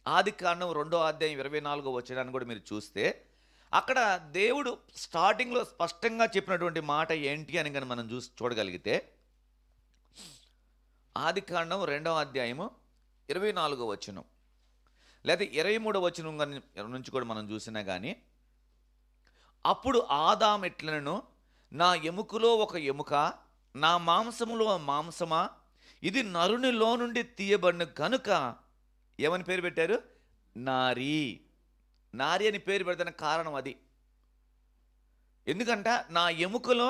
ఆదికాండం 2వ అధ్యాయం 24వ వచనాన్ని కూడా మీరు చూస్తే అక్కడ దేవుడు స్టార్టింగ్లో స్పష్టంగా చెప్పినటువంటి మాట ఏంటి అని కనుక మనం చూడగలిగితే, ఆదికాండం 2వ అధ్యాయము 24వ వచనం లేదా 23వ వచనం నుంచి కూడా మనం చూసినా కానీ, అప్పుడు ఆదాము ఎట్లనెను, నా ఎముకలో ఒక ఎముక, నా మాంసములో మాంసమా, ఇది నరునిలో నుండి తీయబడిన కనుక ఏమని పేరు పెట్టారు? నారీ. నారీ అని పేరు పెడతానికి కారణం అది. ఎందుకంట నా ఎముకలో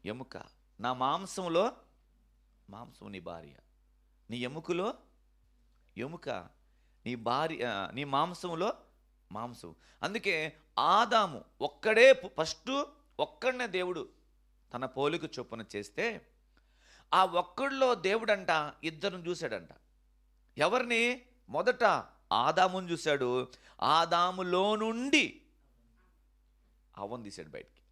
ఎముక, నా మాంసంలో మాంసం నీ భార్య, నీ ఎముకలో ఎముక, నీ భార్య, నీ మాంసంలో మాంసం. అందుకే ఆదాము ఒక్కడనే దేవుడు తన పోలిక చొప్పున చేస్తే, ఆ ఒక్కడిలో దేవుడంట ఇద్దరిని చూశాడంట. ఎవరిని? మొదట ఆదాముని చూశాడు, ఆదాములో నుండి అవ్వను తీశాడు బయటికి.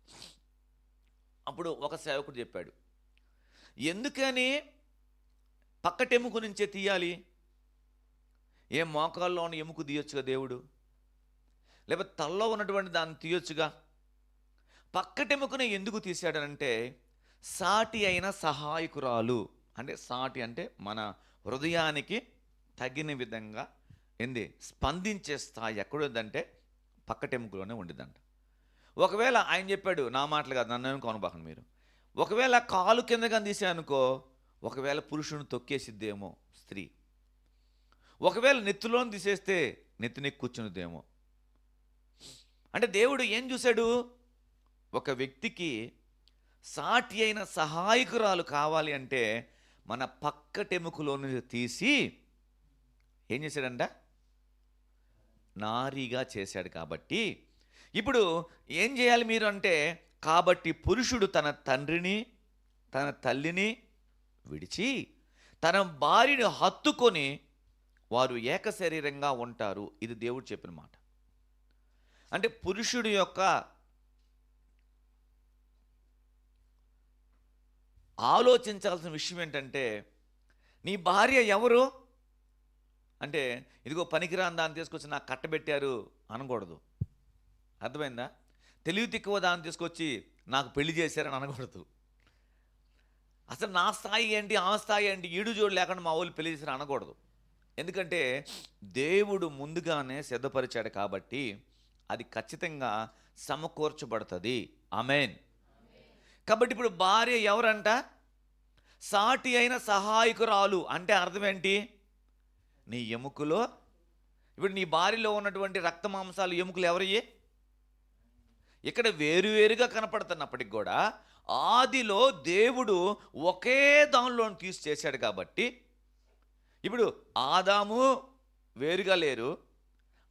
అప్పుడు ఒక సేవకుడు చెప్పాడు, ఎందుకని పక్కటెముక నుంచే తీయాలి? ఏ మోకాల్లో ఉన్న ఎముక తీయొచ్చుగా దేవుడు, లేకపోతే తలలో ఉన్నటువంటి దాన్ని తీయొచ్చుగా. పక్కటెముకనే ఎందుకు తీశాడనంటే, సాటి అయిన సహాయకురాలు. అంటే సాటి అంటే మన హృదయానికి తగిన విధంగా స్పందించే స్థాయి ఎక్కడుందంటే పక్కటెముకలోనే ఉండిద్దంట. ఒకవేళ ఆయన చెప్పాడు, నా మాటలు కాదు, నన్ను కొనబాకండి మీరు, ఒకవేళ కాలు కిందగా తీసానుకో, ఒకవేళ పురుషుని తొక్కేసిద్దేమో స్త్రీ, ఒకవేళ నెత్తిలోని తీసేస్తే నెత్తిని కూర్చునిద్దేమో. అంటే దేవుడు ఏం చూశాడు? ఒక వ్యక్తికి సాటి అయిన సహాయకురాలు కావాలి అంటే మన పక్కటెముకలో నుంచి తీసి ఏం చేశాడంట? నారీగా చేశాడు. కాబట్టి ఇప్పుడు ఏం చేయాలి మీరు అంటే, కాబట్టి పురుషుడు తన తండ్రిని తన తల్లిని విడిచి తన భార్యను హత్తుకొని వారు ఏక శరీరంగా ఉంటారు. ఇది దేవుడు చెప్పిన మాట. అంటే పురుషుడి యొక్క ఆలోచించాల్సిన విషయం ఏంటంటే, నీ భార్య ఎవరు అంటే, ఇదిగో పనికిరాని దాన్ని తీసుకొచ్చి నాకు కట్టబెట్టారు అనకూడదు. అర్థమైందా? తెలివి తిక్కువ దాన్ని తీసుకొచ్చి నాకు పెళ్లి చేశారని అనకూడదు. అసలు నా స్థాయి ఏంటి, ఆ స్థాయి ఏంటి, ఈడు జోడు లేకుండా మా వాళ్ళు పెళ్లి చేశారు అనకూడదు. ఎందుకంటే దేవుడు ముందుగానే సిద్ధపరిచాడు కాబట్టి అది ఖచ్చితంగా సమకూర్చబడుతుంది. ఆమేన్. కాబట్టి ఇప్పుడు భార్య ఎవరంట? సాటి అయిన సహాయకురాలు. అంటే అర్థం ఏంటి? నీ ఎముకలో, ఇప్పుడు నీ భార్యలో ఉన్నటువంటి రక్త మాంసాలు ఎముకలు ఎవరయ్యే? ఇక్కడ వేరువేరుగా కనపడుతున్నప్పటికి కూడా ఆదిలో దేవుడు ఒకే దానిలో తీసి చేశాడు. కాబట్టి ఇప్పుడు ఆదాము వేరుగా లేరు,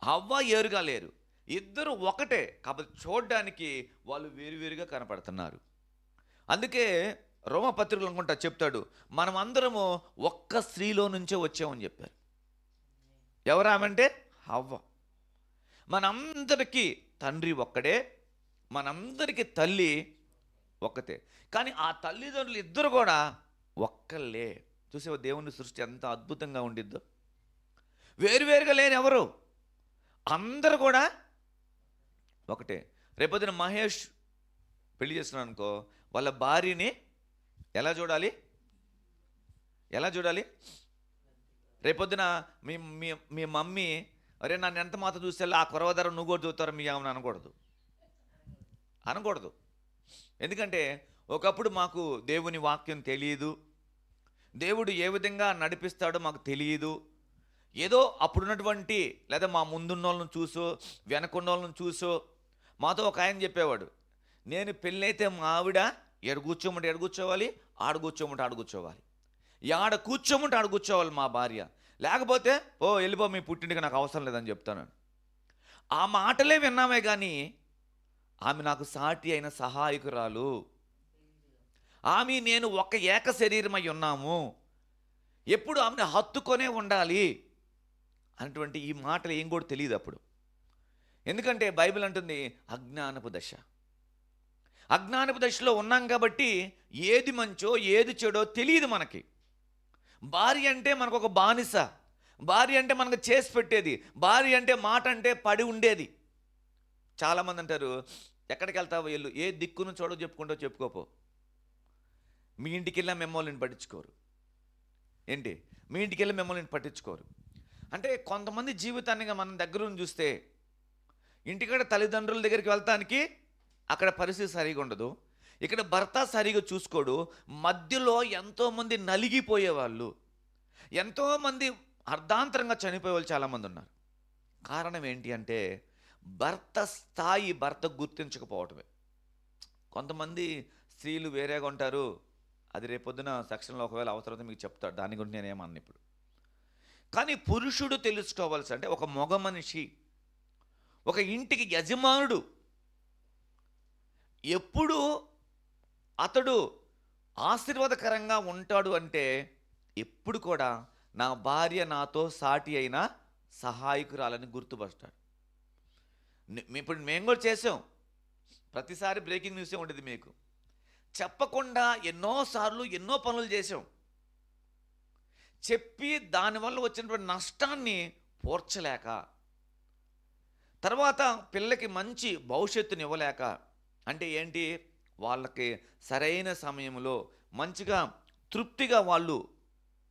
హవ్వ వేరుగా లేరు, ఇద్దరు ఒకటే. కాబట్టి చూడడానికి వాళ్ళు వేరువేరుగా కనపడుతున్నారు. అందుకే రోమపత్రికలు అనుకుంటా చెప్తాడు, మనం అందరము ఒక్క స్త్రీలో నుంచే వచ్చామని చెప్పారు. ఎవరామంటే హవ్వ. మనందరికీ తండ్రి ఒక్కడే, మనందరికీ తల్లి ఒక్కతే. కానీ ఆ తల్లిదండ్రులు ఇద్దరు కూడా ఒక్కళ్ళే. చూసేవా దేవుని సృష్టి ఎంత అద్భుతంగా ఉండిద్దో. వేరువేరుగా లేని ఎవరు, అందరూ కూడా ఒకటే. రేపొద్దున మహేష్ పెళ్లి చేస్తున్నాను అనుకో, వాళ్ళ భార్యని ఎలా చూడాలి? రేపొద్దున మీ మీ మీ మమ్మీ, అరే నన్ను ఎంత మాత్రం చూస్తే ఆ కొరవదరం నువ్వు కూడా చూస్తారో మీ ఏమని అనకూడదు. ఎందుకంటే ఒకప్పుడు మాకు దేవుని వాక్యం తెలియదు, దేవుడు ఏ విధంగా నడిపిస్తాడో మాకు తెలియదు. ఏదో అప్పుడున్నటువంటి లేదా మా ముందున్న వాళ్ళని చూసో వెనకున్న వాళ్ళని చూసో, మాతో ఒక ఆయన చెప్పేవాడు, నేను పెళ్ళైతే మా ఆవిడ ఎడ కూర్చోవాలి, ఆడ కూర్చోవాలి, ఆడ కూర్చోవాలి మా భార్య, లేకపోతే ఓ వెళ్ళిపో మీ పుట్టింటికి నాకు అవసరం లేదని చెప్తాను. ఆ మాటలే విన్నామే కానీ ఆమె నాకు సాటి అయిన సహాయకురాలు, ఆమె నేను ఒక ఏక శరీరమై ఉన్నాము, ఎప్పుడు ఆమెను హత్తుకొనే ఉండాలి అన్నటువంటి ఈ మాటలు ఏం కూడా తెలియదు అప్పుడు. ఎందుకంటే బైబిల్ అంటుంది అజ్ఞానపు దశలో ఉన్నాం కాబట్టి ఏది మంచో ఏది చెడో తెలియదు మనకి. భార్య అంటే మనకు ఒక బానిస, భార్య అంటే మనకు చేసి పెట్టేది. భార్య అంటే మాట అంటే పడి ఉండేది. చాలామంది అంటారు, ఎక్కడికి వెళ్తావో వెళ్ళు, ఏ దిక్కును చూడో చెప్పుకుంటూ చెప్పుకోపో. మీ ఇంటికి వెళ్ళా మిమ్మల్ని పట్టించుకోరు. ఏంటి, మీ ఇంటికి వెళ్ళి మిమ్మల్ని పట్టించుకోరు. అంటే కొంతమంది జీవితాన్ని మనం దగ్గర నుంచి చూస్తే, ఇంటికాడ తల్లిదండ్రుల దగ్గరికి వెళ్తానికి అక్కడ పరిస్థితి సరిగా ఉండదు, ఇక్కడ భర్త సరిగా చూసుకోడు, మధ్యలో ఎంతోమంది నలిగిపోయేవాళ్ళు, ఎంతోమంది అర్ధాంతరంగా చనిపోయే వాళ్ళు చాలామంది ఉన్నారు. కారణం ఏంటి అంటే భర్త స్థాయి భర్త గుర్తించకపోవటమే. కొంతమంది స్త్రీలు వేరేగా ఉంటారు, అది రేపొద్దున సెక్షన్లో ఒకవేళ అవసరమైతే మీకు చెప్తాడు, దాని గురించి నేనేమన్నా ఇప్పుడు. కానీ పురుషుడు తెలుసుకోవాల్సి, అంటే ఒక మగ మనిషి, ఒక ఇంటికి యజమానుడు ఎప్పుడు అతడు ఆశీర్వాదకరంగా ఉంటాడు అంటే ఎప్పుడు కూడా నా భార్య నాతో సాటి అయిన సహాయకురాలని గుర్తుపడతాడు. ఇప్పుడు మేము కూడా చేసాం, ప్రతిసారి బ్రేకింగ్ న్యూసే ఉంటుంది మీకు. చెప్పకుండా ఎన్నోసార్లు ఎన్నో పనులు చేసాం, చెప్పి దానివల్ల వచ్చినటువంటి నష్టాన్ని పోర్చలేక, తర్వాత పిల్లకి మంచి భవిష్యత్తుని ఇవ్వలేక, అంటే ఏంటి, వాళ్ళకి సరైన సమయంలో మంచిగా తృప్తిగా వాళ్ళు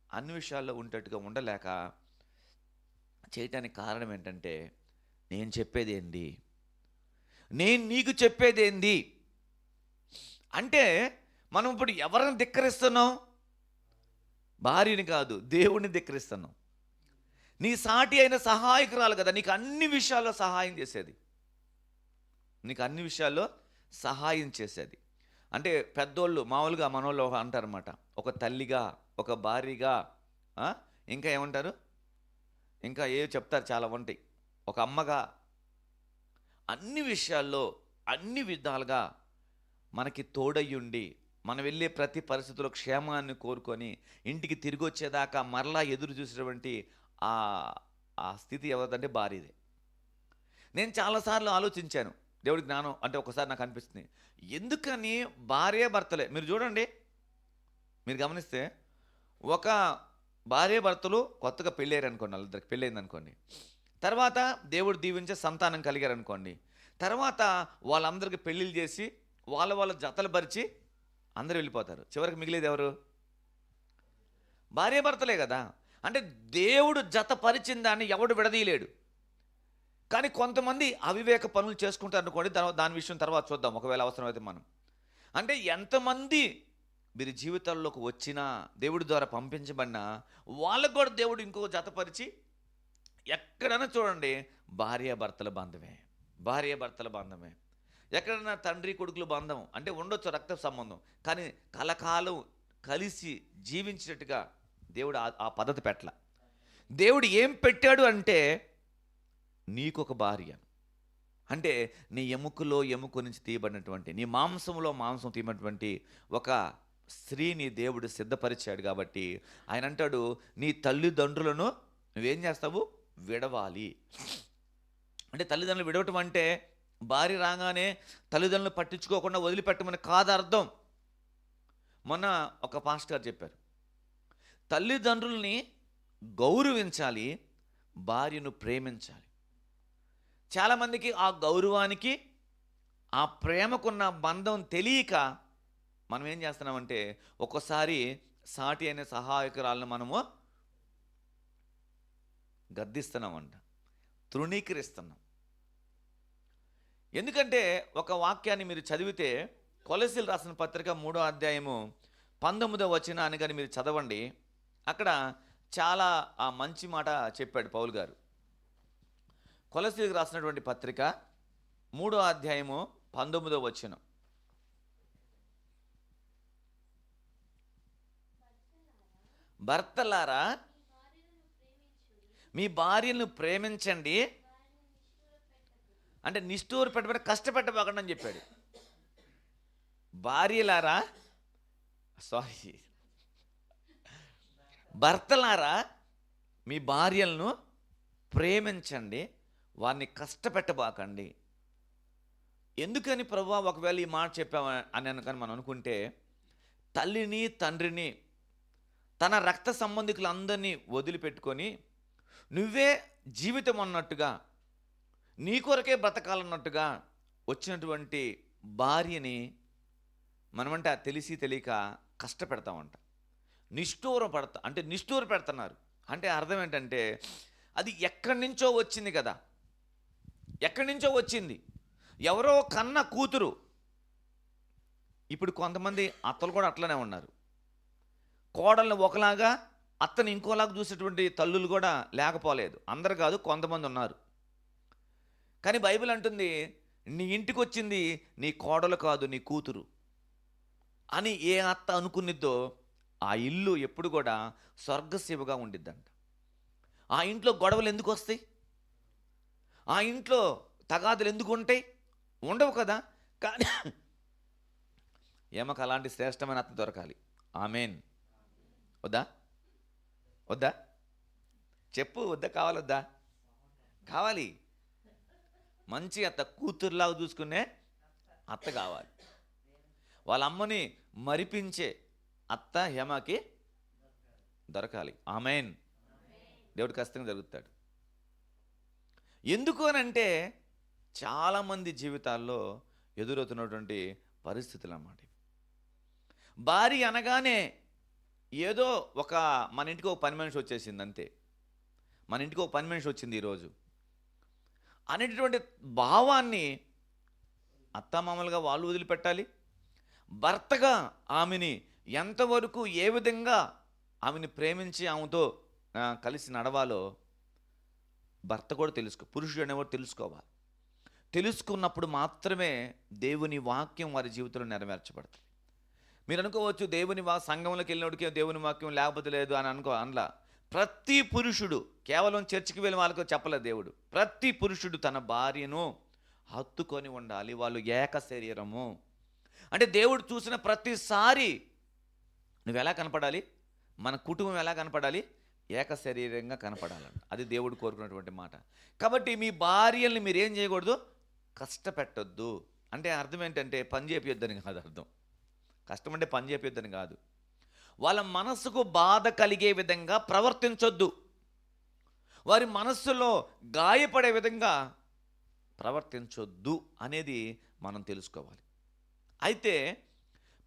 అన్ని విషయాల్లో ఉండేట్టుగా ఉండలేక చేయటానికి కారణం ఏంటంటే, నేను చెప్పేది ఏంది, నేను నీకు చెప్పేది ఏంది అంటే, మనం ఇప్పుడు ఎవరిని ధిక్కరిస్తున్నాం? భార్యని కాదు, దేవుణ్ణి ధిక్కరిస్తున్నాం. నీ సాటి అయిన సహాయకురాలు కదా, నీకు అన్ని విషయాల్లో సహాయం చేసేది, నీకు అన్ని విషయాల్లో సహాయం చేసేది. అంటే పెద్దోళ్ళు మామూలుగా మనోళ్ళు అంటారన్నమాట, ఒక తల్లిగా, ఒక భార్యగా, ఇంకా ఏమంటారు, ఇంకా చెప్తారు చాలా ఉంటాయి, ఒక అమ్మగా, అన్ని విషయాల్లో అన్ని విధాలుగా మనకి తోడయ్యుండి, మనం వెళ్ళే ప్రతి పరిస్థితుల్లో క్షేమాన్ని కోరుకొని ఇంటికి తిరిగి వచ్చేదాకా మరలా ఎదురు చూసేటువంటి ఆ స్థితి ఎవరిదంటే భార్యదే. నేను చాలాసార్లు ఆలోచించాను, దేవుడి జ్ఞానం అంటే ఒకసారి నాకు అనిపిస్తుంది, ఎందుకని భార్య భర్తలే, మీరు చూడండి, మీరు గమనిస్తే ఒక భార్య భర్తలు కొత్తగా పెళ్ళారు అనుకోండి, వాళ్ళిద్దరికి పెళ్ళైంది అనుకోండి, తర్వాత దేవుడు దీవించే సంతానం కలిగారు అనుకోండి, తర్వాత వాళ్ళందరికీ పెళ్ళిళ్ళు చేసి వాళ్ళ జతలు పరిచి అందరూ వెళ్ళిపోతారు, చివరికి మిగిలేది ఎవరు? భార్య భర్తలే కదా. అంటే దేవుడు జత పరిచిన దాన్ని ఎవడు విడదీయలేడు. కానీ కొంతమంది అవివేక పనులు చేసుకుంటారు అనుకోండి, దాని విషయం తర్వాత చూద్దాం ఒకవేళ అవసరమైతే మనం. అంటే ఎంతమంది మీరు జీవితాల్లోకి వచ్చినా, దేవుడి ద్వారా పంపించబడినా, వాళ్ళకు కూడా దేవుడు ఇంకో జతపరిచి, ఎక్కడైనా చూడండి భార్యాభర్తల బంధమే, భార్యాభర్తల బంధమే. ఎక్కడైనా తండ్రి కొడుకుల బంధం అంటే ఉండొచ్చు, రక్త సంబంధం, కానీ కలకాలం కలిసి జీవించినట్టుగా దేవుడు ఆ పద్ధతి పెట్టల. దేవుడు ఏం పెట్టాడు అంటే, నీకొక భార్య అంటే నీ ఎముకలో ఎముక నుంచి తీయబడినటువంటి, నీ మాంసంలో మాంసం తీయబడినటువంటి ఒక స్త్రీని దేవుడు సిద్ధపరిచాడు. కాబట్టి ఆయన అంటాడు, నీ తల్లిదండ్రులను నువ్వేం చేస్తావు? విడవాలి. అంటే తల్లిదండ్రులు విడవటం అంటే భార్య రాగానే తల్లిదండ్రులు పట్టించుకోకుండా వదిలిపెట్టమని కాదు అర్థం. మొన్న ఒక పాస్టర్ గారు చెప్పారు, తల్లిదండ్రుల్ని గౌరవించాలి, భార్యను ప్రేమించాలి. చాలామందికి ఆ గౌరవానికి, ఆ ప్రేమకున్న బంధం తెలియక మనం ఏం చేస్తున్నామంటే, ఒక్కోసారి సాటి అయిన సహాయకురాలను మనము గద్దిస్తున్నామంట, తృణీకరిస్తున్నాం. ఎందుకంటే ఒక వాక్యాన్ని మీరు చదివితే, కొలసీలు రాసిన పత్రిక 3వ అధ్యాయము 19వ వచనాన్ని కానీ మీరు చదవండి, అక్కడ చాలా మంచి మాట చెప్పాడు పౌలు గారు. కొలసీలకు రాసినటువంటి పత్రిక 3వ అధ్యాయము 19వ వచనం. భర్తలారా మీ భార్యను ప్రేమించండి, అంటే నిష్ఠూర పెట్టబడి కష్టపెట్టబాకండి అని చెప్పాడు. భార్యలారా, సారీ, భర్తలారా మీ భార్యలను ప్రేమించండి, వారిని కష్టపెట్టబాకండి. ఎందుకని ప్రభువా ఒకవేళ ఈ మాట చెప్పామని అనుకని మనం అనుకుంటే, తల్లిని తండ్రిని తన రక్త సంబంధికులందరినీ వదిలిపెట్టుకొని నువ్వే జీవితం అన్నట్టుగా, నీ కొరకే బ్రతకాలన్నట్టుగా వచ్చినటువంటి భార్యని మనమంటే తెలిసి తెలియక కష్టపెడతామంట. నిష్ఠూర పెడుతున్నారు. అంటే అర్థం ఏంటంటే అది ఎక్కడి నుంచో వచ్చింది కదా, ఎక్కడి నుంచో వచ్చింది. ఎవరో కన్న కూతురు. ఇప్పుడు కొంతమంది అత్తలు కూడా అట్లనే ఉన్నారు. కోడల్ని ఒకలాగా, అత్తని ఇంకోలాగా చూసేటువంటి తల్లులు కూడా లేకపోలేదు. అందరు కాదు, కొంతమంది ఉన్నారు. కానీ బైబిల్ అంటుంది, నీ ఇంటికి వచ్చింది నీ కోడలు కాదు, నీ కూతురు అని ఏ అత్త అనుకునిద్దో ఆ ఇల్లు ఎప్పుడు కూడా స్వర్గసీమగా ఉండిద్దంట. ఆ ఇంట్లో గొడవలు ఎందుకు వస్తాయి? ఆ ఇంట్లో తగాదులు ఎందుకు ఉంటాయి? ఉండవు కదా. కానీ ఏమకు అలాంటి శ్రేష్టమైన అత్త దొరకాలి. ఆమెన్. వద్దా? వద్దా? చెప్పు, వద్దా? కావాలొద్దా? కావాలి. మంచి అత్త, కూతురులాగా చూసుకునే అత్త కావాలి. వాళ్ళ అమ్మని మరిపించే అత్త హేమకి దొరకాలి. ఆమెన్. దేవుడు ఖచ్చితంగా జరుగుతాడు. ఎందుకు అనంటే చాలామంది జీవితాల్లో ఎదురవుతున్నటువంటి పరిస్థితులు అన్నమాట. భార్య అనగానే ఏదో మన ఇంటికి ఒక పని మనిషి వచ్చేసింది అంతే. మన ఇంటికి ఒక పని మనిషి వచ్చింది ఈరోజు అనేటటువంటి భావాన్ని అత్తమామలుగా వాళ్ళు వదిలిపెట్టాలి. భర్తగా ఆమెని ఎంతవరకు, ఏ విధంగా ఆమెని ప్రేమించి ఆమెతో కలిసి నడవాలో భర్త కూడా పురుషుడు అనేవాడు తెలుసుకోవాలి. తెలుసుకున్నప్పుడు మాత్రమే దేవుని వాక్యం వారి జీవితంలో నెరవేర్చబడుతుంది. మీరు అనుకోవచ్చు, దేవుని సంఘంలోకి వెళ్ళినోడికి దేవుని వాక్యం లేకపోతే లేదు అని అనలా. ప్రతి పురుషుడు, కేవలం చర్చికి వెళ్ళిన వాళ్ళకు చెప్పలేదు దేవుడు, ప్రతి పురుషుడు తన భార్యను హత్తుకొని ఉండాలి. వాళ్ళు ఏక శరీరము. అంటే దేవుడు చూసిన ప్రతిసారి నువ్వు ఎలా కనపడాలి, మన కుటుంబం ఎలా కనపడాలి? ఏక శరీరంగా కనపడాలంట. అది దేవుడు కోరుకున్నటువంటి మాట. కాబట్టి మీ భార్యల్ని మీరేం చేయకూడదు? కష్టపెట్టొద్దు. అంటే అర్థం ఏంటంటే పని చేపియొద్దని కాదు అర్థం. కష్టం అంటే పని చేపియొద్దని కాదు. వాళ్ళ మనసుకు బాధ కలిగే విధంగా ప్రవర్తించొద్దు. వారి మనస్సులో గాయపడే విధంగా ప్రవర్తించొద్దు అనేది మనం తెలుసుకోవాలి. అయితే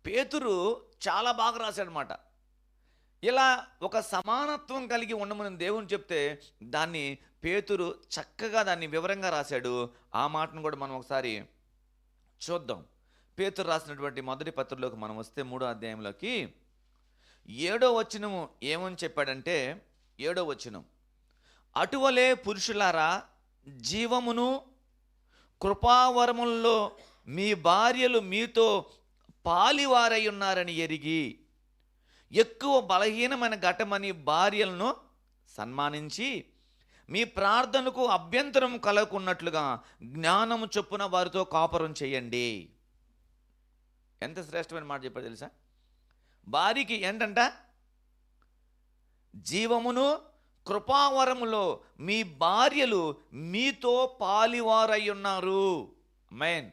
పేతురు చాలా బాగా రాశాడనమాట. ఇలా ఒక సమానత్వం కలిగి ఉండమని దేవుని చెప్తే దాన్ని పేతురు చక్కగా దాన్ని వివరంగా రాశాడు. ఆ మాటను కూడా మనం ఒకసారి చూద్దాం. పేతురు రాసినటువంటి మొదటి పత్రికలోకి మనం వస్తే 3వ అధ్యాయంలోకి 7వ వచనము ఏమని చెప్పాడంటే, 7వ వచనం, అటువలే పురుషులారా జీవమును కృపావరములలో మీ భార్యలు మీతో పాలివారై ఉన్నారని ఎరిగి ఎక్కువ బలహీనమైన ఘటమని భార్యలను సన్మానించి మీ ప్రార్థనకు అభ్యంతరం కలగకున్నట్లుగా జ్ఞానము చొప్పున వారితో కాపురం చేయండి. ఎంత శ్రేష్టమైన మాట చెప్పారు తెలుసా? భార్యకి ఏంటంట? జీవమును కృపావరములో మీ భార్యలు మీతో పాలివారై ఉన్నారు. ఆమేన్.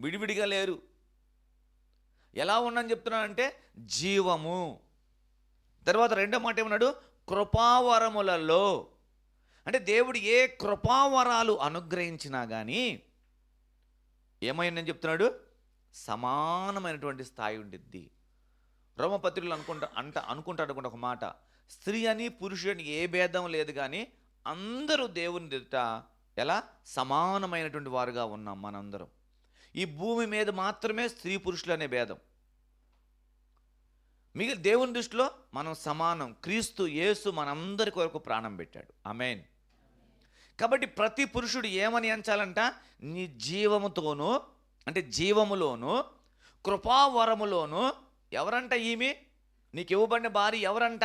విడివిడిగా లేరు. ఎలా ఉన్నాను చెప్తున్నానంటే జీవము. తర్వాత రెండో మాట ఏమన్నాడు? కృపావరములలో. అంటే దేవుడు ఏ కృపావరాలు అనుగ్రహించినా కానీ ఏమైందని చెప్తున్నాడు? సమానమైనటువంటి స్థాయి ఉండిద్ది. రోమపత్రికలు అనుకుంటాడు ఒక మాట, స్త్రీ అని పురుషుని ఏ భేదం లేదు, కానీ అందరూ దేవుని ఎదుట ఎలా సమానమైనటువంటి వారుగా ఉన్నాం మనందరం. ఈ భూమి మీద మాత్రమే స్త్రీ పురుషులు అనే భేదం. మిగిలిన దేవుని దృష్టిలో మనం సమానం. క్రీస్తు యేసు మనందరి కొరకు ప్రాణం పెట్టాడు. ఆమేన్. కాబట్టి ప్రతి పురుషుడు ఏమని ఎంచాలంట? నీ జీవముతోనూ, అంటే జీవములోను కృపావరములోను ఎవరంట? ఈమె నీకు ఇవ్వబడిన భార్య ఎవరంట?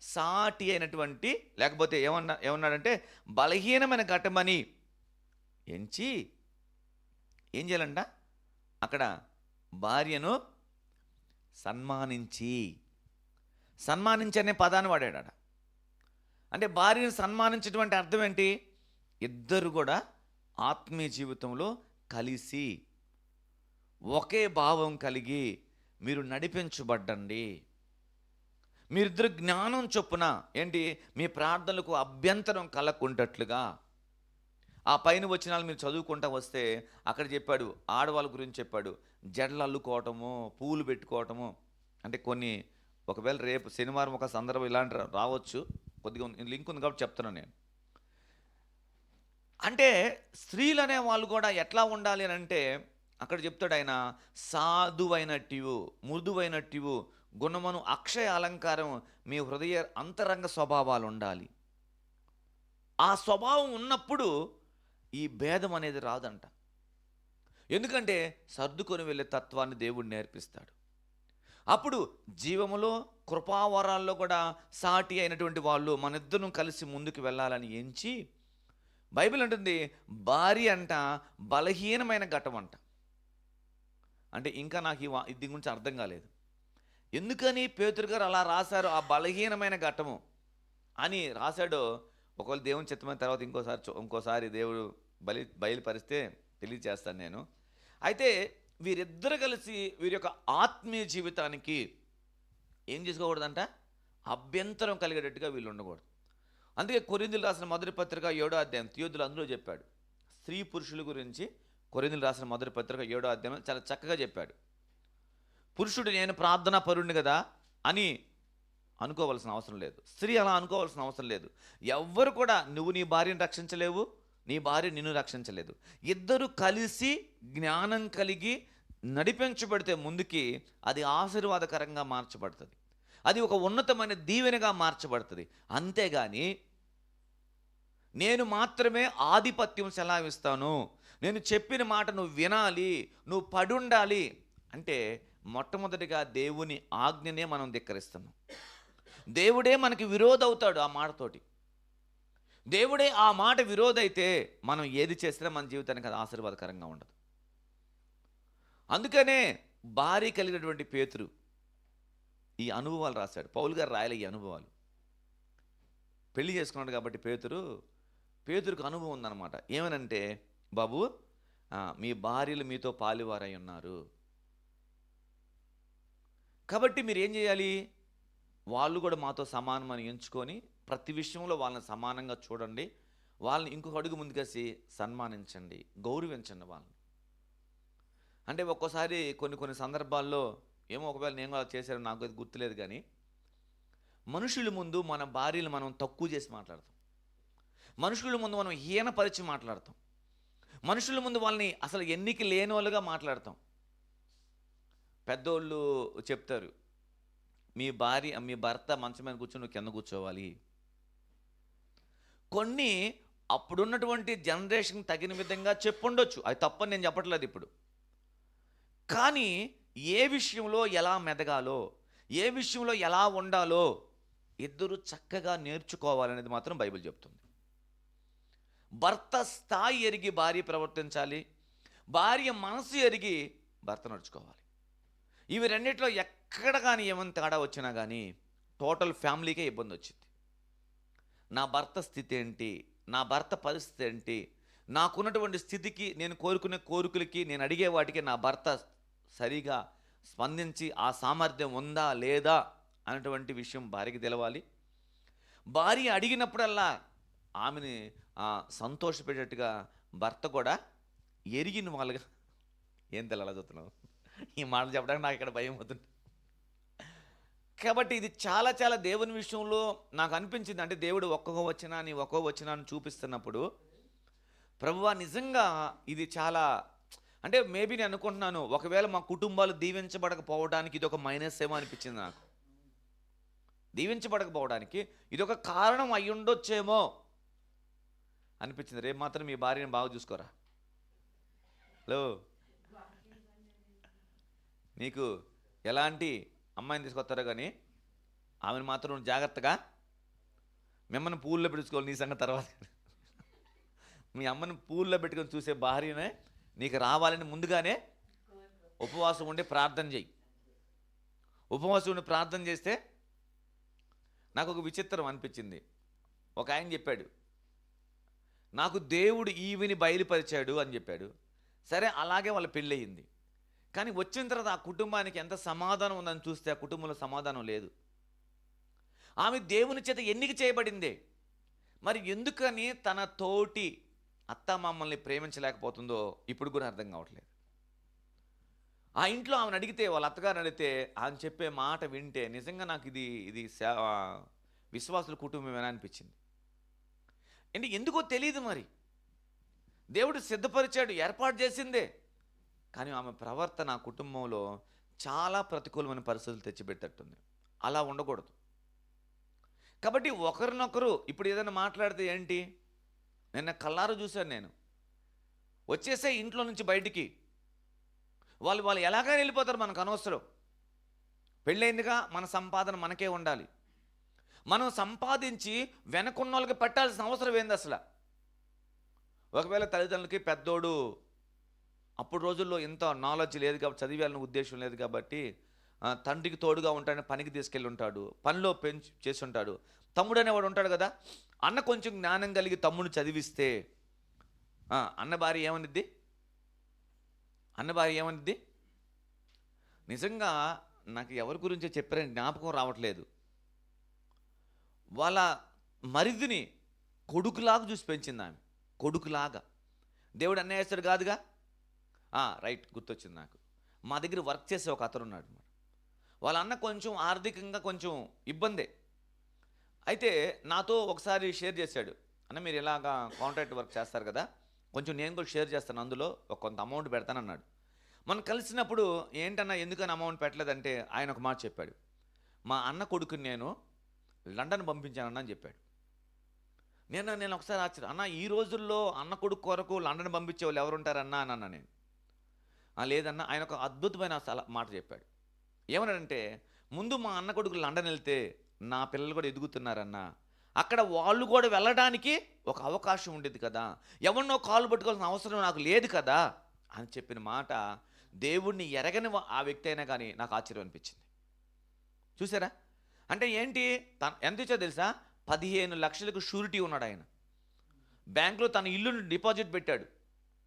సాటి అయినటువంటి, లేకపోతే ఏమన్నాడంటే బలహీనమైన ఘటమని ఎంచి ఏం చేయాలంట? అక్కడ భార్యను సన్మానించి అనే పదాన్ని వాడాడు. అంటే భార్యను సన్మానించేటువంటి అర్థం ఏంటి? ఇద్దరు కూడా ఆత్మీయ జీవితంలో కలిసి ఒకే భావం కలిగి మీరు నడిపించబడ్డండి. మీరిద్దరు జ్ఞానం చొప్పున ఏంటి మీ ప్రార్థనలకు అభ్యంతరం కలగకుండట్లుగా. ఆ పైన వచనాలు మీరు చదువుకుంటా వస్తే అక్కడ చెప్పాడు, ఆడవాళ్ళ గురించి చెప్పాడు, జడలు అల్లుకోవటము, పూలు పెట్టుకోవటము. అంటే కొన్ని ఒకవేళ రేపు శనివారం ఒక సందర్భం ఇలాంటి రావచ్చు, కొద్దిగా లింక్ ఉంది కాబట్టి చెప్తున్నాను నేను. అంటే స్త్రీలు అనే వాళ్ళు కూడా ఎట్లా ఉండాలి అని అంటే అక్కడ చెప్తాడు ఆయన, సాధువైనట్టు మృదువైనట్టు గుణమును అక్షయ అలంకారం మీ హృదయ అంతరంగ స్వభావాలు ఉండాలి. ఆ స్వభావం ఉన్నప్పుడు ఈ భేదం అనేది రాదంట. ఎందుకంటే సర్దుకొని వెళ్ళే తత్వాన్ని దేవుడు నేర్పిస్తాడు. అప్పుడు జీవములో కృపావరాల్లో కూడా సాటి అయినటువంటి వాళ్ళు మన ఇద్దరం కలిసి ముందుకు వెళ్ళాలని ఎంచి, బైబిల్ అంటుంది భార్య అంట బలహీనమైన ఘటం అంట. అంటే ఇంకా నాకు దీని గురించి అర్థం కాలేదు. ఎందుకని పేతురు గారు అలా రాశారు, ఆ బలహీనమైన ఘటము అని రాశాడో ఒకవేళ దేవుని చిత్తమైన తర్వాత ఇంకోసారి దేవుడు బయలుపరిస్తే తెలియజేస్తాను నేను. అయితే వీరిద్దరు కలిసి వీరి యొక్క ఆత్మీయ జీవితానికి ఏం చేసుకోకూడదంట, అభ్యంతరం కలిగేటట్టుగా వీళ్ళు ఉండకూడదు. అందుకే కొరింథీయులకు రాసిన మొదటి పత్రిక 7వ అధ్యాయం తిమోతిలో అందులో చెప్పాడు, స్త్రీ పురుషుల గురించి. కొరింథీయులకు రాసిన మొదటి పత్రిక 7వ అధ్యాయం చాలా చక్కగా చెప్పాడు. పురుషుడు నేను ప్రార్థనా పరుణ్ణి కదా అని అనుకోవాల్సిన అవసరం లేదు, స్త్రీ అలా అనుకోవాల్సిన అవసరం లేదు. ఎవ్వరు కూడా నువ్వు నీ భార్యను రక్షించలేవు, నీ భార్య నిన్ను రక్షించలేదు. ఇద్దరు కలిసి జ్ఞానం కలిగి నడిపించబడితే ముందుకి అది ఆశీర్వాదకరంగా మార్చబడుతుంది, అది ఒక ఉన్నతమైన దీవెనగా మార్చబడుతుంది. అంతేగాని నేను మాత్రమే ఆధిపత్యం సెలవిస్తాను, నేను చెప్పిన మాట నువ్వు వినాలి, నువ్వు పడుండాలి అంటే మొట్టమొదటిగా దేవుని ఆజ్ఞనే మనం ధిక్కరిస్తున్నాం. దేవుడే మనకి విరోధవుతాడు ఆ మాటతోటి. దేవుడే ఆ మాట విరోధైతే మనం ఏది చేసినా మన జీవితానికి అది ఆశీర్వాదకరంగా ఉండదు. అందుకనే భార్య కలిగినటువంటి పేతురు ఈ అనుభవాలు రాశాడు. పౌలు గారు రాయలే ఈ అనుభవాలు. పెళ్లి చేసుకున్నాడు కాబట్టి పేతురుకు అనుభవం ఉందన్నమాట. ఏమనంటే, బాబు మీ భార్యలు మీతో పాలివారై ఉన్నారు కాబట్టి మీరు ఏం చేయాలి, వాళ్ళు కూడా మాతో సమానమని ఎంచుకొని ప్రతి విషయంలో వాళ్ళని సమానంగా చూడండి, వాళ్ళని ఇంకొక అడుగు ముందుకేసి సన్మానించండి, గౌరవించండి వాళ్ళని. అంటే ఒక్కోసారి కొన్ని సందర్భాల్లో ఏమో ఒకవేళ నేను కూడా చేశాను, నాకు అది గుర్తులేదు, కానీ మనుషుల ముందు మన భార్యలు మనం తక్కువ చేసి మాట్లాడతాం, మనుషుల ముందు మనం హీనపరిచి మాట్లాడతాం, మనుషుల ముందు వాళ్ళని అసలు ఎన్నిక లేని వాళ్ళుగా మాట్లాడతాం. పెద్దోళ్ళు చెప్తారు, మీ భర్త మంచం మీద కూర్చొని నువ్వు కింద కూర్చోవాలి. కొన్ని అప్పుడున్నటువంటి జనరేషన్ తగిన విధంగా చెప్పుండొచ్చు, అది తప్పని నేను చెప్పట్లేదు ఇప్పుడు. కానీ ఏ విషయంలో ఎలా మెదగాలో, ఏ విషయంలో ఎలా ఉండాలో ఇద్దరు చక్కగా నేర్చుకోవాలనేది మాత్రం బైబిల్ చెప్తుంది. భర్త స్థాయి ఎరిగి భార్య ప్రవర్తించాలి, భార్య మనసు ఎరిగి భర్త నడుచుకోవాలి. ఇవి రెండిట్లో ఎక్కడ కానీ ఏమైనా తేడా వచ్చినా కానీ టోటల్ ఫ్యామిలీకే ఇబ్బంది వచ్చింది. నా భర్త స్థితి ఏంటి, నా భర్త పరిస్థితి ఏంటి, నాకున్నటువంటి స్థితికి, నేను కోరుకునే కోరికలకి, నేను అడిగే వాటికి నా భర్త సరిగా స్పందించి ఆ సామర్థ్యం ఉందా లేదా అనేటువంటి విషయం భార్యకి తెలవాలి. భార్య అడిగినప్పుడల్లా ఆమెని సంతోషపెట్టేట్టుగా భర్త కూడా ఎరిగిన వాళ్ళుగా. ఏం తెలాలా చూస్తున్నావు, ఈ మాటలు చెప్పడానికి నాకు ఇక్కడ భయం అవుతుంది. కాబట్టి ఇది చాలా చాలా దేవుని విషయంలో నాకు అనిపించింది. అంటే దేవుడు ఒక్కొక్క వచనాన్ని చూపిస్తున్నప్పుడు ప్రభువా నిజంగా ఇది చాలా, అంటే మేబీ నేను అనుకుంటున్నాను ఒకవేళ మా కుటుంబాలు దీవించబడకపోవడానికి ఇది ఒక మైనస్ ఏమో అనిపించింది నాకు. దీవించబడకపోవడానికి ఇది ఒక కారణం అయి ఉండొచ్చేమో అనిపించింది. రేపు మాత్రం మీ భార్యను బాగా చూసుకోరా. హలో, నీకు ఎలాంటి అమ్మాయిని తీసుకొస్తారో కానీ ఆమెను మాత్రం జాగ్రత్తగా మిమ్మల్ని పూల్లో పెట్టుకోవాలి. నీ సంగతి తర్వాత. మీ అమ్మని పూల్లో పెట్టుకొని చూసే భార్యనే నీకు రావాలని ముందుగానే ఉపవాసం ఉండి ప్రార్థన చేయి. ఉపవాసం ఉండి ప్రార్థన చేస్తే నాకు ఒక విచిత్రం అనిపించింది. ఒక ఆయన చెప్పాడు, నాకు దేవుడు ఈవిని బయలుపరిచాడు అని చెప్పాడు. సరే, అలాగే వాళ్ళ పెళ్ళయింది. కానీ వచ్చిన తర్వాత ఆ కుటుంబానికి ఎంత సమాధానం ఉందని చూస్తే ఆ కుటుంబంలో సమాధానం లేదు. ఆమె దేవుని చేత ఎన్నిక చేయబడిందే. మరి ఎందుకని తన తోటి అత్తమామల్ని ప్రేమించలేకపోతుందో ఇప్పుడు కూడా అర్థం కావట్లేదు. ఆ ఇంట్లో ఆమెను అడిగితే, వాళ్ళ అత్తగారిని అడిగితే ఆమె చెప్పే మాట వింటే నిజంగా నాకు ఇది ఇది విశ్వాసుల కుటుంబమేనా అనిపించింది. అంటే ఎందుకో తెలియదు మరి. దేవుడు సిద్ధపరిచాడు, ఏర్పాటు చేసిందే. కానీ ఆమె ప్రవర్తన ఆ కుటుంబంలో చాలా ప్రతికూలమైన పరిస్థితులు తెచ్చిపెట్టేట్టుంది. అలా ఉండకూడదు. కాబట్టి ఒకరినొకరు ఇప్పుడు ఏదైనా మాట్లాడితే ఏంటి, నిన్న కల్లారు చూశాను నేను, వచ్చేసే ఇంట్లో నుంచి బయటికి, వాళ్ళు వాళ్ళు ఎలాగైనా వెళ్ళిపోతారు, మనకు అనవసరం. పెళ్ళైందిగా, మన సంపాదన మనకే ఉండాలి. మనం సంపాదించి వెనకున్న వాళ్ళకి పెట్టాల్సిన అవసరం ఏంది అసలు? ఒకవేళ తల్లిదండ్రులకి పెద్దోడు అప్పుడు రోజుల్లో ఇంత నాలెడ్జ్ లేదు కాబట్టి, చదివేయాలనే ఉద్దేశం లేదు కాబట్టి తండ్రికి తోడుగా ఉంటాడని పనికి తీసుకెళ్ళి ఉంటాడు, పనిలో చేసి ఉంటాడు. తమ్ముడు అనేవాడు ఉంటాడు కదా, అన్న కొంచెం జ్ఞానం కలిగి తమ్ముడు చదివిస్తే అన్న భార్య ఏమనిద్ది? అన్న భార్య ఏమనిద్ది? నిజంగా నాకు ఎవరి గురించో చెప్పారని జ్ఞాపకం రావట్లేదు. వాళ్ళ మరిదిని కొడుకులాగా చూసి పెంచింది ఆమె, కొడుకులాగా. దేవుడు అన్యాయస్తుడు కాదుగా. రైట్, గుర్తొచ్చింది నాకు. మా దగ్గర వర్క్ చేసే ఒక అతను ఉన్నాడు అన్నమాట. వాళ్ళ అన్న కొంచెం ఆర్థికంగా కొంచెం ఇబ్బందే. అయితే నాతో ఒకసారి షేర్ చేశాడు, అన్న మీరు ఇలాగా కాంట్రాక్ట్ వర్క్ చేస్తారు కదా, కొంచెం నేను కూడా షేర్ చేస్తాను, అందులో కొంత అమౌంట్ పెడతానన్నాడు. మనం కలిసినప్పుడు ఏంటన్నా ఎందుకని అమౌంట్ పెట్టలేదంటే ఆయన ఒక మాట చెప్పాడు, మా అన్న కొడుకుని నేను లండన్ పంపించానన్నా అని చెప్పాడు. నేను ఒకసారి ఆశ్చర్యం, అన్న ఈ రోజుల్లో అన్న కొడుకు కొరకు లండన్ పంపించే వాళ్ళు ఎవరుంటారన్నా అని అన్నా నేను. లేదన్నా, ఆయన ఒక అద్భుతమైన మాట చెప్పాడు. ఏమన్నాడంటే, ముందు మా అన్న కొడుకు లండన్ వెళ్తే నా పిల్లలు కూడా ఎదుగుతున్నారన్నా, అక్కడ వాళ్ళు కూడా వెళ్ళడానికి ఒక అవకాశం ఉండేది కదా, ఎవరినో కాలు పట్టుకోవాల్సిన అవసరం నాకు లేదు కదా అని చెప్పిన మాట దేవుణ్ణి ఎరగని ఆ వ్యక్తి అయినా కానీ నాకు ఆశ్చర్యం అనిపించింది. చూసారా? అంటే ఏంటి, ఎంత ఇచ్చో తెలుసా? 15 లక్షలకు షూరిటీ ఉన్నాడు ఆయన. బ్యాంకులో తన ఇల్లుని డిపాజిట్ పెట్టాడు.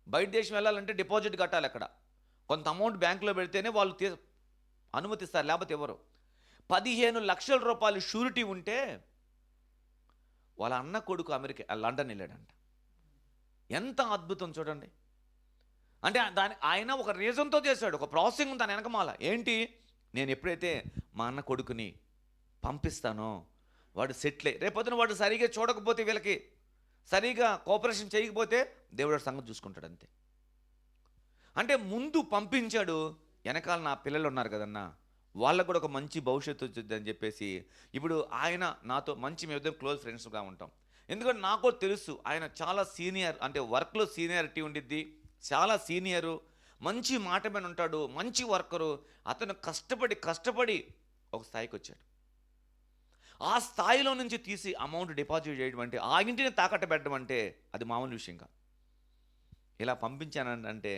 బయట దేశం వెళ్ళాలంటే డిపాజిట్ కట్టాలి, అక్కడ కొంత అమౌంట్ బ్యాంకులో పెడితేనే వాళ్ళు అనుమతిస్తారు, లేకపోతే ఎవరు. 15 లక్షల రూపాయలు షూరిటీ ఉంటే వాళ్ళ అన్న కొడుకు లండన్ వెళ్ళాడంట. ఎంత అద్భుతం చూడండి. అంటే ఆయన ఒక రీజన్తో చేశాడు, ఒక ప్రాసెసింగ్ ఉంది తన వెనకమాల. ఏంటి, నేను ఎప్పుడైతే మా అన్న కొడుకుని పంపిస్తానో వాడు సెటిల్ అయ్యి, రేపొద్దున వాడు సరిగా చూడకపోతే, వీళ్ళకి సరిగా కోఆపరేషన్ చేయకపోతే దేవుడు సంగతి చూసుకుంటాడు అంతే. అంటే ముందు పంపించాడు, వెనకాల నా పిల్లలు ఉన్నారు కదన్నా, వాళ్ళకు కూడా ఒక మంచి భవిష్యత్తు వచ్చిందని చెప్పేసి. ఇప్పుడు ఆయన నాతో మంచి, మేము ఇద్దరు క్లోజ్ ఫ్రెండ్స్గా ఉంటాం. ఎందుకంటే నాకు తెలుసు ఆయన చాలా సీనియర్, అంటే వర్క్లో సీనియారిటీ ఉండిద్ది, చాలా సీనియరు, మంచి మాట మీద ఉంటాడు, మంచి వర్కరు. అతను కష్టపడి ఒక స్థాయికి వచ్చాడు. ఆ స్థాయిలో నుంచి తీసి అమౌంట్ డిపాజిట్ చేయడం అంటే, ఆ ఇంటిని తాకట్టు పెట్టడం అంటే అది మామూలు విషయం కాదు. ఇలా పంపించానంటే,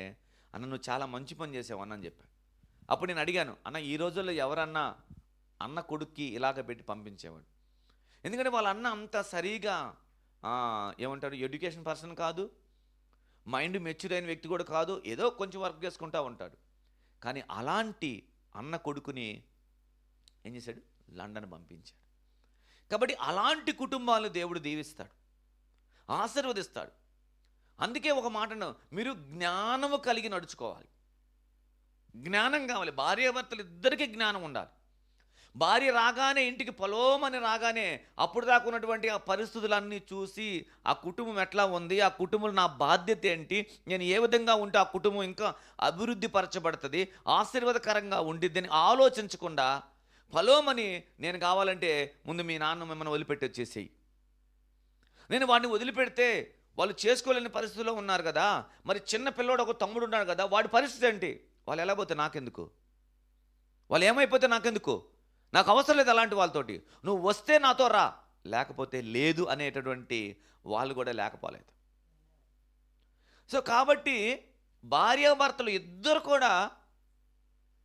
అన్న నువ్వు చాలా మంచి పని చేసావు అన్న అని చెప్పాను. అప్పుడు నేను అడిగాను, అన్న ఈ రోజుల్లో ఎవరన్నా అన్న కొడుక్కి ఇలాగ పెట్టి పంపించేవాడు? ఎందుకంటే వాళ్ళ అన్న అంత సరిగా ఏమంటారు, ఎడ్యుకేషన్ పర్సన్ కాదు, మైండ్ మెచ్యూర్ అయిన వ్యక్తి కూడా కాదు, ఏదో కొంచెం వర్క్ చేసుకుంటూ ఉంటాడు. కానీ అలాంటి అన్న కొడుకుని ఏం చేశాడు, లండన్ పంపించాడు. కాబట్టి అలాంటి కుటుంబాలను దేవుడు దీవిస్తాడు, ఆశీర్వదిస్తాడు. అందుకే ఒక మాటను, మీరు జ్ఞానము కలిగి నడుచుకోవాలి. జ్ఞానం కావాలి, భార్యాభర్తలు ఇద్దరికీ జ్ఞానం ఉండాలి. భార్య రాగానే ఇంటికి పొలోమని రాగానే అప్పుడు దాకా ఉన్నటువంటి ఆ పరిస్థితులన్నీ చూసి, ఆ కుటుంబం ఎట్లా ఉంది, ఆ కుటుంబంలో నా బాధ్యత ఏంటి, నేను ఏ విధంగా ఉంటే ఆ కుటుంబం ఇంకా అభివృద్ధి పరచబడుతుంది, ఆశీర్వాదకరంగా ఉండిద్దని ఆలోచించకుండా పొలోమని నేను కావాలంటే ముందు మీ నాన్న మిమ్మల్ని వదిలిపెట్టి వచ్చేసేయి, నేను వాడిని వదిలిపెడితే వాళ్ళు చేసుకోలేని పరిస్థితిలో ఉన్నారు కదా, మరి చిన్న పిల్లోడు ఒక తమ్ముడు ఉన్నాడు కదా, వాడి పరిస్థితి ఏంటి, వాళ్ళు ఎలా పోతే నాకెందుకు, వాళ్ళు ఏమైపోతే నాకెందుకు, నాకు అవసరం లేదు అలాంటి వాళ్ళతోటి, నువ్వు వస్తే నాతో రా, లేకపోతే లేదు అనేటటువంటి వాళ్ళు కూడా లేకపోలేదు. సో కాబట్టి భార్యాభర్తలు ఇద్దరు కూడా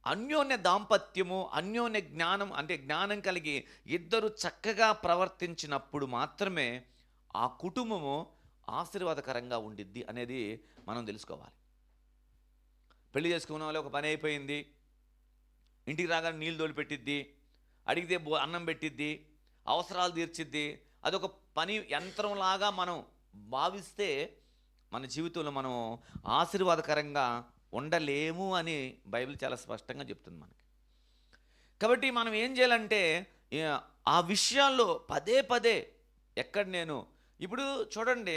అన్యోన్య దాంపత్యము, అన్యోన్య జ్ఞానం, అంటే జ్ఞానం కలిగి ఇద్దరు చక్కగా ప్రవర్తించినప్పుడు మాత్రమే ఆ కుటుంబము ఆశీర్వాదకరంగా ఉండిద్ది అనేది మనం తెలుసుకోవాలి. పెళ్లి చేసుకున్న వాళ్ళు ఒక పని అయిపోయింది, ఇంటికి రాగానే నీళ్ళు తోలి పెట్టిద్ది, అడిగితే అన్నం పెట్టిద్ది, అవసరాలు తీర్చిద్ది, అదొక పని యంత్రంలాగా మనం భావిస్తే మన జీవితంలో మనం ఆశీర్వాదకరంగా ఉండలేము అని బైబిల్ చాలా స్పష్టంగా చెప్తుంది మనకి. కాబట్టి మనం ఏం చేయాలంటే ఏ- ఆ విషయాల్లో పదే పదే ఎక్కడ నేను ఇప్పుడు చూడండి,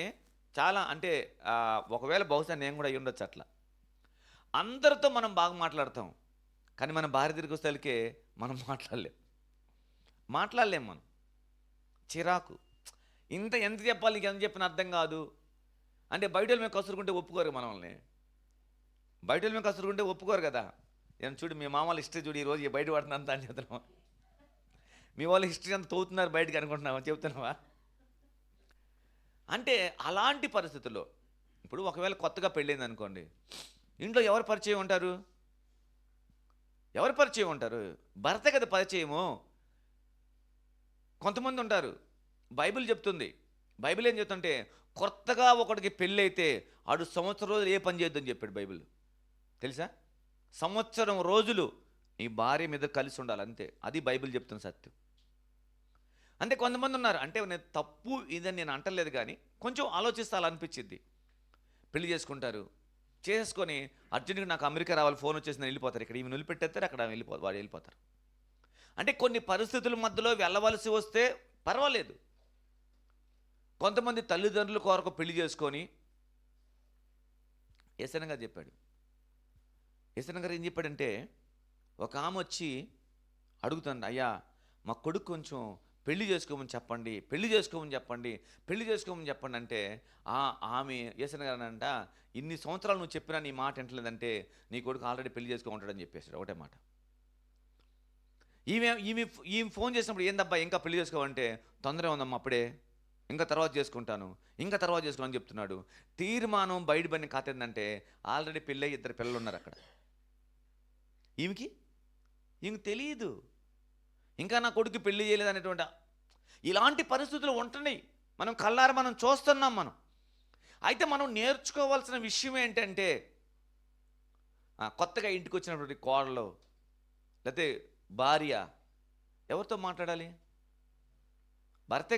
చాలా అంటే ఒకవేళ బహుశా నేను కూడా అయ్యి ఉండొచ్చు అట్లా. అందరితో మనం బాగా మాట్లాడతాం, కానీ మన భార్య దగ్గరికి వచ్చేసరికి మనం మాట్లాడలేం మనం. చిరాకు, ఎంత చెప్పాలి, నీకు ఎంత చెప్పిన అర్థం కాదు అంటే. బయట వాళ్ళ మీద కసురుకుంటే ఒప్పుకోరు మనల్ని, బయట వాళ్ళ మీద కసురుకుంటే ఒప్పుకోరు కదా. నేను చూడు, మీ మామూలు హిస్టరీ చూడు, ఈరోజు బయట పడుతున్నా అని చెప్తున్నావా, మీ వాళ్ళ హిస్టరీ అంతా తోగుతున్నారు బయటకు అనుకుంటున్నావా, చెప్తున్నావా అంటే. అలాంటి పరిస్థితుల్లో ఇప్పుడు ఒకవేళ కొత్తగా పెళ్ళైంది అనుకోండి, ఇంట్లో ఎవరు పరిచయం ఉంటారు, భర్త కదా పరిచయము. కొంతమంది ఉంటారు, బైబిల్ చెప్తుంది, బైబిల్ ఏం చెప్తుంటే కొత్తగా ఒకడికి పెళ్ళి అయితే ఆడు సంవత్సరం రోజులు ఏ పని చేయొద్దని చెప్పాడు బైబిల్, తెలుసా. సంవత్సరం రోజులు నీ భార్య మీద కలిసి ఉండాలి, అంతే. అది బైబిల్ చెప్తున్న సత్యం. అంటే కొంతమంది ఉన్నారు, అంటే నేను తప్పు ఇదని నేను అంటలేదు, కానీ కొంచెం ఆలోచిస్తే అలా అనిపించింది. పెళ్లి చేసుకొని అర్జెంట్గా నాకు అమెరికా రావాలి, ఫోన్ వచ్చేసి నేను వెళ్ళిపోతారు, ఇక్కడ ఈమె నిలిపెట్టేస్తారు, అక్కడ వాడు వెళ్ళిపోతారు. అంటే కొన్ని పరిస్థితుల మధ్యలో వెళ్ళవలసి వస్తే పర్వాలేదు. కొంతమంది తల్లిదండ్రుల కొరకు పెళ్లి చేసుకొని, యేసయ్య గారు చెప్పాడు, యేసయ్య గారు ఏం చెప్పాడంటే, ఒక ఆమె వచ్చి అడుగుతుంది, అయ్యా మా కొడుకు కొంచెం పెళ్లి చేసుకోమని చెప్పండి అంటే ఆమె యేసయ్య గారు అంట, ఇన్ని సంవత్సరాలు నువ్వు చెప్పినా నీ మాట వింటలేదంటే నీ కొడుకు ఆల్రెడీ పెళ్లి చేసుకోమంటాడని చెప్పేసాడు, ఒకటే మాట. ఈమె ఫోన్ చేసినప్పుడు, ఏందబ్బా ఇంకా పెళ్లి చేసుకోమంటే, తొందరగా ఉందమ్మా, అప్పుడే ఇంకా తర్వాత చేసుకుంటాను అని చెప్తున్నాడు. తీర్మానం బయటపడిన కథ ఏంటంటే, ఆల్రెడీ పెళ్ళి 2 పిల్లలు ఉన్నారు అక్కడ. ఈమెకి తెలియదు ఇంకా నా కొడుకు పెళ్లి చేయలేదు అనేటువంటి ఇలాంటి పరిస్థితులు ఉంటున్నాయి. మనం కళ్ళారా మనం చూస్తున్నాం మనం. అయితే మనం నేర్చుకోవాల్సిన విషయం ఏంటంటే, కొత్తగా ఇంటికి వచ్చినటువంటి కోడలు లేకపోతే భార్య ఎవరితో మాట్లాడాలి? భర్తే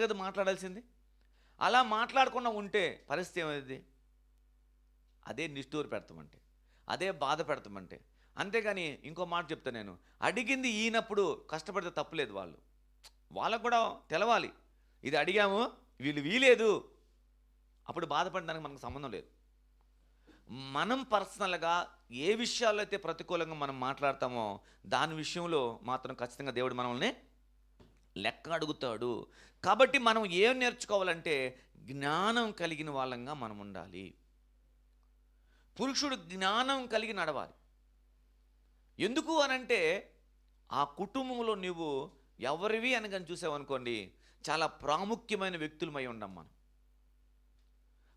కదా మాట్లాడాల్సింది. అలా మాట్లాడకుండా ఉంటే పరిస్థితి ఏమైంది? అదే నిష్ఠూరు పెడతామంటే, అదే బాధ పెడతామంటే. అంతేగాని ఇంకో మాట చెప్తా నేను, అడిగింది ఈయనప్పుడు కష్టపడితే తప్పులేదు. వాళ్ళకు కూడా తెలవాలి, ఇది అడిగాము వీళ్ళు వీలేదు, అప్పుడు బాధపడడానికి మనకు సంబంధం లేదు. మనం పర్సనల్గా ఏ విషయాల్లో అయితే ప్రతికూలంగా మనం మాట్లాడతామో దాని విషయంలో మాత్రం ఖచ్చితంగా దేవుడు మనల్ని లెక్క అడుగుతాడు. కాబట్టి మనం ఏం నేర్చుకోవాలంటే, జ్ఞానం కలిగిన వాళ్ళంగా మనం ఉండాలి. పురుషుడు జ్ఞానం కలిగి నడవాలి. ఎందుకు అనంటే, ఆ కుటుంబంలో నువ్వు ఎవరివి అని కానీ చూసావనుకోండి, చాలా ప్రాముఖ్యమైన వ్యక్తులమై ఉండం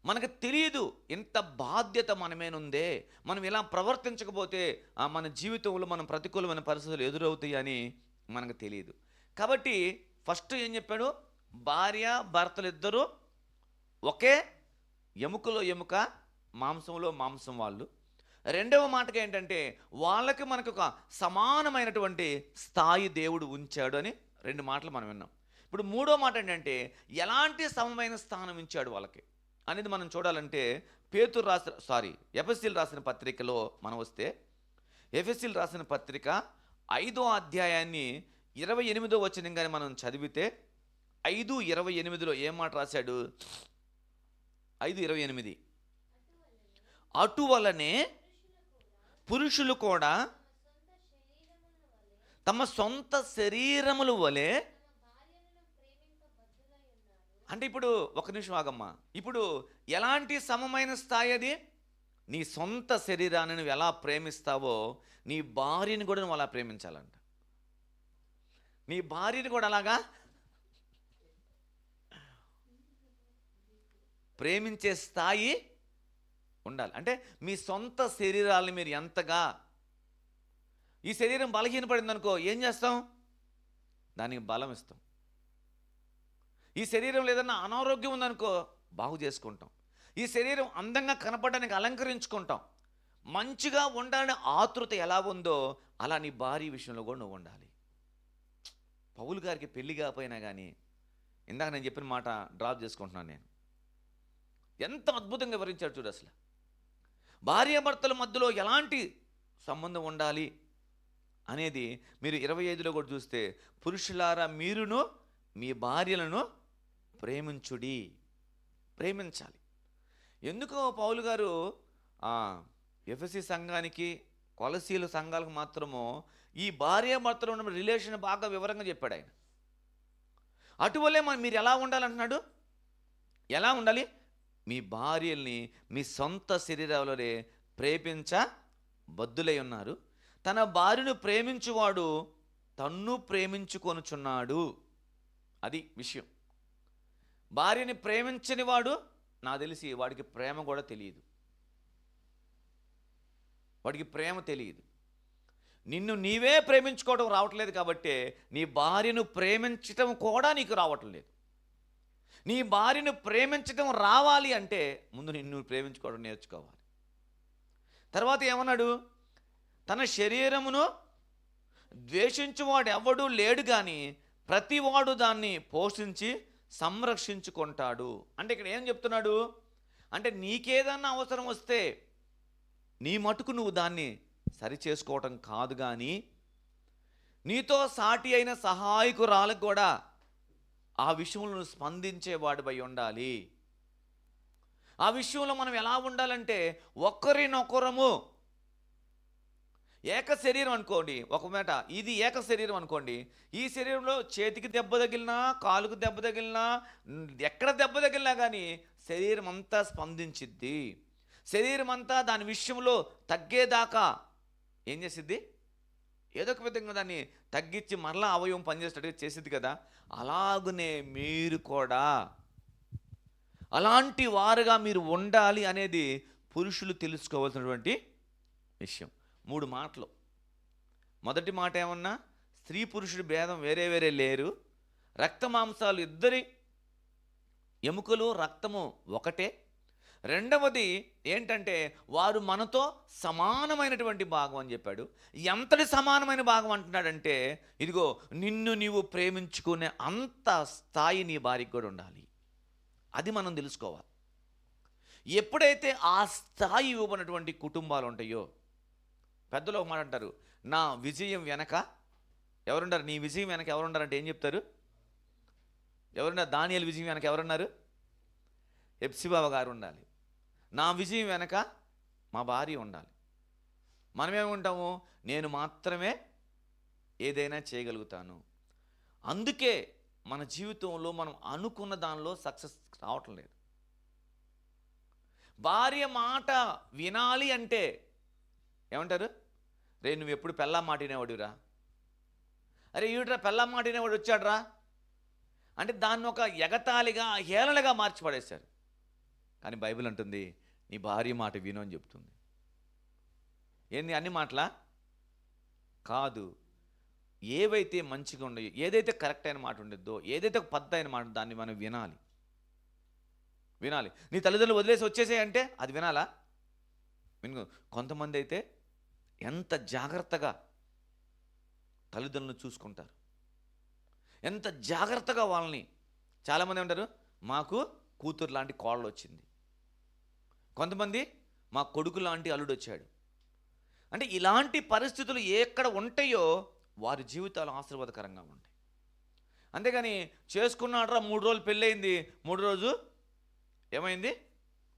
మనకు తెలియదు ఇంత బాధ్యత మనమేనుందే, మనం ఇలా ప్రవర్తించకపోతే మన జీవితంలో మనం ప్రతికూలమైన పరిస్థితులు ఎదురవుతాయి అని మనకు తెలియదు. కాబట్టి ఫస్ట్ ఏం చెప్పాడు, భార్య భర్తలు ఇద్దరు ఒకే ఎముకలో ఎముక, మాంసంలో మాంసం వాళ్ళు. రెండవ మాటగా ఏంటంటే, వాళ్ళకి మనకు ఒక సమానమైనటువంటి స్థాయి దేవుడు ఉంచాడు అని 2 మాటలు మనం విన్నాం. ఇప్పుడు మూడో మాట ఏంటంటే, ఎలాంటి సమమైన స్థానం ఇచ్చాడు వాళ్ళకి అనేది మనం చూడాలంటే, ఎఫెసీయులు రాసిన పత్రికలో మనం వస్తే, ఎఫెసీయులు రాసిన పత్రిక 5వ అధ్యాయాన్ని 28వ వచనం కానీ మనం చదివితే, 5:28లో ఏం మాట రాశాడు? 5:28, అటువలనే పురుషులు కూడా తమ సొంత శరీరముల వలె. అంటే ఇప్పుడు ఒక నిమిషం ఆగమ్మా, ఇప్పుడు ఎలాంటి సమమైన స్థాయి అది? నీ సొంత శరీరాన్ని నువ్వు ఎలా ప్రేమిస్తావో నీ భార్యని కూడా నువ్వు అలా ప్రేమించాలంట. నీ భార్యని కూడా అలాగా ప్రేమించే స్థాయి ఉండాలి. అంటే మీ సొంత శరీరాలని మీరు ఎంతగా, ఈ శరీరం బలహీనపడింది అనుకో ఏం చేస్తాం? దానికి బలం ఇస్తాం. ఈ శరీరంలో ఏదన్నా అనారోగ్యం ఉందనుకో బాగు చేసుకుంటాం. ఈ శరీరం అందంగా కనపడడానికి అలంకరించుకుంటాం. మంచిగా ఉండాలని ఆతృత ఎలా ఉందో అలా నీ భార్య విషయంలో కూడా నువ్వు ఉండాలి. పౌలు గారికి పెళ్లి కాకపోయినా కానీ, ఇందాక నేను చెప్పిన మాట డ్రాప్ చేసుకుంటున్నాను నేను. ఎంత అద్భుతంగా వివరించాడు చూడు అసలు. భార్యాభర్తల మధ్యలో ఎలాంటి సంబంధం ఉండాలి అనేది మీరు 25లో కూడా చూస్తే, పురుషులారా మీరును మీ భార్యలను ప్రేమించుడి. ప్రేమించాలి. ఎందుకో పౌలు గారు ఎఫెసీ సంఘానికి, కొలసీల సంఘాలకు మాత్రము ఈ భార్యాభర్తలు ఉన్న రిలేషన్ బాగా వివరంగా చెప్పాడు ఆయన. అటువలే మీరు ఎలా ఉండాలంటున్నాడు? ఎలా ఉండాలి? మీ భార్యల్ని మీ సొంత శరీరాలనే బద్దులై ఉన్నారు. తన భార్యను ప్రేమించువాడు తన్ను ప్రేమించుకొనుచున్నాడు. అది విషయం. భార్యని ప్రేమించని వాడు, నాకు తెలిసి వాడికి ప్రేమ కూడా తెలియదు. వాడికి ప్రేమ తెలియదు. నిన్ను నీవే ప్రేమించుకోవడం రావట్లేదు కాబట్టి నీ భార్యను ప్రేమించటం కూడా నీకు రావట్లేదు. నీ భార్యను ప్రేమించటం రావాలి అంటే ముందు నిన్ను ప్రేమించుకోవడం నేర్చుకోవాలి. తర్వాత ఏమన్నాడు? తన శరీరమును ద్వేషించువాడు ఎవడూ లేడు కానీ ప్రతివాడు దాన్ని పోషించి సంరక్షించుకుంటాడు. అంటే ఇక్కడ ఏం చెప్తున్నాడు అంటే, నీకేదన్నా అవసరం వస్తే నీ మటుకు నువ్వు దాన్ని సరి చేసుకోవటం కాదు, కానీ నీతో సాటి అయిన సహాయకురాలకు కూడా ఆ విషయంలో స్పందించేవాడిపై ఉండాలి. ఆ విషయంలో మనం ఎలా ఉండాలంటే, ఒకరినొకరము ఏక శరీరం అనుకోండి. ఒక మాట ఇది ఏక శరీరం అనుకోండి. ఈ శరీరంలో చేతికి దెబ్బ తగిలినా, కాలుకు దెబ్బ తగిలినా, ఎక్కడ దెబ్బ తగిలినా కానీ శరీరం అంతా స్పందించిద్ది. శరీరం అంతా దాని విషయంలో తగ్గేదాకా ఏం చేసిద్ది? ఏదో ఒక విధంగా దాన్ని తగ్గించి మరలా అవయవం పనిచేసేటట్టుగా చేసిద్ది కదా. అలాగనే మీరు కూడా అలాంటి వారుగా మీరు ఉండాలి అనేది పురుషులు తెలుసుకోవాల్సినటువంటి విషయం. 3 మాటలు. మొదటి మాట ఏమన్నా, స్త్రీ పురుషుడి భేదం వేరే వేరే లేరు. రక్త మాంసాలు ఇద్దరి ఎముకలు రక్తము ఒకటే. రెండవది ఏంటంటే, వారు మనతో సమానమైనటువంటి భాగం అని చెప్పాడు. ఎంతటి సమానమైన భాగం అంటున్నాడంటే, ఇదిగో నిన్ను నీవు ప్రేమించుకునే అంత స్థాయి నీ భార్యకు కూడా ఉండాలి. అది మనం తెలుసుకోవాలి. ఎప్పుడైతే ఆ స్థాయి ఇవ్వబడినటువంటి కుటుంబాలు ఉంటాయో, పెద్దలు ఒక మాట అంటారు, నా విజయం వెనక ఎవరున్నారు? నీ విజయం వెనక ఎవరున్నారంటే ఏం చెప్తారు? ఎవరున్నారు? దానియేలు విజయం వెనక ఎవరున్నారు? ఎప్సిబాబా గారు ఉండాలి. నా విజయం వెనక మా భార్య ఉండాలి. మనమేముంటాము? నేను మాత్రమే ఏదైనా చేయగలుగుతాను. అందుకే మన జీవితంలో మనం అనుకున్న దానిలో సక్సెస్ రావటం లేదు. భార్య మాట వినాలి అంటే ఏమంటారు? రే నువ్వు ఎప్పుడు పెళ్ళాం మాట వినేవాడురా, అరే ఈవిడ్రా పెళ్ళాం మాట వినేవాడు వచ్చాడ్రా అంటే దాన్ని ఒక ఎగతాళిగా, హేళనగా మార్చి పడేశారు. కానీ బైబిల్ అంటుంది, నీ భార్య మాట విను అని చెప్తుంది. ఏంది? అన్ని మాటలా కాదు. ఏవైతే మంచిగా ఉన్నాయో, ఏదైతే కరెక్ట్ అయిన మాట ఉండద్దో, ఏదైతే పద్ధతి అయిన మాట, దాన్ని మనం వినాలి. నీ తల్లిదండ్రులు వదిలేసి వచ్చేసాయంటే అది వినాలా? విను. కొంతమంది అయితే ఎంత జాగ్రత్తగా తల్లిదండ్రులను చూసుకుంటారు, ఎంత జాగ్రత్తగా వాళ్ళని. చాలామంది ఉంటారు, మాకు కూతురు లాంటి కోడలు వచ్చింది, కొంతమంది మా కొడుకు లాంటి అల్లుడు వచ్చాడు. అంటే ఇలాంటి పరిస్థితులు ఎక్కడ ఉంటాయో వారి జీవితాలు ఆశీర్వాదకరంగా ఉంటాయి. అంతేగాని చేసుకున్నాడ్రా 3 రోజులు పెళ్ళయింది, 3 రోజు ఏమైంది?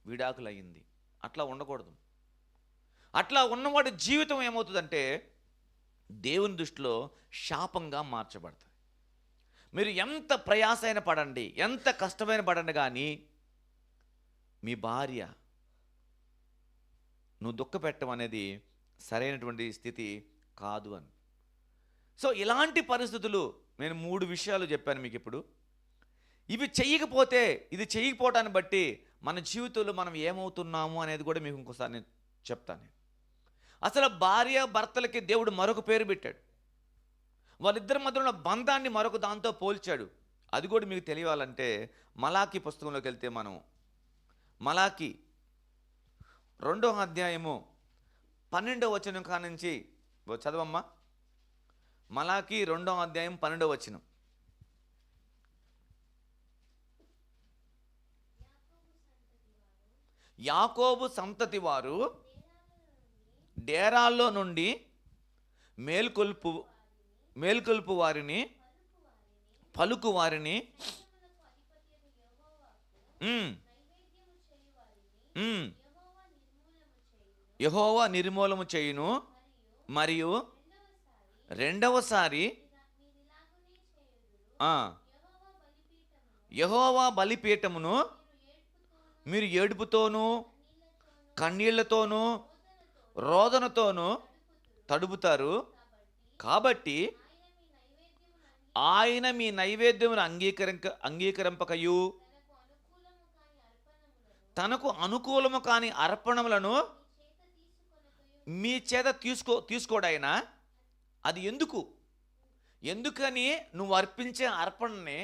విడాకులు అయ్యింది. అట్లా ఉండకూడదు. అట్లా ఉన్నవాడి జీవితం ఏమవుతుందంటే దేవుని దృష్టిలో శాపంగా మార్చబడుతుంది. మీరు ఎంత ప్రయాసైన పడండి, ఎంత కష్టమైన పడండి, కానీ మీ భార్య నువ్వు దుఃఖపెట్టడం అనేది సరైనటువంటి స్థితి కాదు అని. సో ఇలాంటి పరిస్థితులు నేను 3 విషయాలు చెప్పాను మీకు ఇప్పుడు. ఇవి చెయ్యకపోతే, ఇది చేయకపోవటాన్ని బట్టి మన జీవితంలో మనం ఏమవుతున్నాము అనేది కూడా మీకు ఇంకోసారి నేను చెప్తాను. అసలు భార్య భర్తలకి దేవుడు మరొక పేరు పెట్టాడు. వాళ్ళిద్దరి మధ్య ఉన్న బంధాన్ని మరొక దాంతో పోల్చాడు. అది కూడా మీకు తెలియాలంటే మలాకి పుస్తకంలోకి వెళ్తే, మనం మలాకి 2వ అధ్యాయము 12వ వచనం కానుంచి చదవమ్మా. మలాకి 2వ అధ్యాయం 12వ వచనం. యాకోబు సంతతి వారు డేరాల్లో నుండి మేల్కొల్పు మేల్కొల్పు వారిని పలుకు వారిని యెహోవా నిర్మూలము చేయును, మరియు రెండవసారి యెహోవా బలిపీఠమును మీరు ఏడుపుతోనూ కన్నీళ్లతోనూ రోదనతోనూ తడుపుతారు. కాబట్టి ఆయన మీ నైవేద్యమును అంగీకరింపకయు తనకు అనుకూలము కాని అర్పణములను మీ చేత తీసుకోడాయన. అది ఎందుకని నువ్వు అర్పించే అర్పణని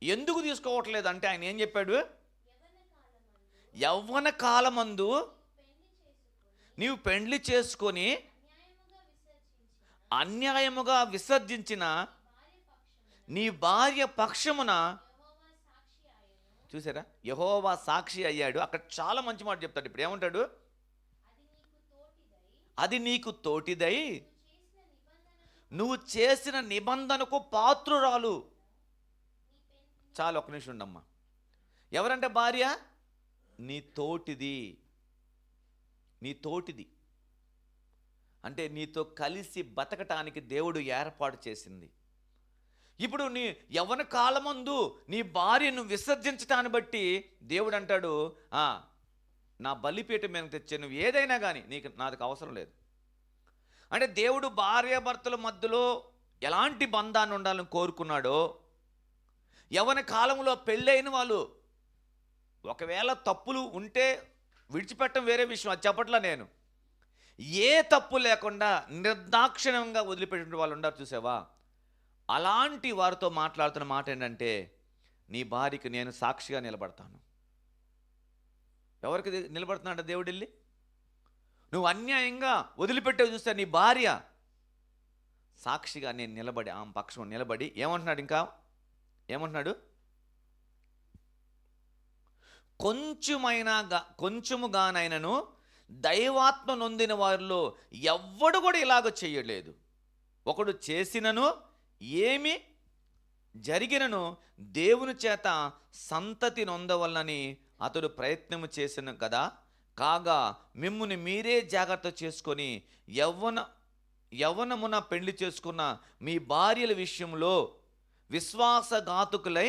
ఎందుకు తీసుకోవట్లేదు అంటే ఆయన ఏం చెప్పాడు? యవ్వన కాలమందు నీవు పెండ్లి చేసుకొని అన్యాయముగా విసర్జించిన నీ భార్య పక్షమున, చూసారా, యెహోవా సాక్షి అయ్యాడు. అక్కడ చాలా మంచి మాట చెప్తాడు. ఇప్పుడు ఏమంటాడు? అది నీకు తోటిదై నువ్వు చేసిన నిబంధనకు పాత్రురాలు. చాలు, ఒక్క నిమిషం ఉండమ్మా. ఎవరంటే భార్య? నీ తోటిది. అంటే నీతో కలిసి బతకటానికి దేవుడు ఏర్పాటు చేసింది. ఇప్పుడు నీ యవ్వన కాలమందు నీ భార్యను విసర్జించటాన్ని బట్టి దేవుడు అంటాడు, నా బలిపీఠం మీద తెచ్చే నువ్వు ఏదైనా కానీ నాకు అవసరం లేదు. అంటే దేవుడు భార్యాభర్తల మధ్యలో ఎలాంటి బంధాన్ని ఉండాలని కోరుకున్నాడో, యవ్వన కాలంలో పెళ్ళైన వాళ్ళు ఒకవేళ తప్పులు ఉంటే విడిచిపెట్టడం వేరే విషయం, అది చెప్పట్లా నేను. ఏ తప్పు లేకుండా నిర్దాక్షిణ్యంగా వదిలిపెట్టిన వాళ్ళు ఉన్నారు చూసావా, అలాంటి వారితో మాట్లాడుతున్న మాట ఏంటంటే, నీ భార్యకి నేను సాక్షిగా నిలబడతాను. ఎవరికి నిలబడుతున్నాడు దేవుడు? వెళ్ళి నువ్వు అన్యాయంగా వదిలిపెట్టావు చూస్తే నీ భార్య సాక్షిగా నేను నిలబడి, ఆమె పక్షం నిలబడి ఏమంటున్నాడు? ఇంకా ఏమంటున్నాడు? కొంచెముగానైనను దైవాత్మ నొందిన వారిలో ఎవ్వడు కూడా ఇలాగ చేయలేదు. ఒకడు చేసినను ఏమి జరిగినను దేవుని చేత సంతతి నొందవలనని అతడు ప్రయత్నము చేసిన కదా. కాగా మిమ్ముని మీరే జాగ్రత్త చేసుకొని యవ్వనమున పెళ్లి చేసుకున్న మీ భార్యల విషయంలో విశ్వాసఘాతుకులై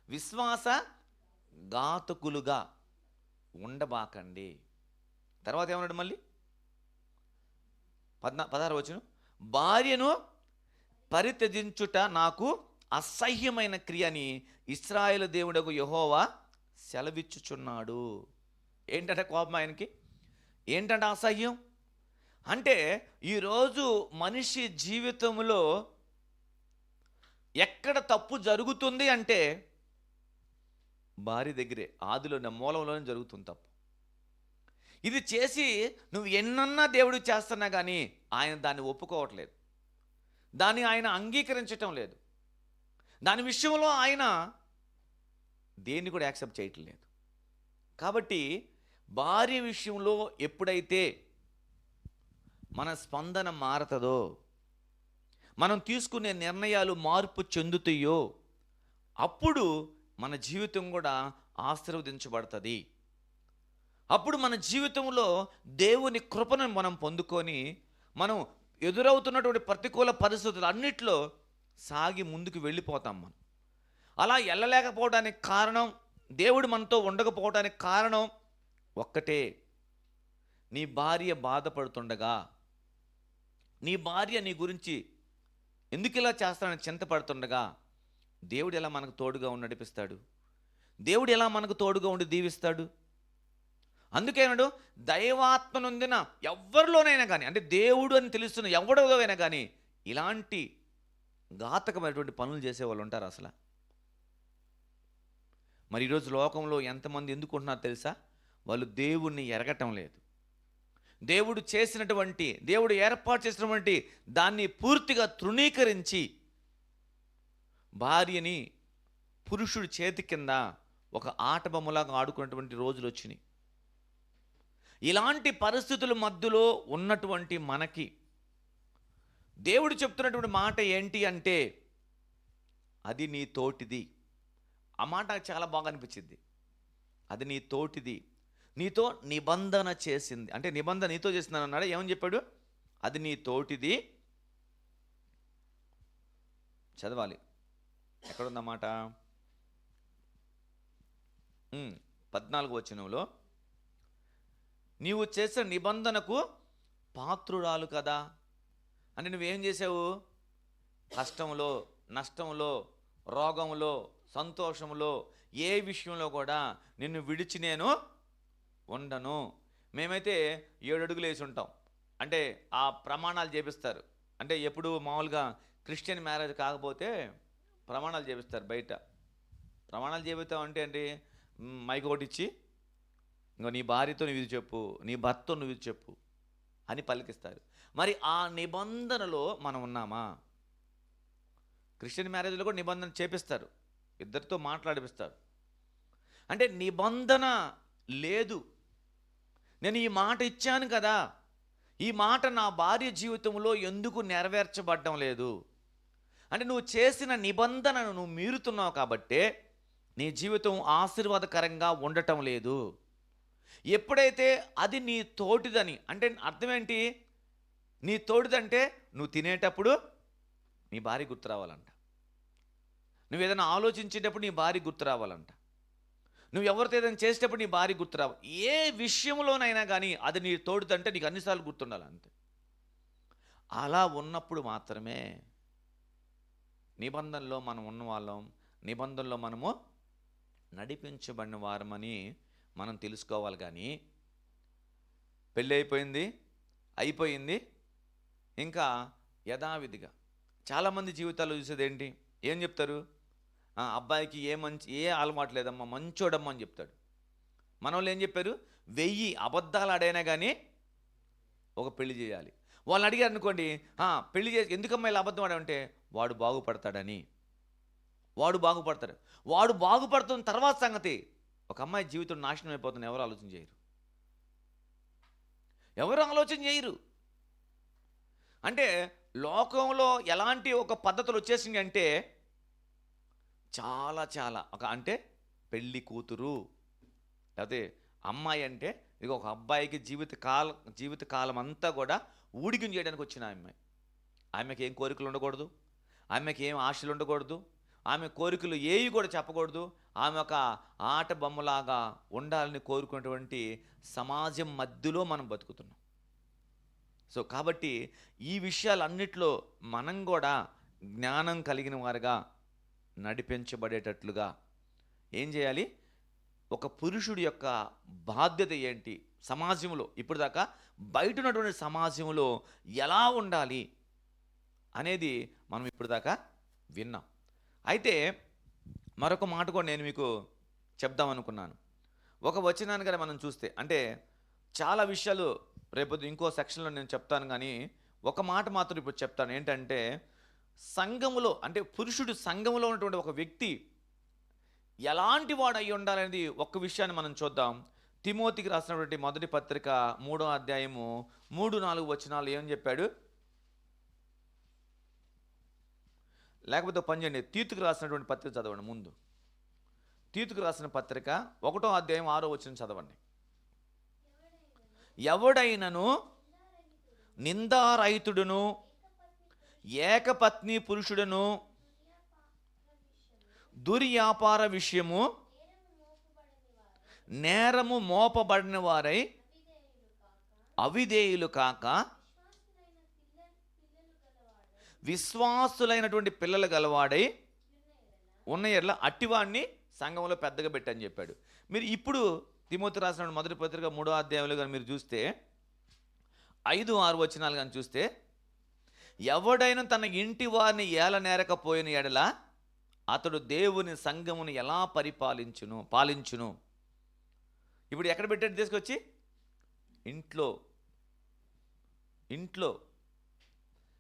విశ్వాసఘాతుకులుగా ఉండబాకండి. తర్వాత ఏమన్నాడు మళ్ళీ? 16వ వచనం, భార్యను పరిత్యజించుట నాకు అసహ్యమైన క్రియ అని ఇశ్రాయేలు దేవుడకు యెహోవా సెలవిచ్చుచున్నాడు. ఏంటంటే కోపం ఆయనకి? ఏంటంటే అసహ్యం అంటే, ఈరోజు మనిషి జీవితంలో ఎక్కడ తప్పు జరుగుతుంది అంటే భార్య దగ్గరే, ఆదిలో మూలంలోనే జరుగుతుంది తప్పు. ఇది చేసి నువ్వు ఎన్నన్నా దేవుడు చేస్తున్నా కానీ ఆయన దాన్ని ఒప్పుకోవట్లేదు, దాన్ని ఆయన అంగీకరించటం లేదు, దాని విషయంలో ఆయన దేన్ని కూడా యాక్సెప్ట్ చేయటం లేదు. కాబట్టి భార్య విషయంలో ఎప్పుడైతే మన స్పందన మారుతుందో, మనం తీసుకునే నిర్ణయాలు మార్పు చెందుతాయో, అప్పుడు మన జీవితం కూడా ఆశీర్వదించబడుతుంది. అప్పుడు మన జీవితంలో దేవుని కృపను మనం పొందుకొని మనం ఎదురవుతున్నటువంటి ప్రతికూల పరిస్థితులు అన్నిట్లో సాగి ముందుకు వెళ్ళిపోతాం. మనం అలా వెళ్ళలేకపోవడానికి కారణం, దేవుడు మనతో ఉండకపోవడానికి కారణం ఒక్కటే. నీ భార్య బాధపడుతుండగా, నీ భార్య నీ గురించి ఎందుకు ఇలా చేస్తానని చింతపడుతుండగా దేవుడు ఎలా మనకు తోడుగా ఉండి నడిపిస్తాడు? దేవుడు ఎలా మనకు తోడుగా ఉండి దీవిస్తాడు? అందుకేనాడు దైవాత్మ నొందిన ఎవరిలోనైనా కానీ, అంటే దేవుడు అని తెలుస్తున్న ఎవరిలో అయినా కానీ ఇలాంటి ఘాతకమైనటువంటి పనులు చేసేవాళ్ళు ఉంటారు అసలు. మరి ఈరోజు లోకంలో ఎంతమంది ఎందుకుంటున్నారో తెలుసా? వాళ్ళు దేవుణ్ణి ఎరగటం లేదు. దేవుడు ఏర్పాటు చేసినటువంటి దాన్ని పూర్తిగా తృణీకరించి భార్యని పురుషుడి చేతి కింద ఒక ఆట బొమ్మలాగా ఆడుకున్నటువంటి రోజులు వచ్చినాయి. ఇలాంటి పరిస్థితుల మధ్యలో ఉన్నటువంటి మనకి దేవుడు చెప్తున్నటువంటి మాట ఏంటి అంటే, అది నీ తోటిది. ఆ మాట నాకు చాలా బాగా అనిపించింది. అది నీ తోటిది, నీతో నిబంధన చేసింది. అంటే నిబంధన నీతో చేసిందని అన్నాడు. ఏమని చెప్పాడు? అది నీ తోటిది. చదవాలి, ఎక్కడుందన్నమాట? 14వ వచనంలో, నీవు చేసిన నిబంధనకు పాత్రురాలు కదా. అంటే నువ్వేం చేసావు? కష్టంలో, నష్టంలో, రోగంలో, సంతోషంలో, ఏ విషయంలో కూడా నిన్ను విడిచి నేను ఉండను. మేమైతే 7 అడుగులు వేసి ఉంటాం. అంటే ఆ ప్రమాణాలు చేపిస్తారు. అంటే ఎప్పుడు మామూలుగా క్రిస్టియన్ మ్యారేజ్ కాకపోతే ప్రమాణాలు చేపిస్తారు బయట. ప్రమాణాలు చేపిస్తాం అంటే ఏంటి? మైక్ ఒకటి ఇచ్చి, ఇంకో నీ భార్యతో నువ్వు ఇది చెప్పు, నీ భర్తతో నువ్వు ఇది చెప్పు అని పలికిస్తారు. మరి ఆ నిబంధనలో మనం ఉన్నామా? క్రిస్టియన్ మ్యారేజ్లో కూడా నిబంధన చేపిస్తారు, ఇద్దరితో మాట్లాడిపిస్తారు. అంటే నిబంధన లేదు. నేను ఈ మాట ఇచ్చాను కదా, ఈ మాట నా భార్య జీవితంలో ఎందుకు నెరవేర్చబడడం లేదు అంటే, నువ్వు చేసిన నిబంధనను నువ్వు మీరుతున్నావు కాబట్టే నీ జీవితం ఆశీర్వాదకరంగా ఉండటం లేదు. ఎప్పుడైతే అది నీ తోటిదని అంటే అర్థం ఏంటి? నీ తోటిదంటే నువ్వు తినేటప్పుడు నీ భార్య గుర్తు రావాలంట, నువ్వు ఏదైనా ఆలోచించేటప్పుడు నీ భార్య గుర్తు రావాలంట, నువ్వు ఎవరితో ఏదైనా చేసేటప్పుడు నీ భార్య గుర్తు రావాలి. ఏ విషయంలోనైనా కానీ అది నీ తోడుదంటే నీకు అన్నిసార్లు గుర్తుండాలి అంతే. అలా ఉన్నప్పుడు మాత్రమే నిబంధనలో మనం ఉన్నవాళ్ళం, నిబంధనలో మనము నడిపించబడిన వారమని మనం తెలుసుకోవాలి. కానీ పెళ్ళి అయిపోయింది ఇంకా యథావిధిగా చాలామంది జీవితాల్లో చూసేది ఏంటి? ఏం చెప్తారు? అబ్బాయికి ఏ అలవాటు లేదమ్మా, మంచోడమ్మా అని చెప్తాడు. మన వాళ్ళు ఏం చెప్పారు? 1000 అబద్ధాలు ఆడైనా కానీ ఒక పెళ్లి చేయాలి. వాళ్ళని అడిగారు అనుకోండి, పెళ్లి చేసి ఎందుకమ్మా ఇలా అబద్ధం ఆడామంటే, వాడు బాగుపడతాడని. వాడు బాగుపడుతున్న తర్వాత సంగతి. ఒక అమ్మాయి జీవితం నాశనం అయిపోతుంది, ఎవరు ఆలోచన చేయరు. అంటే లోకంలో ఎలాంటి ఒక పద్ధతులు వచ్చేసింది అంటే, చాలా అంటే పెళ్ళి కూతురు లేకపోతే అమ్మాయి అంటే ఇక ఒక అబ్బాయికి జీవితకాలం అంతా కూడా ఊడిగం చేయడానికి వచ్చిన అమ్మాయి. ఆమెకి ఏం కోరికలు ఉండకూడదు, ఆమెకి ఏం ఆశలు ఉండకూడదు, ఆమె కోరికలు ఏవి కూడా చెప్పకూడదు. ఆమె ఒక ఆట బొమ్మలాగా ఉండాలని కోరుకున్నటువంటి సమాజం మధ్యలో మనం బతుకుతున్నాం. సో కాబట్టి ఈ విషయాలన్నిట్లో మనం కూడా జ్ఞానం కలిగిన వారుగా నడిపించబడేటట్లుగా ఏం చేయాలి? ఒక పురుషుడి యొక్క బాధ్యత ఏంటి సమాజంలో, ఇప్పుడు దాకా బయట ఉన్నటువంటి సమాజంలో ఎలా ఉండాలి అనేది మనం ఇప్పుడు దాకా విన్నాం. అయితే మరొక మాట కూడా నేను మీకు చెప్దామనుకున్నాను. ఒక వచనాన్ని కానీ మనం చూస్తే, అంటే చాలా విషయాలు రేపు ఇంకో సెక్షన్లో నేను చెప్తాను, కానీ ఒక మాట మాత్రం ఇప్పుడు చెప్తాను. ఏంటంటే సంఘములో, అంటే పురుషుడు సంఘములో ఉన్నటువంటి ఒక వ్యక్తి ఎలాంటి వాడు అయి ఉండాలనేది ఒక్క విషయాన్ని మనం చూద్దాం. తిమోతికి రాసినటువంటి మొదటి పత్రిక 3వ అధ్యాయము 3-4 వచనాలు ఏం చెప్పాడు? లేకపోతే పని చేయండి, తీతుకు రాసినటువంటి పత్రిక చదవండి. ముందు తీతుకు రాసిన పత్రిక 1వ అధ్యాయం 6వ వచనం చదవండి. ఎవడైనను నిందారహితుడును ఏకపత్ని పురుషుడును దుర్వ్యాపార విషయము నేరము మోపబడిన వారై అవిధేయులు కాక విశ్వాసులైనటువంటి పిల్లలు గలవాడై ఉన్న ఎడల అట్టివాడిని సంఘంలో పెద్దగా పెట్టని చెప్పాడు. మీరు ఇప్పుడు తిమోతి రాసిన మొదటి పత్రిక 3వ అధ్యాయంలో కానీ మీరు చూస్తే 5-6 వచనాలు కానీ చూస్తే, ఎవడైనా తన ఇంటి వారిని ఏలనేరకపోయిన ఎడల అతడు దేవుని సంఘమును ఎలా పాలించును. ఇప్పుడు ఎక్కడ పెట్టాడు? తీసుకొచ్చి ఇంట్లో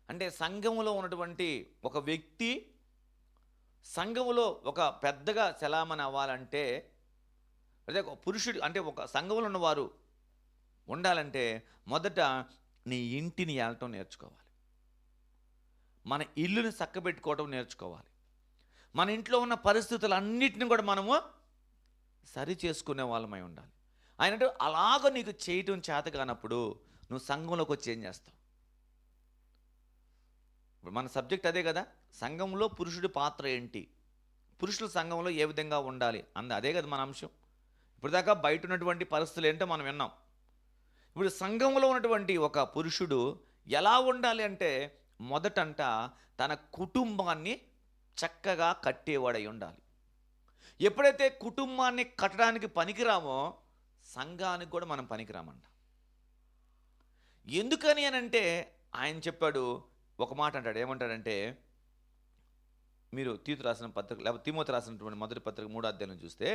అంటే సంఘములో ఉన్నటువంటి ఒక వ్యక్తి సంఘములో ఒక పెద్దగా చలామణి అవ్వాలంటే, అదే ఒక పురుషుడు అంటే ఒక సంఘంలో ఉన్నవారు ఉండాలంటే మొదట నీ ఇంటిని ఏలటం నేర్చుకోవాలి. మన ఇల్లుని చక్కబెట్టుకోవటం నేర్చుకోవాలి. మన ఇంట్లో ఉన్న పరిస్థితులన్నిటిని కూడా మనము సరి చేసుకునే వాళ్ళమై ఉండాలి. ఆయన అంటే అలాగ నీకు చేయటం చేత కానప్పుడు నువ్వు సంఘంలోకి వచ్చి ఏం చేస్తావు? ఇప్పుడు మన సబ్జెక్ట్ అదే కదా, సంఘంలో పురుషుడి పాత్ర ఏంటి, పురుషుల సంఘంలో ఏ విధంగా ఉండాలి అదే కదా మన అంశం. ఇప్పుడు దాకా బయట ఉన్నటువంటి పరిస్థితులు ఏంటో మనం విన్నాం. ఇప్పుడు సంఘంలో ఉన్నటువంటి ఒక పురుషుడు ఎలా ఉండాలి అంటే, మొదటంట తన కుటుంబాన్ని చక్కగా కట్టేవాడై ఉండాలి. ఎప్పుడైతే కుటుంబాన్ని కట్టడానికి పనికిరామో సంఘానికి కూడా మనం పనికిరామంట. ఎందుకని అని అంటే ఆయన చెప్పాడు, ఒక మాట అంటాడు, ఏమంటాడంటే, మీరు తీతు రాసిన పత్రిక లేకపోతే తిమోతి రాసినటువంటి మొదటి పత్రిక 3వ అధ్యాయం చూస్తే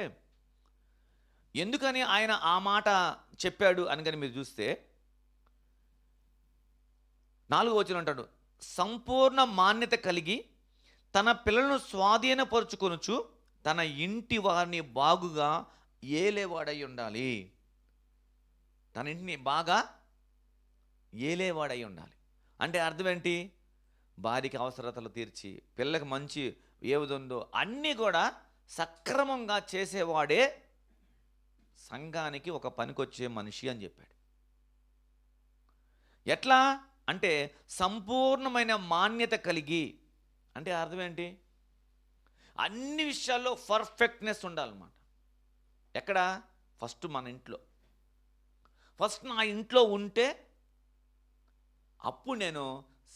ఎందుకని ఆయన ఆ మాట చెప్పాడు అని కానీ మీరు చూస్తే 4వ వచనం అంటాడు, సంపూర్ణ మాన్యత కలిగి తన పిల్లలను స్వాధీనపరుచుకొనుచు తన ఇంటి వారిని బాగుగా ఏలేవాడై ఉండాలి. తన ఇంటిని బాగా ఏలేవాడై ఉండాలి అంటే అర్థం ఏంటి? భార్యకి అవసరతలు తీర్చి, పిల్లకి మంచి ఏవుందో అన్నీ కూడా సక్రమంగా చేసేవాడే సంఘానికి ఒక పనికొచ్చే మనిషి అని చెప్పాడు. ఎట్లా అంటే సంపూర్ణమైన మాన్యత కలిగి అంటే అర్థం ఏంటి? అన్ని విషయాల్లో పర్ఫెక్ట్నెస్ ఉండాలన్నమాట. ఎక్కడ? ఫస్ట్ మన ఇంట్లో. ఫస్ట్ నా ఇంట్లో ఉంటే అప్పుడు నేను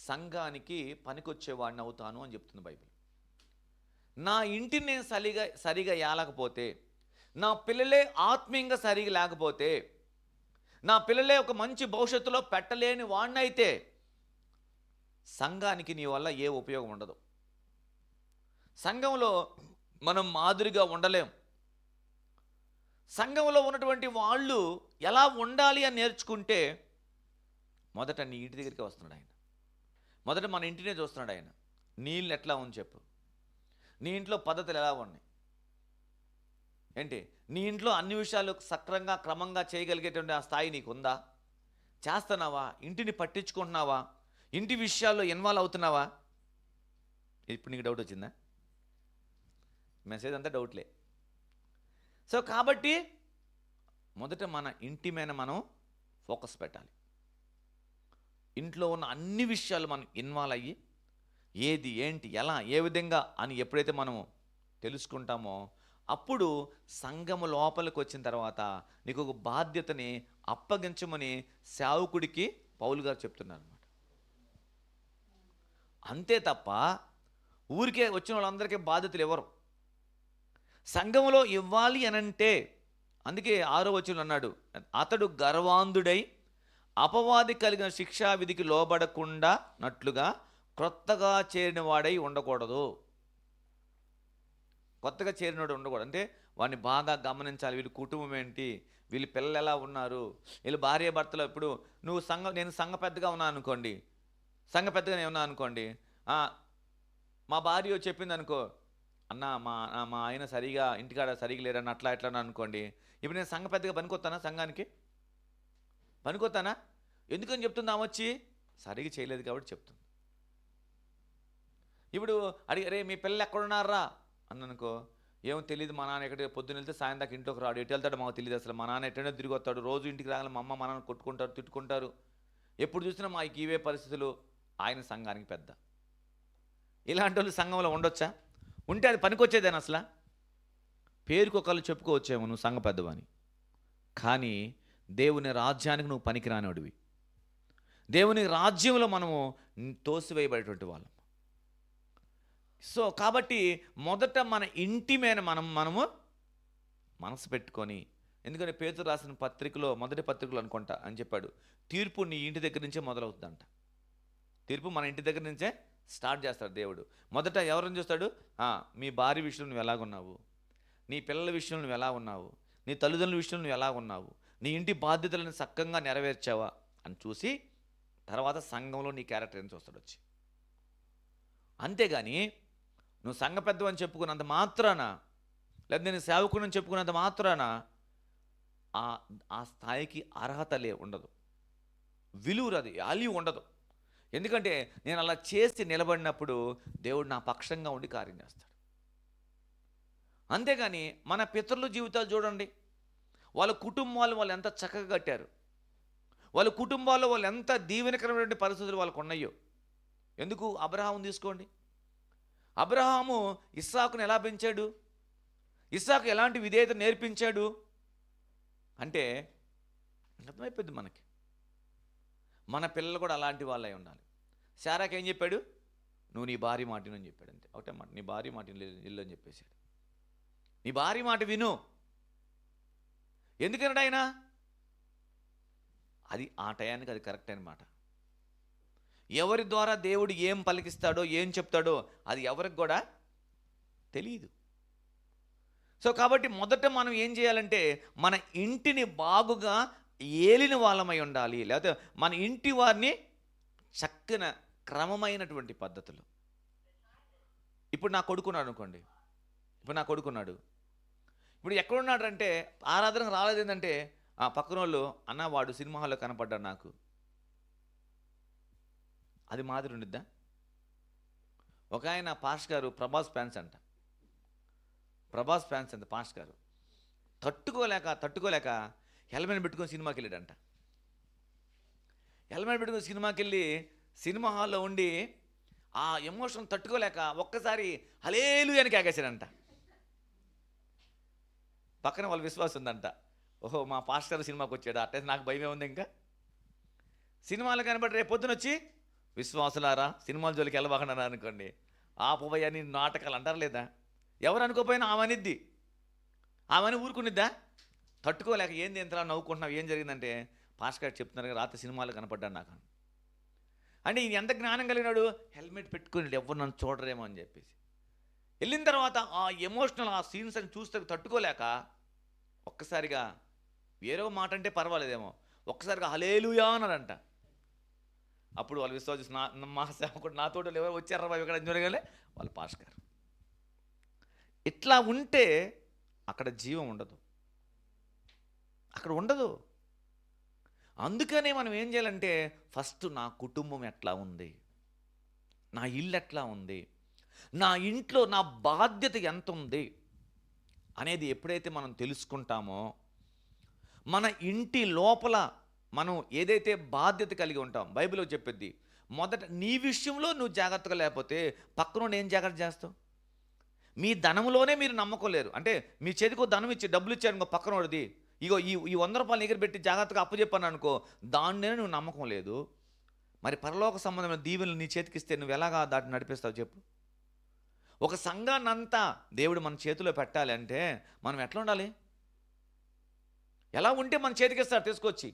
సంఘానికి పనికొచ్చేవాడిని అవుతాను అని చెప్తుంది బైబిల్. నా ఇంటిని నేను సరిగా ఏలకపోతే, నా పిల్లలే ఆత్మీయంగా సరిగా లేకపోతే, నా పిల్లలే ఒక మంచి భవిష్యత్తులో పెట్టలేని వాడినైతే సంఘానికి నీ వల్ల ఏ ఉపయోగం ఉండదు. సంఘంలో మనం మాదిరిగా ఉండలేం. సంఘంలో ఉన్నటువంటి వాళ్ళు ఎలా ఉండాలి అని నేర్చుకుంటే మొదట నీ ఇంటి దగ్గరికి వస్తున్నాడు ఆయన. మొదట మన ఇంటినే చూస్తున్నాడు ఆయన. నీళ్ళు ఎట్లా ఉంది చెప్పు, నీ ఇంట్లో పద్ధతులు ఎలా ఉన్నాయి ఏంటి, నీ ఇంట్లో అన్ని విషయాలు సక్రంగా క్రమంగా చేయగలిగేటువంటి ఆ స్థాయి నీకు ఉందా? చేస్తున్నావా? ఇంటిని పట్టించుకుంటున్నావా? ఇంటి విషయాల్లో ఇన్వాల్వ్ అవుతున్నావా? ఇప్పుడు నీకు డౌట్ వచ్చిందా? మెసేజ్ అంతా డౌట్లే. సో కాబట్టి మొదట మన ఇంటి మీద మనం ఫోకస్ పెట్టాలి. ఇంట్లో ఉన్న అన్ని విషయాలు మనం ఇన్వాల్వ్ అయ్యి ఏది ఏంటి ఎలా ఏ విధంగా అని ఎప్పుడైతే మనము తెలుసుకుంటామో అప్పుడు సంఘము లోపలికి వచ్చిన తర్వాత నీకు ఒక బాధ్యతని అప్పగించమని సేవకుడికి పౌలు గారు చెప్తున్నారు అన్నమాట. అంతే తప్ప ఊరికే వచ్చిన వాళ్ళందరికీ బాధ్యతలు ఇవ్వరు. సంఘములో ఇవ్వాలి అనంటే అందుకే 6వ వచనం అన్నాడు, అతడు గర్వాంధుడై అపవాది కలిగిన శిక్షా విధికి లోబడకుండా నట్లుగా క్రొత్తగా చేరిన వాడై ఉండకూడదు. కొత్తగా చేరినవాడు ఉండకూడదు అంటే వాడిని బాగా గమనించాలి. వీళ్ళ కుటుంబం ఏంటి, వీళ్ళ పిల్లలు ఎలా ఉన్నారు, వీళ్ళు భార్య భర్తలు. ఇప్పుడు నేను సంఘ పెద్దగా ఉన్నాను అనుకోండి, సంఘ పెద్దగానే ఉన్నా అనుకోండి, మా భార్య చెప్పింది అనుకో, అన్న మా ఆయన సరిగా ఇంటికాడ సరిగా లేరని అట్లా ఎట్లా అనుకోండి, ఇప్పుడు నేను సంఘ పెద్దగా పనికొస్తానా? సంఘానికి పనికొస్తానా? ఎందుకని చెప్తుంది? ఆమె వచ్చి సరిగా చేయలేదు కాబట్టి చెప్తుంది. ఇప్పుడు అరే మీ పిల్లలు ఎక్కడున్నారా అన్ననుకో, ఏమో తెలియదు, మా నాన్న ఎక్కడ పొద్దున్న వెళ్తే సాయం దాకా ఇంట్లోకి రాడు, ఎటు వెళ్తాడు మాకు తెలియదు, అసలు మా నాన్న ఎట్టనో తిరిగి వస్తాడు, రోజు ఇంటికి రాగానే మా అమ్మ మా నాన్న కొట్టుకుంటారు తిట్టుకుంటారు, ఎప్పుడు చూసినా మాకు ఇవే పరిస్థితులు. ఆయన సంఘానికి పెద్ద. ఇలాంటి వాళ్ళు సంఘంలో ఉండొచ్చా? ఉంటే అది పనికొచ్చేదేనా? అసలు పేరుకు ఒకళ్ళు చెప్పుకోవచ్చేమో నువ్వు సంఘ పెద్దవని, కానీ దేవుని రాజ్యానికి నువ్వు పనికిరానివాడివి. దేవుని రాజ్యంలో మనము తోసివేయబడేటువంటి వాళ్ళం. సో కాబట్టి మొదట మన ఇంటి మీద మనము మనసు పెట్టుకొని, ఎందుకంటే పేతురు రాసిన పత్రికలో మొదటి పత్రికలో అనుకుంటా అని చెప్పాడు, తీర్పు నీ ఇంటి దగ్గర నుంచే మొదలవుతుందంట. తీర్పు మన ఇంటి దగ్గర నుంచే స్టార్ట్ చేస్తాడు దేవుడు. మొదట ఎవరిని చూస్తాడు? మీ భార్య విషయంలో నువ్వు ఎలాగున్నావు, నీ పిల్లల విషయంలో నువ్వు ఎలా ఉన్నావు, నీ తల్లిదండ్రుల విషయంలో నువ్వు ఎలా ఉన్నావు, నీ ఇంటి బాధ్యతలను చక్కగా నెరవేర్చావా అని చూసి తర్వాత సంఘంలో నీ క్యారెక్టర్ అని చూస్తాడు వచ్చి. అంతేగాని నువ్వు సంఘ పెద్దవని చెప్పుకున్నంత మాత్రాన, లేదా నేను సేవకుని చెప్పుకున్నంత మాత్రాన ఆ ఆ స్థాయికి అర్హత ఉండదు, విలువ అది వాల్యూ ఉండదు. ఎందుకంటే నేను అలా చేసి నిలబడినప్పుడు దేవుడు నా పక్షంగా ఉండి కార్యం చేస్తాడు. అంతేగాని మన పితరుల జీవితాలు చూడండి, వాళ్ళ కుటుంబాలు వాళ్ళు ఎంత చక్కగా కట్టారు, వాళ్ళ కుటుంబాల్లో వాళ్ళు ఎంత దీవెనకరమైన పరిస్థితులు వాళ్ళకు ఉన్నాయో. ఎందుకు? అబ్రహాముని తీసుకోండి. అబ్రహాము ఇస్సాకును ఎలా పెంచాడు, ఇస్సాకు ఎలాంటి విధేయత నేర్పించాడు అంటే అర్థమైపోద్ది మనకి. మన పిల్లలు కూడా అలాంటి వాళ్ళై ఉండాలి. శారాకి ఏం చెప్పాడు? నువ్వు నీ భార్య మాట విను అని చెప్పాడు. అంతే, ఒకటే మాట, నీ భార్య మాట ఇల్లు అని చెప్పేశాడు. నీ భార్య మాట విను. ఎందుకన్నాడు ఆయన? అది ఆ టయానికి అది కరెక్ట్ అనమాట. ఎవరి ద్వారా దేవుడు ఏం పలికిస్తాడో ఏం చెప్తాడో అది ఎవరికి కూడా తెలియదు. సో కాబట్టి మొదట మనం ఏం చేయాలంటే మన ఇంటిని బాగుగా ఏలిన వాళ్ళమై ఉండాలి. లేకపోతే మన ఇంటి వారిని చక్కన క్రమమైనటువంటి పద్ధతులు. ఇప్పుడు నా కొడుకున్నాడు అనుకోండి, ఇప్పుడు ఎక్కడున్నాడు అంటే ఆరాధనకు రాలేదు. ఏంటంటే ఆ పక్కన వాళ్ళు, అన్న వాడు సినిమా హాల్లో కనపడ్డాడు నాకు, అది మాదిరి ఉండిద్దా? ఒక ఆయన పాస్టర్ గారు ప్రభాస్ ఫ్యాన్స్ అంట పాస్టర్ గారు తట్టుకోలేక హెల్మెట్ పెట్టుకొని సినిమాకి వెళ్ళాడంట. హెల్మెట్ పెట్టుకొని సినిమాకి వెళ్ళి సినిమా హాల్లో ఉండి ఆ ఎమోషన్ తట్టుకోలేక ఒక్కసారి హల్లెలూయా అని కేకేశాడంట. పక్కన వాళ్ళ విశ్వాసం ఉందంట, ఓహో మా పాస్టర్ సినిమాకి వచ్చాడు, అట్టే నాకు భయమే ఉంది. ఇంకా సినిమాలు కనబడి రేపు పొద్దున వచ్చి విశ్వాసులారా సినిమాల జోలికి వెళ్ళబాకన్నారు అనుకోండి, ఆ పోవయ్యని నాటకాలు అంటారు లేదా? ఎవరు అనుకోపోయినా ఆమెనిద్ది, ఆమెని ఊరుకునిద్దా? తట్టుకోలేక ఏంది ఎంతలా నవ్వుకుంటున్నావు, ఏం జరిగిందంటే పాస్టర్ గారు చెప్తున్నారు రాత్రి సినిమాలు కనపడ్డాను నాకు. అంటే ఈయన ఎంత జ్ఞానం కలిగినాడు, హెల్మెట్ పెట్టుకుని ఎవరు నన్ను చూడరేమో అని చెప్పేసి వెళ్ళిన తర్వాత ఆ ఎమోషనల్ ఆ సీన్స్ అని చూస్తే తట్టుకోలేక ఒక్కసారిగా వేరే మాట అంటే పర్వాలేదేమో, ఒక్కసారిగా హల్లెలూయా అన్నాడంట. అప్పుడు వాళ్ళు విశ్వాసం, మా సేవకుడు నాతో ఎవరు వచ్చారా ఇక్కడ చూడగలే వాళ్ళు పాస్టర్ గారు. ఇట్లా ఉంటే అక్కడ జీవం ఉండదు, అక్కడ ఉండదు. అందుకనే మనం ఏం చేయాలంటే ఫస్ట్ నా కుటుంబం ఎట్లా ఉంది, నా ఇల్లు ఎట్లా ఉంది, నా ఇంట్లో నా బాధ్యత ఎంత ఉంది అనేది ఎప్పుడైతే మనం తెలుసుకుంటామో, మన ఇంటి లోపల మనం ఏదైతే బాధ్యత కలిగి ఉంటాం, బైబిల్లో చెప్పేది మొదట నీ విషయంలో నువ్వు జాగ్రత్తగా లేకపోతే పక్కన ఏం జాగ్రత్త చేస్తావు? మీ ధనంలోనే మీరు నమ్మకం లేరు అంటే మీ చేతికి ధనం ఇచ్చి డబ్బులు ఇచ్చారు ఇంకో పక్కన వాడిది, ఇగో ఈ 100 రూపాయలు ఎగిరిపెట్టి జాగ్రత్తగా అప్పచెప్పాను అనుకో, దాన్నే నువ్వు నమ్మకం లేదు. మరి పరలోక సంబంధమైన దీవెనలు నీ చేతికిస్తే నువ్వు ఎలాగా దాన్ని నడిపిస్తావు చెప్పు? ఒక సంఘాన్నంతా దేవుడు మన చేతిలో పెట్టాలి అంటే మనం ఎట్లా ఉండాలి? ఎలా ఉంటే మన చేతికిస్తాడు తీసుకొచ్చి?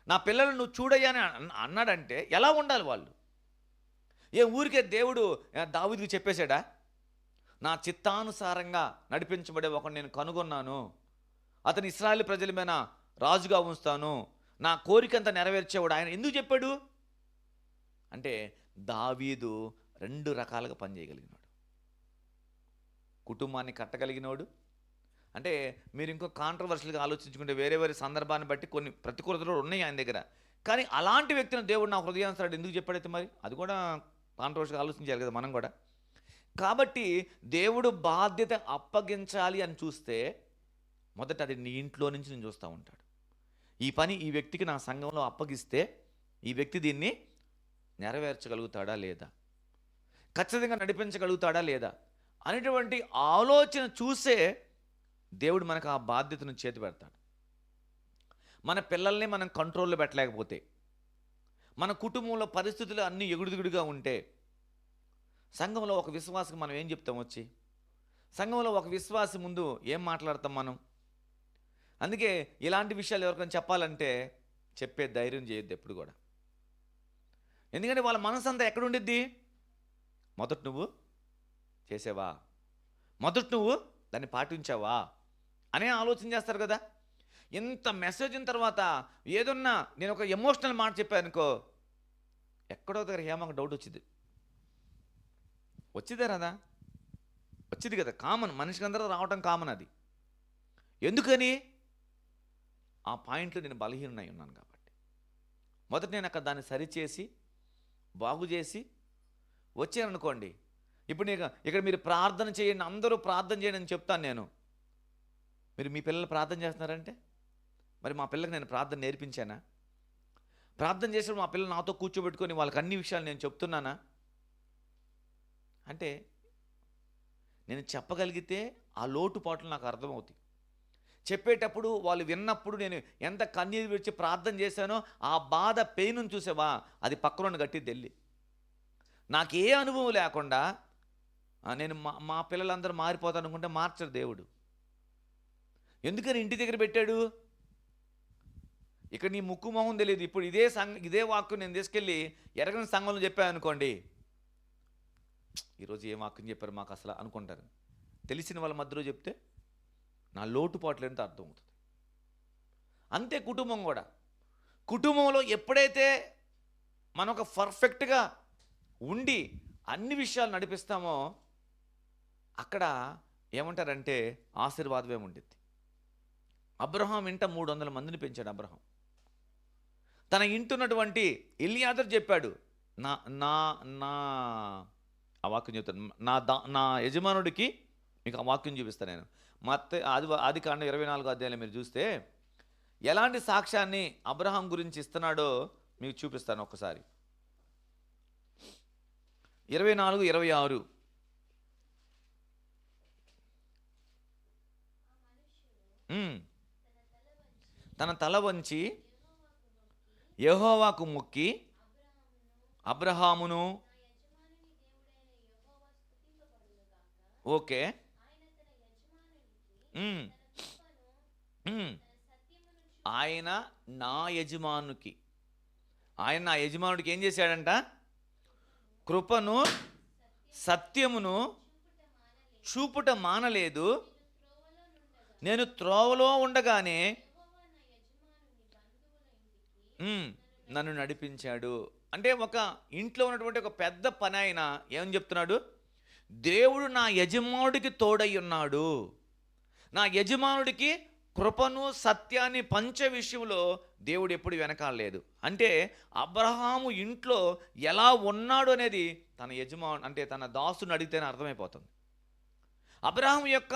నా పిల్లలు నువ్వు చూడయ్యా అని అన్నాడంటే ఎలా ఉండాలి వాళ్ళు? ఏ ఊరికే దేవుడు దావీదుకు చెప్పేశాడా, నా చిత్తానుసారంగా నడిపించబడే ఒకడు నేను కనుగొన్నాను, అతని ఇశ్రాయేలు ప్రజల మీద రాజుగా ఉంచుతాను, నా కోరికంతా నెరవేర్చేవాడు ఆయన? ఎందుకు చెప్పాడు అంటే దావీదు 2 రకాలుగా పనిచేయగలిగినాడు. కుటుంబాన్ని కట్టగలిగినోడు అంటే మీరు ఇంకో కాంట్రవర్షియల్గా ఆలోచించుకుంటే వేరే సందర్భాన్ని బట్టి కొన్ని ప్రతికూలతలు ఉన్నాయి ఆయన దగ్గర, కానీ అలాంటి వ్యక్తిని దేవుడు నా హృదయానుసారుడు ఎందుకు చెప్పాడైతే మరి అది కూడా కాంట్రవర్షియల్గా ఆలోచించాలి కదా మనం కూడా. కాబట్టి దేవుడు బాధ్యత అప్పగించాలి అని చూస్తే మొదట అది నీ ఇంట్లో నుంచి నేను చూస్తూ ఉంటాడు. ఈ పని ఈ వ్యక్తికి నా సంఘంలో అప్పగిస్తే ఈ వ్యక్తి దీన్ని నెరవేర్చగలుగుతాడా లేదా, ఖచ్చితంగా నడిపించగలుగుతాడా లేదా అనేటువంటి ఆలోచన చూసే దేవుడు మనకు ఆ బాధ్యతను చేతి పెడతాడు. మన పిల్లల్ని మనం కంట్రోల్లో పెట్టలేకపోతే, మన కుటుంబంలో పరిస్థితులు అన్నీ ఎగుడుదిగుడుగా ఉంటే, సంఘంలో ఒక విశ్వాసకి మనం ఏం చెప్తాం వచ్చి? సంఘంలో ఒక విశ్వాసి ముందు ఏం మాట్లాడతాం మనం? అందుకే ఇలాంటి విషయాలు ఎవరికైనా చెప్పాలంటే చెప్పే ధైర్యం చేయొద్దు ఎప్పుడు కూడా. ఎందుకంటే వాళ్ళ మనసు అంతా ఎక్కడుండిద్ది? మొదట నువ్వు చేసావా, మొదట నువ్వు దాన్ని పాటించావా అనే ఆలోచన చేస్తారు కదా. ఇంత మెసేజ్ అయిన తర్వాత ఏదన్నా నేను ఒక ఎమోషనల్ మాట చెప్పాను అనుకో, ఎక్కడో దగ్గర హేమకు డౌట్ వచ్చింది కదా. వచ్చింది కదా, కామన్, మనిషికి అందరూ రావటం కామన్. అది ఎందుకని? ఆ పాయింట్లో నేను బలహీనై ఉన్నాను కాబట్టి. మొదట నేను అక్కడ దాన్ని సరిచేసి బాగు చేసి వచ్చాననుకోండి. ఇప్పుడు నేను ఇక్కడ మీరు ప్రార్థన చేయండి, అందరూ ప్రార్థన చేయండి అని చెప్తాను నేను. మీరు మీ పిల్లలు ప్రార్థన చేస్తున్నారంటే, మరి మా పిల్లలకు నేను ప్రార్థన నేర్పించానా? ప్రార్థన చేసినప్పుడు మా పిల్లలు నాతో కూర్చోబెట్టుకొని వాళ్ళకి అన్ని విషయాలు నేను చెప్తున్నానా? అంటే నేను చెప్పగలిగితే ఆ లోటుపాట్లు నాకు అర్థమవుతాయి. చెప్పేటప్పుడు వాళ్ళు విన్నప్పుడు నేను ఎంత కన్నీరు విడిచి ప్రార్థన చేశానో ఆ బాధ పెయిన్ చూసావా, అది పక్కన గట్టిది వెళ్ళి. నాకు ఏ అనుభవం లేకుండా నేను మా పిల్లలందరూ మారిపోతాను అనుకుంటే మార్చరు దేవుడు. ఎందుకని ఇంటి దగ్గర పెట్టాడు? ఇక్కడ నీ ముక్కు మొహం తెలియదు. ఇప్పుడు ఇదే వాక్కు నేను తీసుకెళ్ళి ఎరగని సంఘంలో చెప్పాను అనుకోండి, ఈరోజు ఏం వాక్యం చెప్పారు మాకు అసలు అనుకుంటారు. తెలిసిన వాళ్ళ మధ్యలో చెప్తే నా లోటుపాట్లు ఏంటో అర్థమవుతుంది. అంతే కుటుంబం కూడా. కుటుంబంలో ఎప్పుడైతే మనం ఒక పర్ఫెక్ట్గా ఉండి అన్ని విషయాలు నడిపిస్తామో అక్కడ ఏమంటారంటే ఆశీర్వాదమే ఉండిద్ది. అబ్రహాం ఇంట 300 మందిని పెంచాడు. అబ్రహాం తన ఇంటున్నటువంటి ఎలియాజరు చెప్పాడు, నా నా నా ఆ వాక్యం చెప్తాను, నా యజమానుడికి. మీకు ఆ వాక్యం చూపిస్తాను నేను. ఆదికాండం 24వ అధ్యాయంలో మీరు చూస్తే ఎలాంటి సాక్ష్యాన్ని అబ్రహాం గురించి ఇస్తున్నాడో మీకు చూపిస్తాను ఒక్కసారి. 24:26. తన తల వంచి యెహోవాకు మొక్కి అబ్రహామును, ఓకే, ఆయన నా యజమానుడికి ఏం చేశాడంట? కృపను సత్యమును చూపుట మానలేదు. నేను త్రోవలో ఉండగానే నన్ను నడిపించాడు. అంటే ఒక ఇంట్లో ఉన్నటువంటి ఒక పెద్ద పని ఆయన ఏమని చెప్తున్నాడు? దేవుడు నా యజమానుడికి తోడై ఉన్నాడు. నా యజమానుడికి కృపను సత్యాన్ని పంచే విషయంలో దేవుడు ఎప్పుడు వెనకాలేదు. అంటే అబ్రహాము ఇంట్లో ఎలా ఉన్నాడు అనేది తన యజమాను అంటే తన దాసుని అడిగితేనే అర్థమైపోతుంది. అబ్రహాము యొక్క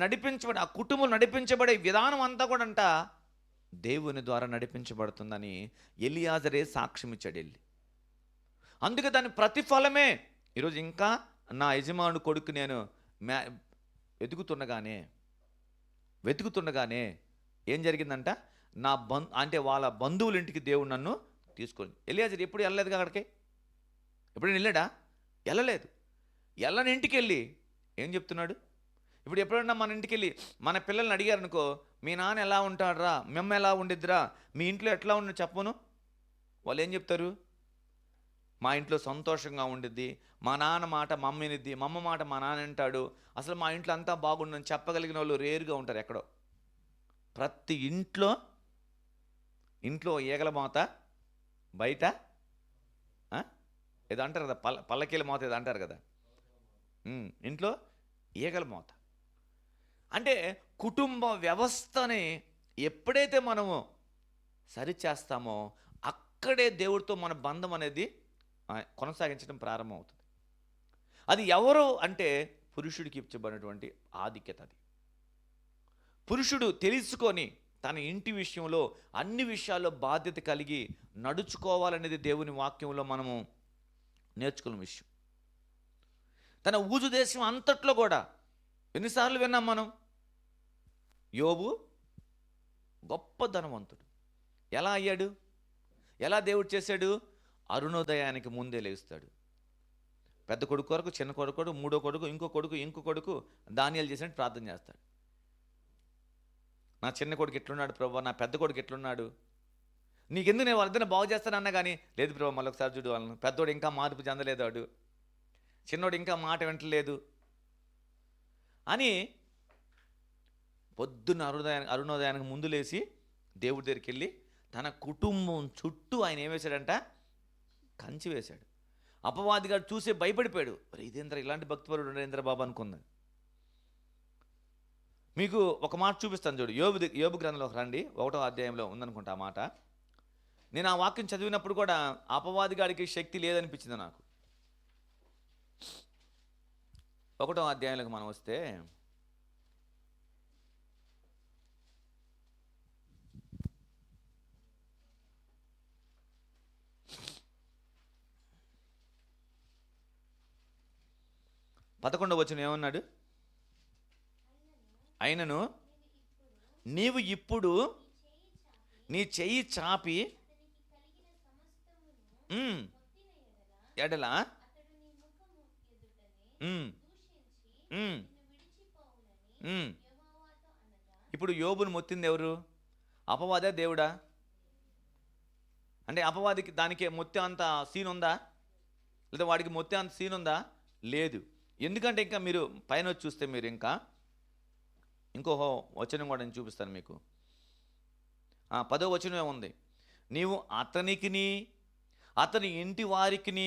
నడిపించబడే ఆ కుటుంబం నడిపించబడే విధానం అంతా కూడా అంట దేవుని ద్వారా నడిపించబడుతుందని ఎలియాజరే సాక్ష్యం ఇచ్చాడు వెళ్ళి. అందుకే దాని ప్రతిఫలమే ఈరోజు ఇంకా నా యజమానుడు కొడుకు నేను వెతుకుతుండగానే ఏం జరిగిందంట? అంటే వాళ్ళ బంధువుల ఇంటికి దేవుడు నన్ను తీసుకొని. ఎలియాజరు ఎప్పుడు వెళ్ళలేదుగా అక్కడికి. ఎప్పుడైనా వెళ్ళాడా? వెళ్ళలేదు. వెళ్ళని ఇంటికి వెళ్ళి ఏం చెప్తున్నాడు? ఇప్పుడు ఎప్పుడైనా మన ఇంటికి వెళ్ళి మన పిల్లల్ని అడిగారు అనుకో, మీ నాన్న ఎలా ఉంటాడురా, మేము ఎలా ఉండిద్దిరా, మీ ఇంట్లో ఎట్లా ఉండి చెప్పను, వాళ్ళు ఏం చెప్తారు? మా ఇంట్లో సంతోషంగా ఉండిద్ది, మా నాన్న మాట మమ్మీనిద్ది, మమ్మ మాట మా నాన్న వింటాడు, అసలు మా ఇంట్లో అంతా బాగుండని చెప్పగలిగిన వాళ్ళు రేరుగా ఉంటారు ఎక్కడో. ప్రతి ఇంట్లో ఈగల మోత, బయట ఏదో అంటారు కదా, పల్లకీల మోత ఏదో అంటారు కదా, ఇంట్లో ఈగల మోత. అంటే కుటుంబ వ్యవస్థని ఎప్పుడైతే మనము సరిచేస్తామో అక్కడే దేవుడితో మన బంధం అనేది కొనసాగించడం ప్రారంభమవుతుంది. అది ఎవరు అంటే పురుషుడికి ఇచ్చబడినటువంటి ఆధిక్యత. అది పురుషుడు తెలుసుకొని తన ఇంటి విషయంలో అన్ని విషయాల్లో బాధ్యత కలిగి నడుచుకోవాలనేది దేవుని వాక్యంలో మనము నేర్చుకున్న విషయం. తన ఊజు దేశం అంతట్లో కూడా ఎన్నిసార్లు విన్నాం మనం? యోబు గొప్ప ధనవంతుడు. ఎలా అయ్యాడు? ఎలా దేవుడు చేశాడు? అరుణోదయానికి ముందే లేస్తాడు. పెద్ద కొడుకు కొరకు, చిన్న కొడుకు, మూడో కొడుకు, ఇంకో కొడుకు దానియేలు చేసినట్టు ప్రార్థన చేస్తాడు. నా చిన్న కొడుకు ఎట్లున్నాడు ప్రభు, నా పెద్ద కొడుకు ఎట్లున్నాడు, నీకెందుకు నేను వాళ్ళిద్దరిని బాగు చేస్తానన్నా కానీ లేదు ప్రభు, మళ్ళొకసారి చూడు వాళ్ళను, పెద్దోడు ఇంకా మార్పు చెందలేదు, వాడు చిన్నోడు ఇంకా మాట వింటలేదు అని పొద్దున్న అరుణోదయానికి ముందు లేచి దేవుడి దగ్గరికి వెళ్ళి తన కుటుంబం చుట్టూ ఆయన ఏం వేశాడంట? కంచి వేశాడు. అపవాదిగాడు చూసి భయపడిపోయాడు. ఇదేంద్ర ఇలాంటి భక్తిపరుడు నరేంద్ర బాబు అనుకున్నాడు. మీకు ఒక మాట చూపిస్తాను చూడు. యోబు గ్రంథంలోకి రండి, 1వ అధ్యాయంలో ఉందనుకుంటా ఆ మాట. నేను ఆ వాక్యం చదివినప్పుడు కూడా అపవాదిగాడికి శక్తి లేదనిపించింది నాకు. 1వ అధ్యాయంలోకి మనం వస్తే, పదకొండవ వచనం ఏమన్నాడు? అయినను నీవు ఇప్పుడు నీ చెయ్యి చాపి ఎడలా ఇప్పుడు యోబును మొత్తింది ఎవరు? అపవాదే దేవుడా? అంటే అపవాదికి దానికి మొత్తం అంత సీన్ ఉందా? లేదా వాడికి మొత్తం అంత సీన్ ఉందా? లేదు. ఎందుకంటే ఇంకా మీరు పైన వచ్చి చూస్తే మీరు ఇంకో వచనం కూడా నేను చూపిస్తాను మీకు. 10వ వచనం ఏముంది? నీవు అతనికిని అతని ఇంటి వారికిని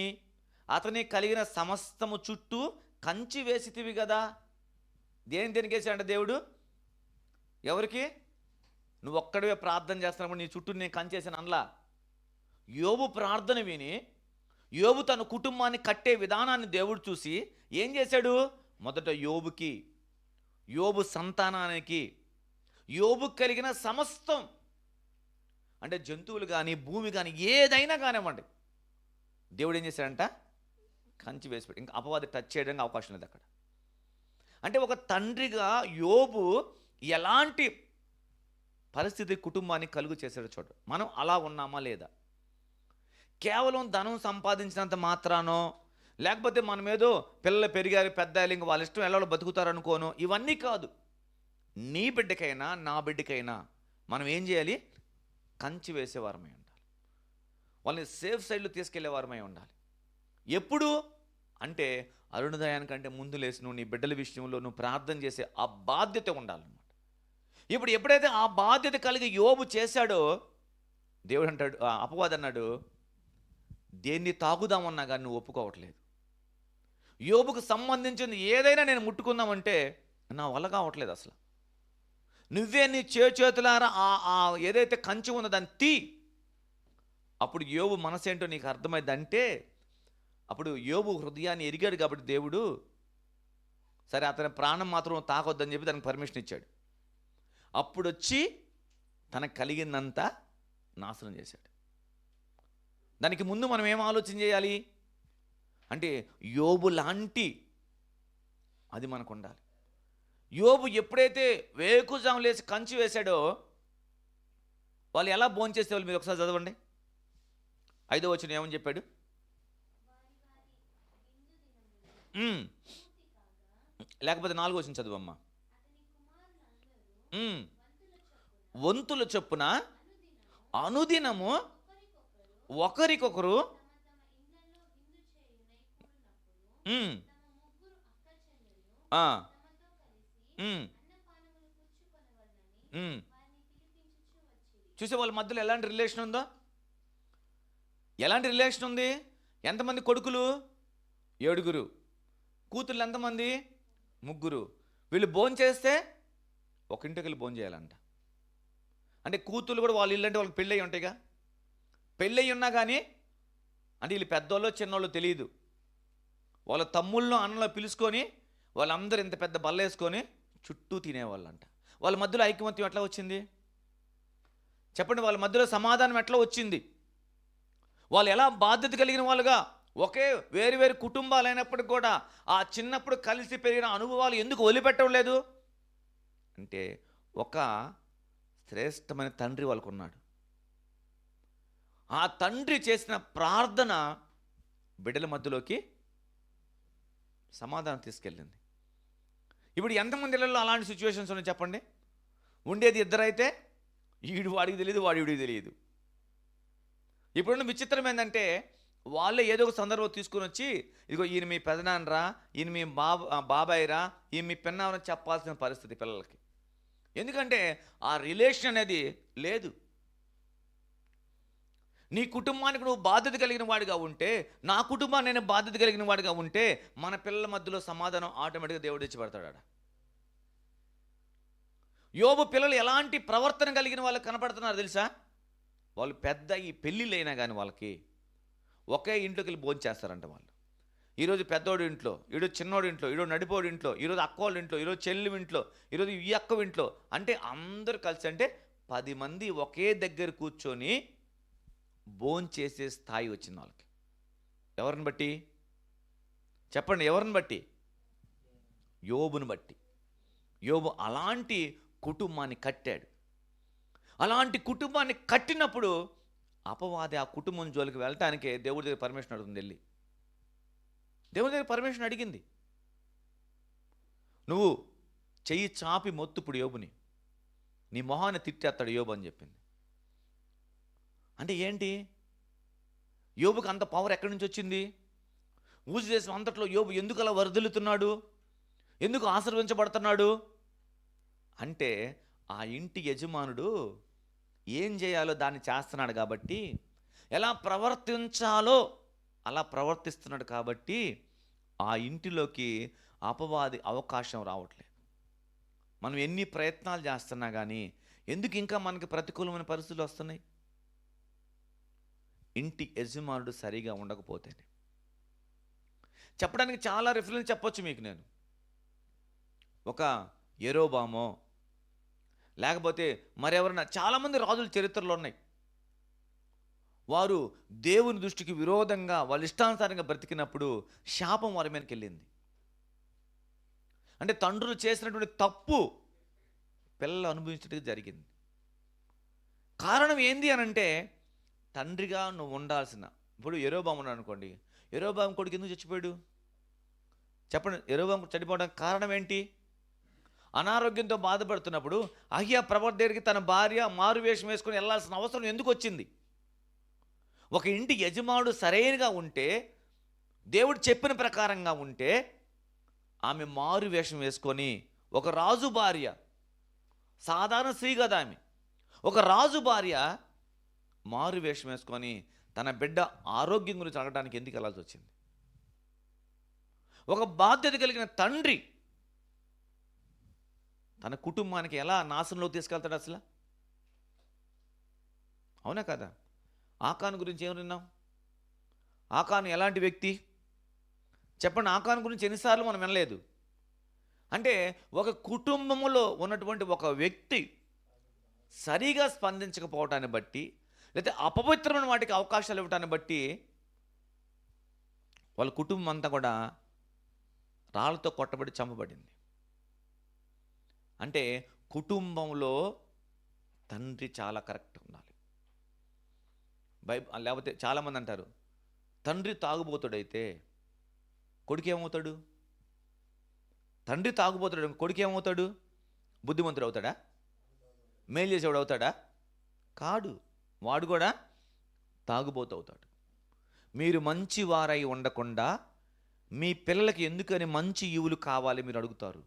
అతని కలిగిన సమస్తము చుట్టూ కంచి వేసితివి కదా. దేనికి వేసాడంటే దేవుడు? ఎవరికి? నువ్వు ఒక్కడివే ప్రార్థన చేస్తున్నప్పుడు నీ చుట్టూ నేను కంచేసాను అనలా. యోబు ప్రార్థన విని యోబు తన కుటుంబాన్ని కట్టే విధానాన్ని దేవుడు చూసి ఏం చేశాడు? మొదట యోబుకి, యోబు సంతానానికి, యోబు కలిగిన సమస్తం, అంటే జంతువులు కానీ భూమి కానీ ఏదైనా కానివ్వండి, దేవుడు ఏం చేశాడంట? కంచి వేసిపెట్టి ఇంకా అపవాది టచ్ చేయడానికి అవకాశం లేదు అక్కడ. అంటే ఒక తండ్రిగా యోబు ఎలాంటి పరిస్థితి కుటుంబాన్ని కలుగు చేశాడో చూడు. మనం అలా ఉన్నామా లేదా? కేవలం ధనం సంపాదించినంత మాత్రానో, లేకపోతే మనం ఏదో పిల్లలు పెరిగారు పెద్దాయాలు ఇంక వాళ్ళ ఇష్టం ఎలా బతుకుతారు అనుకోను, ఇవన్నీ కాదు. నీ బిడ్డకైనా నా బిడ్డకైనా మనం ఏం చేయాలి? కంచి వేసేవారమై ఉండాలి. వాళ్ళని సేఫ్ సైడ్లో తీసుకెళ్లేవారమై ఉండాలి. ఎప్పుడు అంటే అరుణోదయానికంటే ముందు లేచి నువ్వు నీ బిడ్డల విషయంలో నువ్వు ప్రార్థన చేసే ఆ బాధ్యత ఉండాలన్నమాట. ఇప్పుడు ఎప్పుడైతే ఆ బాధ్యత కలిగి యోబు చేశాడో, దేవుడు అంటాడు, అపవాది అన్నాడు, దేన్ని తాగుదామన్నా కానీ నువ్వు ఒప్పుకోవట్లేదు. యోబుకు సంబంధించింది ఏదైనా నేను ముట్టుకుందామంటే నా వల్ల కావట్లేదు అసలు. నువ్వే నీ చేతులారా ఏదైతే కంచి ఉందో దాన్ని తీ. అప్పుడు యోబు మనసేంటో నీకు అర్థమైందంటే, అప్పుడు యోబు హృదయాన్ని ఎరిగాడు కాబట్టి దేవుడు సరే అతని ప్రాణం మాత్రం తాకొద్దని చెప్పి దానికి పర్మిషన్ ఇచ్చాడు. అప్పుడు వచ్చి తనకు కలిగిందంతా నాశనం చేశాడు. దానికి ముందు మనం ఏం ఆలోచన చేయాలి అంటే యోబు లాంటి అది మనకు ఉండాలి. యోబు ఎప్పుడైతే వేకుజాము లేచి కంచి వేశాడో వాళ్ళు ఎలా భోంచేసేవాళ్ళు మీరు ఒకసారి చదవండి. 5వ వచనం ఏమని చెప్పాడు? లేకపోతే 4వ వచనం చదువమ్మా. వంతుల చొప్పున అనుదినము ఒకరికొకరు చూసే వాళ్ళ మధ్యలో ఎలాంటి రిలేషన్ ఉందో? ఎలాంటి రిలేషన్ ఉంది? ఎంతమంది కొడుకులు? 7, కూతుర్లు ఎంతమంది? 3. వీళ్ళు భోంచేస్తే ఒక ఇంటికి వెళ్ళి భోజనం చేయాలంట. అంటే కూతుర్లు కూడా వాళ్ళ ఇల్లు అంటే వాళ్ళకి పెళ్ళయి ఉంటాయిగా. పెళ్ళయి ఉన్నా కానీ అంటే వీళ్ళు పెద్దోళ్ళు చిన్నోళ్ళు తెలియదు, వాళ్ళ తమ్ముళ్ళు అన్నలో పిలుచుకొని వాళ్ళందరూ ఇంత పెద్ద బల్ల వేసుకొని చుట్టూ తినేవాళ్ళంట. వాళ్ళ మధ్యలో ఐకమత్యం ఎట్లా వచ్చింది చెప్పండి? వాళ్ళ మధ్యలో సమాధానం ఎట్లా వచ్చింది? వాళ్ళు ఎలా బాధ్యత కలిగిన వాళ్ళుగా ఒకే వేరు కుటుంబాలు అయినప్పటికీ కూడా ఆ చిన్నప్పుడు కలిసి పెరిగిన అనుభవాలు ఎందుకు వదిలిపెట్టడం లేదు అంటే ఒక శ్రేష్టమైన తండ్రి వాళ్ళకు ఉన్నాడు. ఆ తండ్రి చేసిన ప్రార్థన బిడ్డల మధ్యలోకి సమాధానం తీసుకెళ్ళింది. ఇప్పుడు ఎంతమంది ఇళ్ళల్లో అలాంటి సిచ్యువేషన్స్ ఉన్నాయి చెప్పండి? ఉండేది ఇద్దరైతే ఈడు వాడికి తెలియదు, వాడి వీడికి తెలియదు. ఇప్పుడున్న విచిత్రం ఏంటంటే వాళ్ళే ఏదో ఒక సందర్భం తీసుకుని వచ్చి ఇదిగో ఈయన మీ పెదనాన్నరా, ఈయన మీ బాబాయిరా, ఈయన మీ పెన్నారని చెప్పాల్సిన పరిస్థితి పిల్లలకి. ఎందుకంటే ఆ రిలేషన్ అనేది లేదు. నీ కుటుంబానికి నువ్వు బాధ్యత కలిగిన వాడిగా ఉంటే, నా కుటుంబాన్ని నేను బాధ్యత కలిగిన వాడిగా ఉంటే మన పిల్లల మధ్యలో సమాధానం ఆటోమేటిక్గా దేవుడు ఇచ్చి పెడతాడు. యోబు పిల్లలు ఎలాంటి ప్రవర్తన కలిగిన వాళ్ళు కనపడుతున్నారు తెలుసా? వాళ్ళు పెద్ద ఈ పెళ్ళిళ్ళైనా కానీ వాళ్ళకి ఒకే ఇంట్లోకి వెళ్ళి భోంచేస్తారంట వాళ్ళు. ఈరోజు పెద్దోడి ఇంట్లో, ఈరోజు చిన్నోడి ఇంట్లో, ఈరోజు నడిపోడి ఇంట్లో, ఈరోజు అక్కోళ్ళ ఇంట్లో, ఈరోజు చెల్లి ఇంట్లో, ఈరోజు ఈ అక్క ఇంట్లో, అంటే అందరూ కలిసి అంటే 10 మంది ఒకే దగ్గర కూర్చొని భోంచేసే స్థాయి వచ్చింది వాళ్ళకి. ఎవరిని బట్టి చెప్పండి? ఎవరిని బట్టి? యోబుని బట్టి. యోబు అలాంటి కుటుంబాన్ని కట్టాడు. అలాంటి కుటుంబాన్ని కట్టినప్పుడు అపవాది ఆ కుటుంబం జోలికి వెళ్ళటానికే దేవుడి దగ్గర పర్మిషన్ అడుగుతుంది. వెళ్ళి దేవుడి దగ్గర పర్మిషన్ అడిగింది. నువ్వు చెయ్యి చాపి మొత్తుప్పుడు యోబుని, నీ మొహాన్ని తిట్టేస్తాడు యోబు అని చెప్పింది. అంటే ఏంటి? యోబుకి అంత పవర్ ఎక్కడి నుంచి వచ్చింది? ఊజు దేశం అంతట్లో యోబు ఎందుకు అలా వరదలుతున్నాడు, ఎందుకు ఆశీర్వదించబడుతున్నాడు అంటే ఆ ఇంటి యజమానుడు ఏం చేయాలో దాన్ని చేస్తున్నాడు కాబట్టి, ఎలా ప్రవర్తించాలో అలా ప్రవర్తిస్తున్నాడు కాబట్టి ఆ ఇంటిలోకి అపవాది అవకాశం రావట్లేదు. మనం ఎన్ని ప్రయత్నాలు చేస్తున్నా కానీ ఎందుకు ఇంకా మనకి ప్రతికూలమైన పరిస్థితులు వస్తున్నాయి? ఇంటి యజమానుడు సరిగా ఉండకపోతేనే. చెప్పడానికి చాలా రిఫరెన్స్ చెప్పొచ్చు మీకు నేను. ఒక యెరోబామో లేకపోతే మరెవరన్నా, చాలామంది రాజుల చరిత్రలో ఉన్నాయి. వారు దేవుని దృష్టికి విరోధంగా వాళ్ళ ఇష్టానుసారంగా బ్రతికినప్పుడు శాపం వారి మీదకి వెళ్ళింది. అంటే తండ్రులు చేసినటువంటి తప్పు పిల్లలు అనుభవించడానికి జరిగింది. కారణం ఏంది అనంటే, తండ్రిగా నువ్వు ఉండాల్సిన, ఇప్పుడు యెరోబాము ఉన్నాడు అనుకోండి, యెరోబాము కొడుకు ఎందుకు చచ్చిపోయాడు చెప్పండి? యెరోబాము చనిపోవడానికి కారణం ఏంటి? అనారోగ్యంతో బాధపడుతున్నప్పుడు అహియా ప్రవక్త దగ్గరికి తన భార్య మారువేషం వేసుకొని వెళ్ళాల్సిన అవసరం ఎందుకు వచ్చింది? ఒక ఇంటి యజమానుడు సరైనగా ఉంటే, దేవుడు చెప్పిన ప్రకారంగా ఉంటే, ఆమె మారు వేషం వేసుకొని, ఒక రాజు భార్య, సాధారణ స్త్రీ కదా ఆమె, ఒక రాజు భార్య మారు వేషం వేసుకొని తన బిడ్డ ఆరోగ్యం గురించి అడగడానికి ఎందుకు వెళ్ళాల్సి వచ్చింది? ఒక బాధ్యత కలిగిన తండ్రి తన కుటుంబానికి ఎలా నాశనంలో తీసుకెళ్తాడు అసలు? అవునా కదా? ఆకాను గురించి ఏం విన్నాం? ఆకాను ఎలాంటి వ్యక్తి చెప్పండి? ఆకాను గురించి ఎన్నిసార్లు మనం వినలేదు? అంటే ఒక కుటుంబంలో ఉన్నటువంటి ఒక వ్యక్తి సరిగా స్పందించకపోవటాన్ని బట్టి, లేకపోతే అపవిత్రమైన వాటికి అవకాశాలు ఇవ్వటాన్ని బట్టి వాళ్ళ కుటుంబం అంతా కూడా రాళ్ళతో కొట్టబడి చంపబడింది. అంటే కుటుంబంలో తండ్రి చాలా కరెక్ట్ ఉండాలి. లేకపోతే చాలామంది అంటారు, తండ్రి తాగుబోతుడైతే కొడుకు ఏమవుతాడు? తండ్రి తాగుబోతుడు కొడుకు ఏమవుతాడు? బుద్ధిమంతుడు అవుతాడా? మేలు చేసేవాడు అవుతాడా? కాడు, వాడు కూడా తాగుబోతు అవుతాడు. మీరు మంచి వారై ఉండకుండా మీ పిల్లలకి ఎందుకని మంచి ఈవులు కావాలి మీరు అడుగుతారు.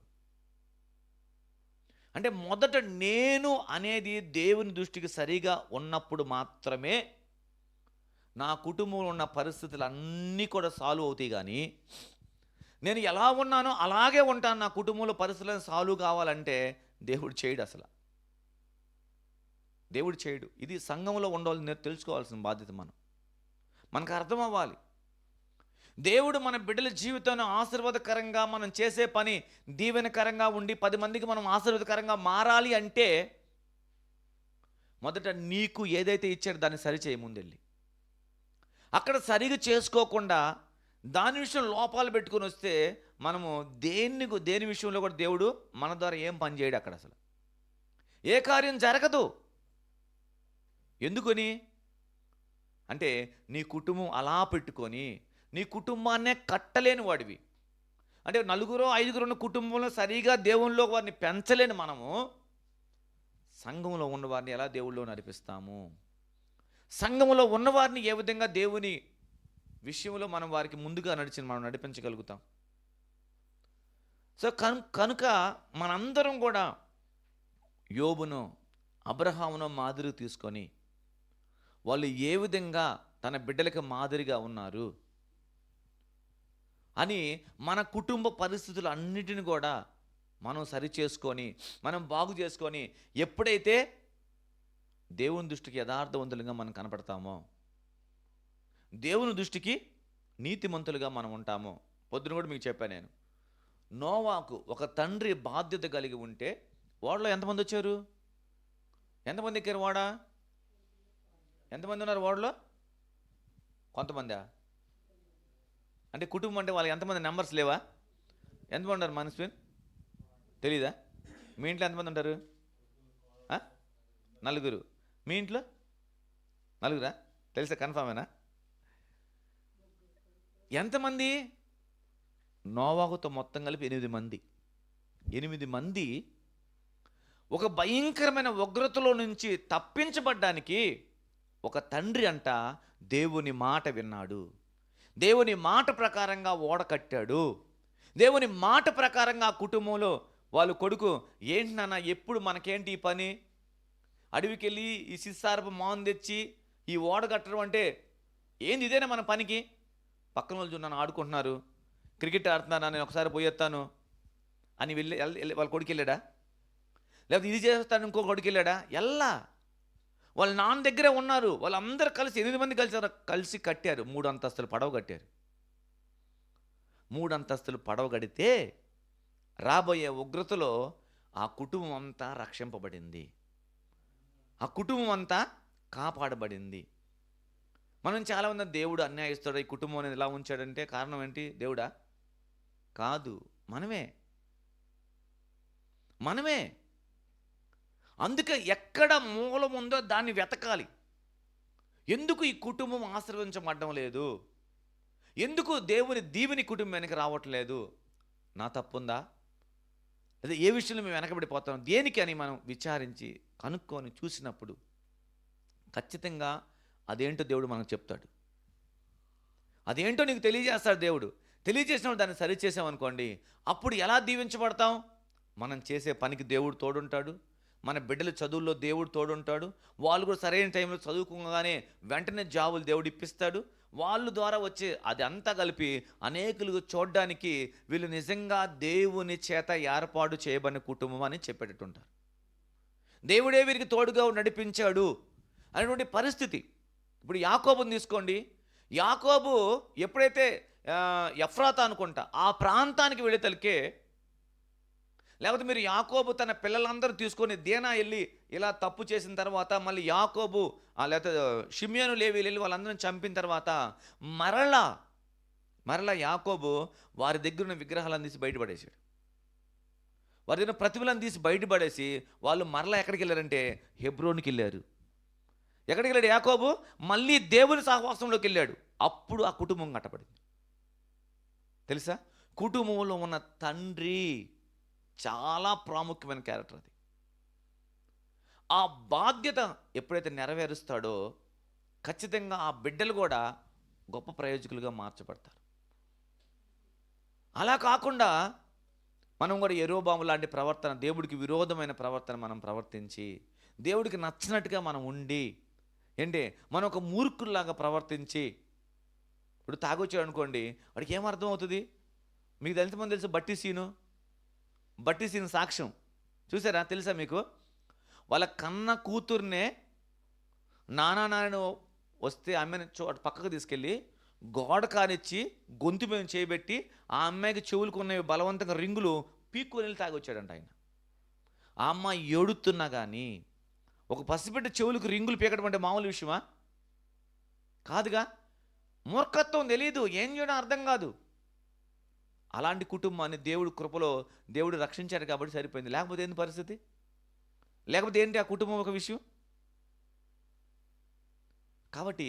అంటే మొదట నేను అనేది దేవుని దృష్టికి సరిగా ఉన్నప్పుడు మాత్రమే నా కుటుంబంలో ఉన్న పరిస్థితులు అన్నీ కూడా సాల్వ్ అవుతాయి. కానీ నేను ఎలా ఉన్నానో అలాగే ఉంటాను, నా కుటుంబంలో పరిస్థితులను సాల్వ్ కావాలంటే దేవుడు చేయడు. అసలు దేవుడు చేయడు. ఇది సంఘంలో ఉండాలని నేను తెలుసుకోవాల్సిన బాధ్యత మనకు అర్థం అవ్వాలి. దేవుడు మన బిడ్డల జీవితాన్ని ఆశీర్వాదకరంగా, మనం చేసే పని దీవెనకరంగా ఉండి 10 మందికి మనం ఆశీర్వాదకరంగా మారాలి అంటే మొదట నీకు ఏదైతే ఇచ్చాడో దాన్ని సరిచేయి. ముందెళ్ళి అక్కడ సరిగా చేసుకోకుండా దాని విషయం లోపాలు పెట్టుకొని వస్తే మనము దేని విషయంలో కూడా దేవుడు మన ద్వారా ఏం పని చేయడు. అక్కడ అసలు ఏ కార్యం జరగదు. ఎందుకని అంటే నీ కుటుంబం అలా పెట్టుకొని నీ కుటుంబాన్నే కట్టలేని వాడివి. అంటే 4-5 ఉన్న కుటుంబంలో సరిగా దేవునిలో వారిని పెంచలేని మనము సంఘంలో ఉన్నవారిని ఎలా దేవుళ్ళో నడిపిస్తాము? సంఘంలో ఉన్నవారిని ఏ విధంగా దేవుని విషయంలో మనం వారికి ముందుగా మనం నడిపించగలుగుతాం? సో కనుక మనందరం కూడా యోబును, అబ్రహామును మాదిరి తీసుకొని వాళ్ళు ఏ విధంగా తన బిడ్డలకు మాదిరిగా ఉన్నారు అని మన కుటుంబ పరిస్థితులు అన్నిటిని కూడా మనం సరి చేసుకొని మనం బాగు చేసుకొని ఎప్పుడైతే దేవుని దృష్టికి యథార్థవంతులుగా మనం కనపడతామో, దేవుని దృష్టికి నీతిమంతులుగా మనం ఉంటామో. పొద్దున కూడా మీకు చెప్పాను నేను, నోవాకు ఒక తండ్రి బాధ్యత కలిగి ఉంటే ఓడలో ఎంతమంది వచ్చారు? ఎంతమంది ఎక్కారు ఓడ? ఎంతమంది ఉన్నారు ఓడలో? కొంతమందా? అంటే కుటుంబం అంటే వాళ్ళకి ఎంతమంది నెంబర్స్ లేవా? ఎంతమంది ఉన్నారు మనసు తెలీదా? మీ ఇంట్లో ఎంతమంది ఉంటారు? నలుగురు. మీ ఇంట్లో నలుగురా? తెలుసా? కన్ఫామేనా? ఎంతమంది? నోవాహుతో మొత్తం కలిపి 8 మంది. 8 మంది ఒక భయంకరమైన ఉగ్రతలో నుంచి తప్పించబడ్డానికి ఒక తండ్రి అంట దేవుని మాట విన్నాడు, దేవుని మాట ప్రకారంగా ఓడ కట్టాడు, దేవుని మాట ప్రకారంగా ఆ కుటుంబంలో వాళ్ళు కొడుకు, ఏంటి నాన్న ఎప్పుడు మనకేంటి ఈ పని, అడవికి వెళ్ళి ఈ సిస్సారపు మాను తెచ్చి ఈ ఓడ కట్టడం అంటే ఏంది, ఇదేనా మన పనికి? పక్కన వాళ్ళు చూడన్నాను ఆడుకుంటున్నారు, క్రికెట్ ఆడుతున్నాను, నేను ఒకసారి పోయేస్తాను అని వాళ్ళ కొడుకు వెళ్ళాడా? లేకపోతే ఇది చేస్తాను ఇంకో కొడుకు వెళ్ళాడా? వాళ్ళ నాన్న దగ్గరే ఉన్నారు. వాళ్ళందరూ కలిసి 8 మంది కలిసి కట్టారు. 3 అంతస్తులు పడవ కట్టారు. 3 అంతస్తులు పడవ కడితే రాబోయే ఉగ్రతలో ఆ కుటుంబం అంతా రక్షింపబడింది, ఆ కుటుంబం అంతా కాపాడబడింది. మనం చాలామంది దేవుడు అన్యాయిస్తాడు, ఈ కుటుంబం అనేది ఇలా ఉంచాడంటే కారణం ఏంటి? దేవుడా? కాదు, మనమే. అందుకే ఎక్కడ మూలం ఉందో దాన్ని వెతకాలి. ఎందుకు ఈ కుటుంబం ఆశీర్వదించబడడం లేదు? ఎందుకు దేవుని దీవెని కుటుంబానికి రావట్లేదు? నా తప్పుందా? లేదా ఏ విషయంలో మేము వెనకబడిపోతాం? దేనికి అని మనం విచారించి కనుక్కొని చూసినప్పుడు ఖచ్చితంగా అదేంటో దేవుడు మనకు చెప్తాడు. అదేంటో నీకు తెలియజేస్తాడు దేవుడు. తెలియజేసినప్పుడు దాన్ని సరిచేసామనుకోండి, అప్పుడు ఎలా దీవించబడతాం? మనం చేసే పనికి దేవుడు తోడుంటాడు, మన బిడ్డల చదువుల్లో దేవుడు తోడుంటాడు, వాళ్ళు కూడా సరైన టైంలో చదువుకోగానే వెంటనే జాబులు దేవుడు ఇప్పిస్తాడు. వాళ్ళ ద్వారా వచ్చే అది అంతా కలిపి అనేకులు చూడడానికి వీళ్ళు నిజంగా దేవుని చేత ఏర్పాటు చేయబడిన కుటుంబం అని చెప్పేటట్టుంటారు. దేవుడే వీరికి తోడుగా నడిపించాడు అనేటువంటి పరిస్థితి. ఇప్పుడు యాకోబుని తీసుకోండి. యాకోబు ఎప్పుడైతే ఎఫ్రాతా అనుకుంటా ఆ ప్రాంతానికి వెళ్ళేతలకే, లేకపోతే మీరు యాకోబు తన పిల్లలందరూ తీసుకొని దేనా వెళ్ళి ఇలా తప్పు చేసిన తర్వాత మళ్ళీ యాకోబు లేకపోతే షిమ్యోను లేవి వెళ్ళి వాళ్ళందరిని చంపిన తర్వాత మరలా యాకోబు వారి దగ్గర ఉన్న విగ్రహాలను తీసి బయటపడేశాడు. వారి దగ్గర ప్రతిభలను తీసి బయటపడేసి వాళ్ళు మరలా ఎక్కడికి వెళ్ళారంటే హెబ్రోన్కి వెళ్ళారు. ఎక్కడికి వెళ్ళాడు యాకోబు? మళ్ళీ దేవుని సహవాసంలోకి వెళ్ళాడు. అప్పుడు ఆ కుటుంబం కట్టబడింది. తెలుసా? కుటుంబంలో ఉన్న తండ్రి చాలా ప్రాముఖ్యమైన క్యారెక్టర్. అది ఆ బాధ్యత ఎప్పుడైతే నెరవేరుస్తాడో ఖచ్చితంగా ఆ బిడ్డలు కూడా గొప్ప ప్రయోజకులుగా మార్చబడతారు. అలా కాకుండా మనం కూడా యెరోబాము లాంటి ప్రవర్తన, దేవుడికి విరోధమైన ప్రవర్తన మనం ప్రవర్తించి దేవుడికి నచ్చినట్టుగా మనం ఉండి మనం ఒక మూర్ఖుల్లాగా ప్రవర్తించి, ఇప్పుడు తాగొచ్చాడు అనుకోండి, వాడికి ఏమర్థం అవుతుంది? మీకు ఎంతమంది తెలుసు బట్టి సీను సాక్ష్యం చూసారా? తెలుసా మీకు? వాళ్ళ కన్న కూతుర్నే నాన్న వస్తే అమ్మాయిని పక్కకు తీసుకెళ్ళి గోడ కానిచ్చి గొంతు మీద చేయబెట్టి ఆ అమ్మాయికి చెవులుకున్నవి బలవంతంగా రింగులు పీక్కొని తాగొచ్చాడంట ఆయన. ఆ అమ్మాయి ఏడుతున్నా కానీ ఒక పసిబిడ్డ చెవులకు రింగులు పీకడం అంటే మామూలు విషయమా? కాదుగా. మూర్ఖత్వం, తెలియదు, ఏం చేయడం అర్థం కాదు. అలాంటి కుటుంబాన్ని దేవుడు కృపలో దేవుడు రక్షించాడు కాబట్టి సరిపోయింది. లేకపోతే ఏంటి పరిస్థితి? లేకపోతే ఏంటి ఆ కుటుంబం ఒక విషయం? కాబట్టి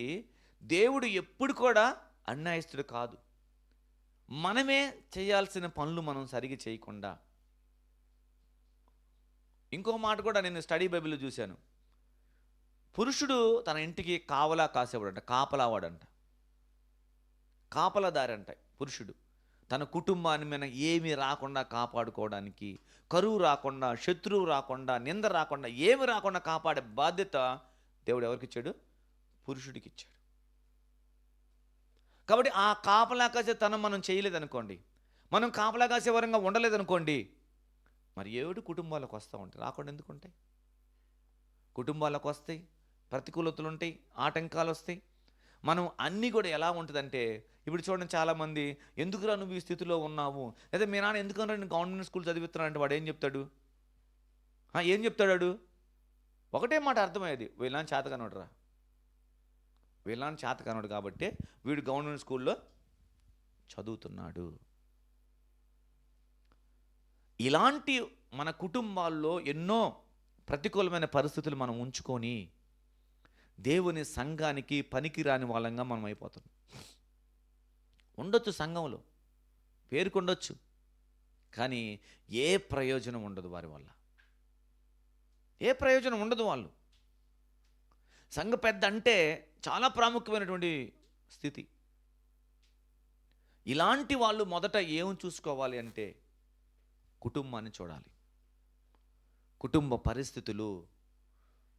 దేవుడు ఎప్పుడు కూడా అన్యాయస్తుడు కాదు. మనమే చేయాల్సిన పనులు మనం సరిగా చేయకుండా. ఇంకో మాట కూడా నేను స్టడీ బైబిల్లో చూశాను. పురుషుడు తన ఇంటికి కావలా కాసేవాడంట, కాపలావాడంట, కాపలాదారి అంట. పురుషుడు తన కుటుంబాన్ని మీద ఏమీ రాకుండా కాపాడుకోవడానికి, కరువు రాకుండా, శత్రువు రాకుండా, నింద రాకుండా, ఏమి రాకుండా కాపాడే బాధ్యత దేవుడు ఎవరికి ఇచ్చాడు? పురుషుడికి ఇచ్చాడు. కాబట్టి ఆ కాపలా కాసే తనం మనం చేయలేదనుకోండి, మనం కాపలా కాసే వరంగా ఉండలేదనుకోండి, మరి ఏడు కుటుంబాలకు వస్తూ ఉంటాయి, రాకుండా ఎందుకు ఉంటాయి? కుటుంబాలకు వస్తాయి, ప్రతికూలతలు ఉంటాయి, ఆటంకాలు వస్తాయి. మనం అన్నీ కూడా ఎలా ఉంటుందంటే, ఇప్పుడు చూడండి చాలామంది, ఎందుకురా నువ్వు ఈ స్థితిలో ఉన్నావు, లేదా మీ నాన్న ఎందుకన్నా నేను గవర్నమెంట్ స్కూల్ చదివిస్తున్నానంటే వాడు ఏం చెప్తాడు? ఏం చెప్తాడు వాడు? ఒకటే మాట అర్థమయ్యేది, వీళ్ళని చేతకనోడు రా, వీళ్ళని చేతకనోడు కాబట్టి వీడు గవర్నమెంట్ స్కూల్లో చదువుతున్నాడు. ఇలాంటి మన కుటుంబాల్లో ఎన్నో ప్రతికూలమైన పరిస్థితులు మనం ఉంచుకొని దేవుని సంఘానికి పనికిరాని వాళ్ళంగా మనం అయిపోతున్నాం. ఉండొచ్చు, సంఘంలో పేరుకుండొచ్చు, కానీ ఏ ప్రయోజనం ఉండదు వారి వల్ల, ఏ ప్రయోజనం ఉండదు. వాళ్ళు సంఘ పెద్ద అంటే చాలా ప్రాముఖ్యమైనటువంటి స్థితి. ఇలాంటి వాళ్ళు మొదట ఏం చూసుకోవాలి అంటే కుటుంబాన్ని చూడాలి. కుటుంబ పరిస్థితులు,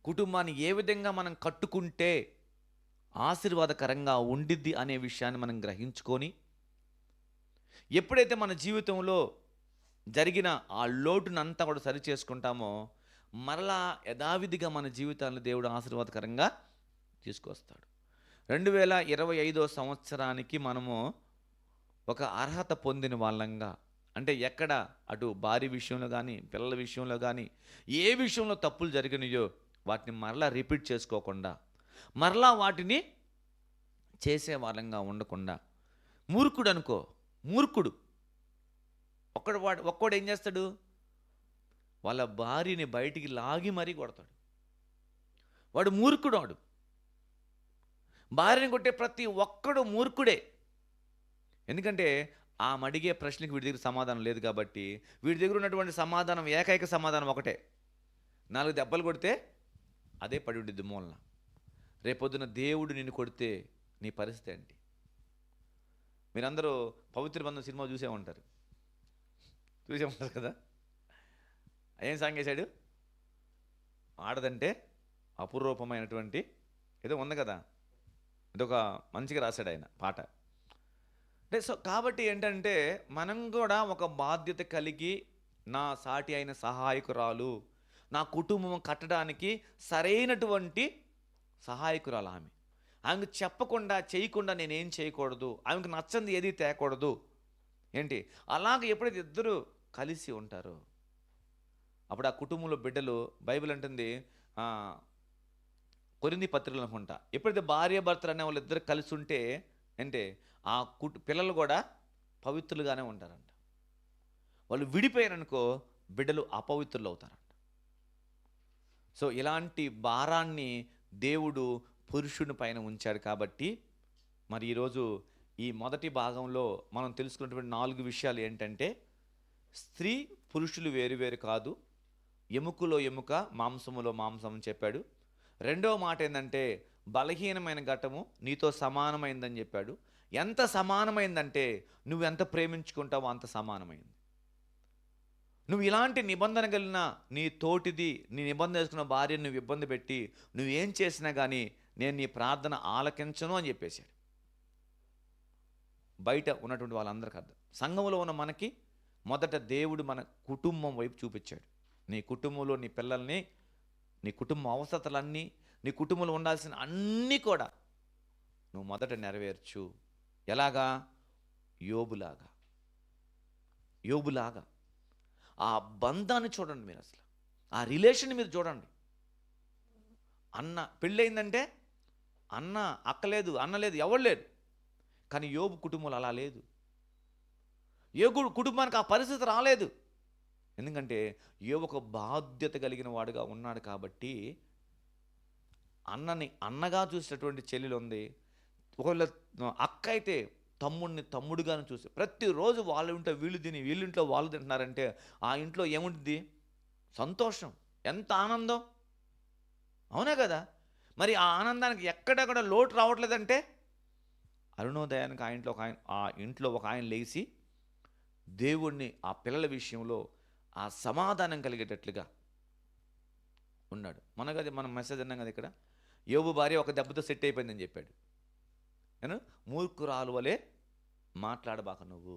కుటుంబాన్ని ఏ విధంగా మనం కట్టుకుంటే ఆశీర్వాదకరంగా ఉండిద్ది అనే విషయాన్ని మనం గ్రహించుకొని, ఎప్పుడైతే మన జీవితంలో జరిగిన ఆ లోటునంతా కూడా సరి చేసుకుంటామో మరలా యథావిధిగా మన జీవితాన్ని దేవుడు ఆశీర్వాదకరంగా తీసుకొస్తాడు. 2025 సంవత్సరానికి మనము ఒక అర్హత పొందిన వాళ్ళంగా, అంటే ఎక్కడ అటు భార్య విషయంలో కానీ పిల్లల విషయంలో కానీ ఏ విషయంలో తప్పులు జరిగినాయో వాటిని మరలా రిపీట్ చేసుకోకుండా, మరలా వాటిని చేసే వాళ్ళంగా ఉండకుండా, మూర్ఖుడు అనుకో, మూర్ఖుడు ఒక్కడు ఏం చేస్తాడు? వాళ్ళ భార్యని బయటికి లాగి మరీ కొడతాడు. వాడు మూర్ఖుడు. వాడు భార్యని కొట్టే ప్రతి ఒక్కడు మూర్ఖుడే. ఎందుకంటే ఆ అడిగే ప్రశ్నకి వీడి దగ్గర సమాధానం లేదు కాబట్టి, వీడి దగ్గర ఉన్నటువంటి సమాధానం, ఏకైక సమాధానం ఒకటే, 4 దెబ్బలు కొడితే అదే పడి ఉండిద్ది మూలన. రేపొద్దున దేవుడు నిన్ను కొడితే నీ పరిస్థితి ఏంటి? మీరందరూ పవిత్ర బంధం సినిమా చూసే ఉంటారు కదా. ఏం సాంగ్ వేశాడు? ఆడదంటే అపురూపమైనటువంటి ఏదో ఉంది కదా, ఇదొక మంచిగా రాశాడు ఆయన పాట. అంటే సో కాబట్టి ఏంటంటే మనం కూడా ఒక బాధ్యత కలిగి, నా సాటి అయిన సహాయకురాలు, నా కుటుంబం కట్టడానికి సరైనటువంటి సహాయకురాలు ఆమెకు చెప్పకుండా చేయకుండా నేనేం చేయకూడదు, ఆమెకు నచ్చంది ఏది తేకూడదు. ఏంటి అలాగే ఎప్పుడైతే ఇద్దరు కలిసి ఉంటారో అప్పుడు ఆ కుటుంబంలో బిడ్డలు, బైబిల్ అంటుంది కొరింథీ పత్రికలు అనుకుంటా, ఎప్పుడైతే భార్య భర్తలు అనే వాళ్ళు ఇద్దరు కలిసి ఉంటే అంటే ఆ పిల్లలు కూడా పవిత్రులుగానే ఉంటారంట. వాళ్ళు విడిపోయారనుకో బిడ్డలు అపవిత్రులు అవుతారంట. సో ఇలాంటి భారాన్ని దేవుడు పురుషుని పైన ఉంచాడు. కాబట్టి మరి ఈరోజు ఈ మొదటి భాగంలో మనం తెలుసుకున్నటువంటి 4 విషయాలు ఏంటంటే, స్త్రీ పురుషులు వేరువేరు కాదు, ఎముకలో ఎముక మాంసములో మాంసం అని చెప్పాడు. రెండవ మాట ఏంటంటే, బలహీనమైన ఘటము నీతో సమానమైందని చెప్పాడు. ఎంత సమానమైందంటే నువ్వెంత ప్రేమించుకుంటావో అంత సమానమైంది. నువ్వు ఇలాంటి నిబంధన కలిగిన నీ తోటిది, నీ నిబంధన చేసుకున్న భార్యను నువ్వు ఇబ్బంది పెట్టి నువ్వేం చేసినా కానీ నేను నీ ప్రార్థన ఆలకించను అని చెప్పేశాడు. బయట ఉన్నటువంటి వాళ్ళందరికీ అర్థం. సంఘంలో ఉన్న మనకి మొదట దేవుడు మన కుటుంబం వైపు చూపించాడు. నీ కుటుంబంలో నీ పిల్లల్ని, నీ కుటుంబ అవసరతలన్నీ, నీ కుటుంబంలో ఉండాల్సిన అన్నీ కూడా నువ్వు మొదట నెరవేర్చు. ఎలాగా? యోబులాగా ఆ బంధాన్ని చూడండి మీరు, అసలు ఆ రిలేషన్ మీరు చూడండి. అన్న పెళ్ళయిందంటే అన్న అక్కలేదు, అన్న లేదు, ఎవరు లేరు. కానీ యోబు కుటుంబంలో అలా లేదు. యోబు కుటుంబానికి ఆ పరిస్థితి రాలేదు. ఎందుకంటే యోబు ఒక బాధ్యత కలిగిన వాడుగా ఉన్నాడు కాబట్టి అన్నని అన్నగా చూసేటటువంటి చెల్లెలు ఉంది. ఒకవేళ అక్క అయితే తమ్ముడిని తమ్ముడుగాను చూసి ప్రతిరోజు వాళ్ళ ఇంట్లో వీళ్ళు తిని వీళ్ళింట్లో వాళ్ళు తింటున్నారంటే ఆ ఇంట్లో ఏముంటుంది? సంతోషం, ఎంత ఆనందం, అవునా కదా? మరి ఆ ఆనందానికి ఎక్కడెక్కడ లోటు రావట్లేదంటే అరుణోదయానికి ఆ ఇంట్లో ఒక ఆయన లేచి దేవుణ్ణి ఆ పిల్లల విషయంలో ఆ సమాధానం కలిగేటట్లుగా ఉన్నాడు. మనం మెసేజ్ అన్నాం కదా ఇక్కడ, యోబు భార్య ఒక దెబ్బతో సెట్ అయిపోయిందని చెప్పాడు. నేను మూర్ఖురాలు వలె మాట్లాడబాక నువ్వు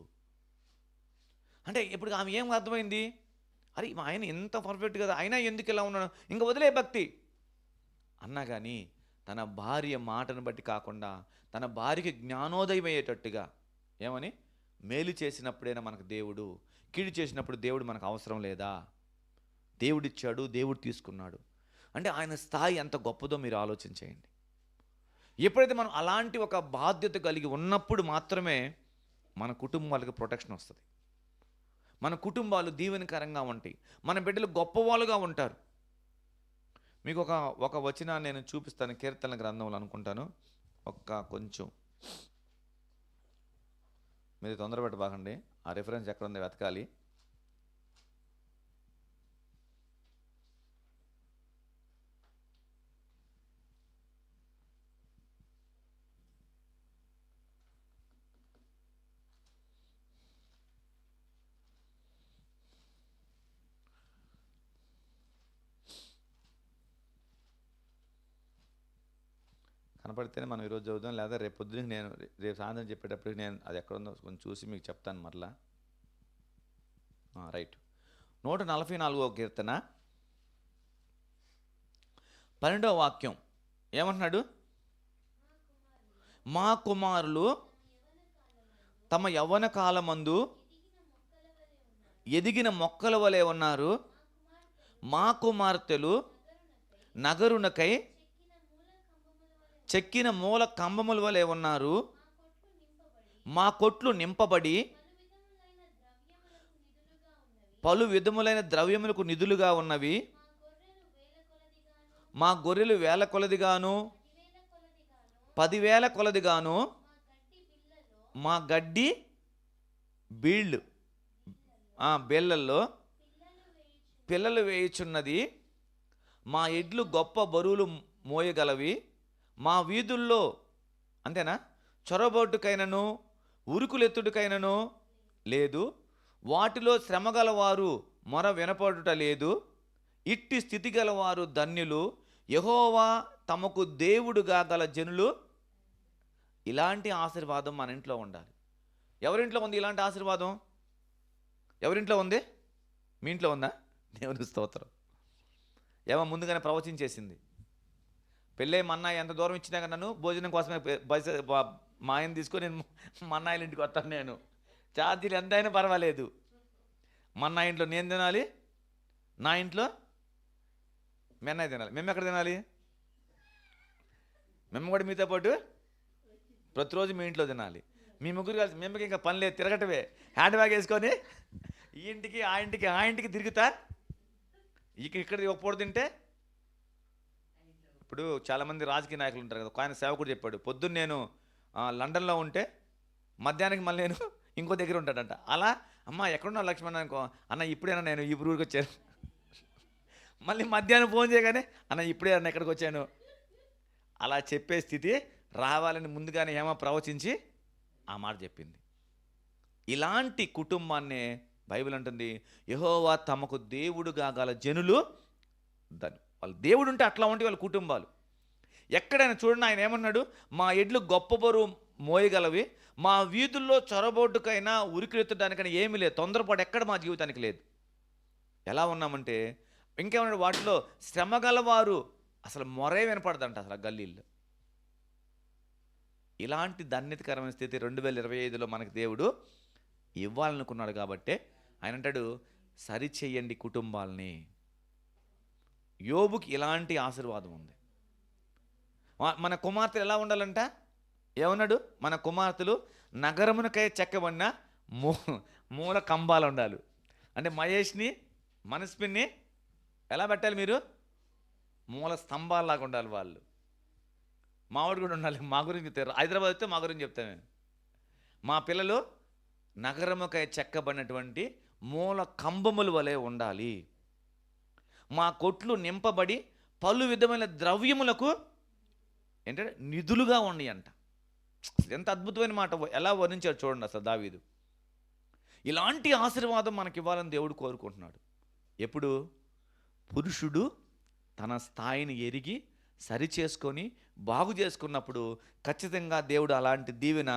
అంటే ఇప్పుడు ఆమె ఏం అర్థమైంది? అరే ఆయన ఎంత పర్ఫెక్ట్ కదా, అయినా ఎందుకు ఇలా ఉన్నాడు, ఇంకా వదిలే భక్తి అన్నా కానీ తన భార్య మాటను బట్టి కాకుండా తన భార్యకి జ్ఞానోదయం అయ్యేటట్టుగా ఏమని, మేలు చేసినప్పుడైనా మనకు దేవుడు, కీడు చేసినప్పుడు దేవుడు మనకు అవసరం లేదా, దేవుడిచ్చాడు, దేవుడు తీసుకున్నాడు అంటే ఆయన స్థాయి ఎంత గొప్పదో మీరు ఆలోచించేయండి. ఎప్పుడైతే మనం అలాంటి ఒక బాధ్యత కలిగి ఉన్నప్పుడు మాత్రమే మన కుటుంబాలకు ప్రొటెక్షన్ వస్తుంది, మన కుటుంబాలు దీవెనకరంగా ఉంటాయి, మన బిడ్డలు గొప్పవాళ్ళుగా ఉంటారు. మీకు ఒక వచనాన్ని నేను చూపిస్తాను, కీర్తన గ్రంథంలో అనుకుంటాను. కొంచెం మీరు తొందరపెట్టబాకండి, ఆ రిఫరెన్స్ ఎక్కడ ఉందో వెతకాలి. కనపడితేనే మనం ఈరోజు చదువుదాం, లేదా రేపు పొద్దున్నకి నేను రేపు సాయంత్రం చెప్పేటప్పటికి నేను అది ఎక్కడుందో కొంచెం చూసి మీకు చెప్తాను మరలా. రైట్. 144వ కీర్తన 12వ వాక్యం ఏమంటున్నాడు? మా కుమారులు తమ యవ్వన కాలమందు ఎదిగిన మొక్కల వలె ఉన్నారు, మా కుమార్తెలు నగరునకై చెక్కిన మూల కంబముల వలె ఉన్నారు, మా కొట్లు నింపబడి పలు విధములైన ద్రవ్యములకు నిధులుగా ఉన్నవి, మా గొర్రెలు 1000 కొలదిగాను 10,000 కొలదిగాను మా గడ్డి బీళ్ళు బేళ్ళల్లో పిల్లలు వేయుచున్నది, మా ఎడ్లు గొప్ప బరువులు మోయగలవి, మా వీధుల్లో అంతేనా చొరబోటుకైనను ఉరుకులెత్తుడికైనను లేదు, వాటిలో శ్రమ గలవారు మొర వినపడుట లేదు, ఇట్టి స్థితి గలవారు ధన్యులు, యెహోవా తమకు దేవుడుగా గల జనులు. ఇలాంటి ఆశీర్వాదం మన ఇంట్లో ఉండాలి. ఎవరింట్లో ఉంది ఇలాంటి ఆశీర్వాదం? ఎవరింట్లో ఉంది? మీ ఇంట్లో ఉందా? దేవుని స్తోత్రం. ఏమో ముందుగానే ప్రవచించేసింది, పెళ్ళై మన్నాయి ఎంత దూరం ఇచ్చినా కానీ నన్ను భోజనం కోసమే మా ఆయన తీసుకొని నేను మన్నాయిల ఇంటికి వస్తాను, నేను ఛార్జీలు ఎంతైనా పర్వాలేదు, మన్నా ఇంట్లో నేను తినాలి, నా ఇంట్లో మీ అన్నయ్య తినాలి. మేము ఎక్కడ తినాలి? మేము కూడా మీతో పాటు ప్రతిరోజు మీ ఇంట్లో తినాలి. మీ ముగ్గురు కలిసి మేము ఇంకా పని లేదు, తిరగటమే, హ్యాండ్ బ్యాగ్ వేసుకొని ఈ ఇంటికి ఆ ఇంటికి ఆ ఇంటికి తిరుగుతా. ఇక్కడ ఒక పూట తింటే, ఇప్పుడు చాలామంది రాజకీయ నాయకులు ఉంటారు కదా, ఆయన సేవకుడు చెప్పాడు, పొద్దున్న నేను లండన్లో ఉంటే మధ్యాహ్నానికి మళ్ళీ నేను ఇంకో దగ్గర ఉంటాడంట. అలా అమ్మ ఎక్కడున్నా లక్ష్మణ్ అనుకో, అన్న ఇప్పుడైనా నేను ఈ ఊరికి వచ్చాను, మళ్ళీ మధ్యాహ్నం ఫోన్ చేయగానే అన్న ఇప్పుడే అన్న ఎక్కడికి వచ్చాను, అలా చెప్పే స్థితి రావాలని ముందుగానే ఏమో ప్రవచించి ఆ మాట చెప్పింది. ఇలాంటి కుటుంబాన్నే బైబిల్ అంటుంది, యెహోవా తమకు దేవుడుగా గల జనులు ధన్యులు. వాళ్ళ దేవుడు ఉంటే అట్లా ఉంటే వాళ్ళ కుటుంబాలు. ఎక్కడైనా చూడండి, ఆయన ఏమన్నాడు? మా ఎడ్లు గొప్ప బరువు మోయగలవి, మా వీధుల్లో చొరబోటుకైనా ఉరికిరెత్తడానికైనా ఏమీ లేదు, తొందరపాటు ఎక్కడ మా జీవితానికి లేదు. ఎలా ఉన్నామంటే ఇంకేమన్నాడు? వాటిలో శ్రమ గలవారు అసలు మొరే వినపడదంట అసలు గల్లీల్లో. ఇలాంటి ధన్యతకరమైన స్థితి 2025లో మనకు దేవుడు ఇవ్వాలనుకున్నాడు. కాబట్టి ఆయన అంటాడు, సరిచేయండి కుటుంబాలని. యోబుకి ఇలాంటి ఆశీర్వాదం ఉంది. మన కుమార్తెలు ఎలా ఉండాలంట? ఏమన్నాడు? మన కుమార్తెలు నగరమునకై చెక్కబడిన మూల కంబాలు ఉండాలి. అంటే మహేష్ని మనస్పిన్ని ఎలా పెట్టాలి? మీరు మూల స్తంభాలలాగా ఉండాలి వాళ్ళు. మావాడు కూడా ఉండాలి. మా గురించి చెప్తారు, హైదరాబాద్ వస్తే మా గురించి చెప్తాను నేను. మా పిల్లలు నగరముకై చెక్కబడినటువంటి మూల కంబముల వలె ఉండాలి, మా కొట్లు నింపబడి పలు విధమైన ద్రవ్యములకు ఏంటంటే నిధులుగా ఉన్నాయి అంట. ఎంత అద్భుతమైన మాట, ఎలా వర్ణించాడు చూడండి అసలు దావీదు. ఇలాంటి ఆశీర్వాదం మనకి ఇవ్వాలని దేవుడు కోరుకుంటున్నాడు. ఎప్పుడు? పురుషుడు తన స్థాయిని ఎరిగి సరిచేసుకొని బాగు చేసుకున్నప్పుడు ఖచ్చితంగా దేవుడు అలాంటి దీవెన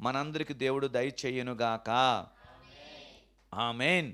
మనందరికీ దేవుడు దయచేయునుగాక. ఆమేన్.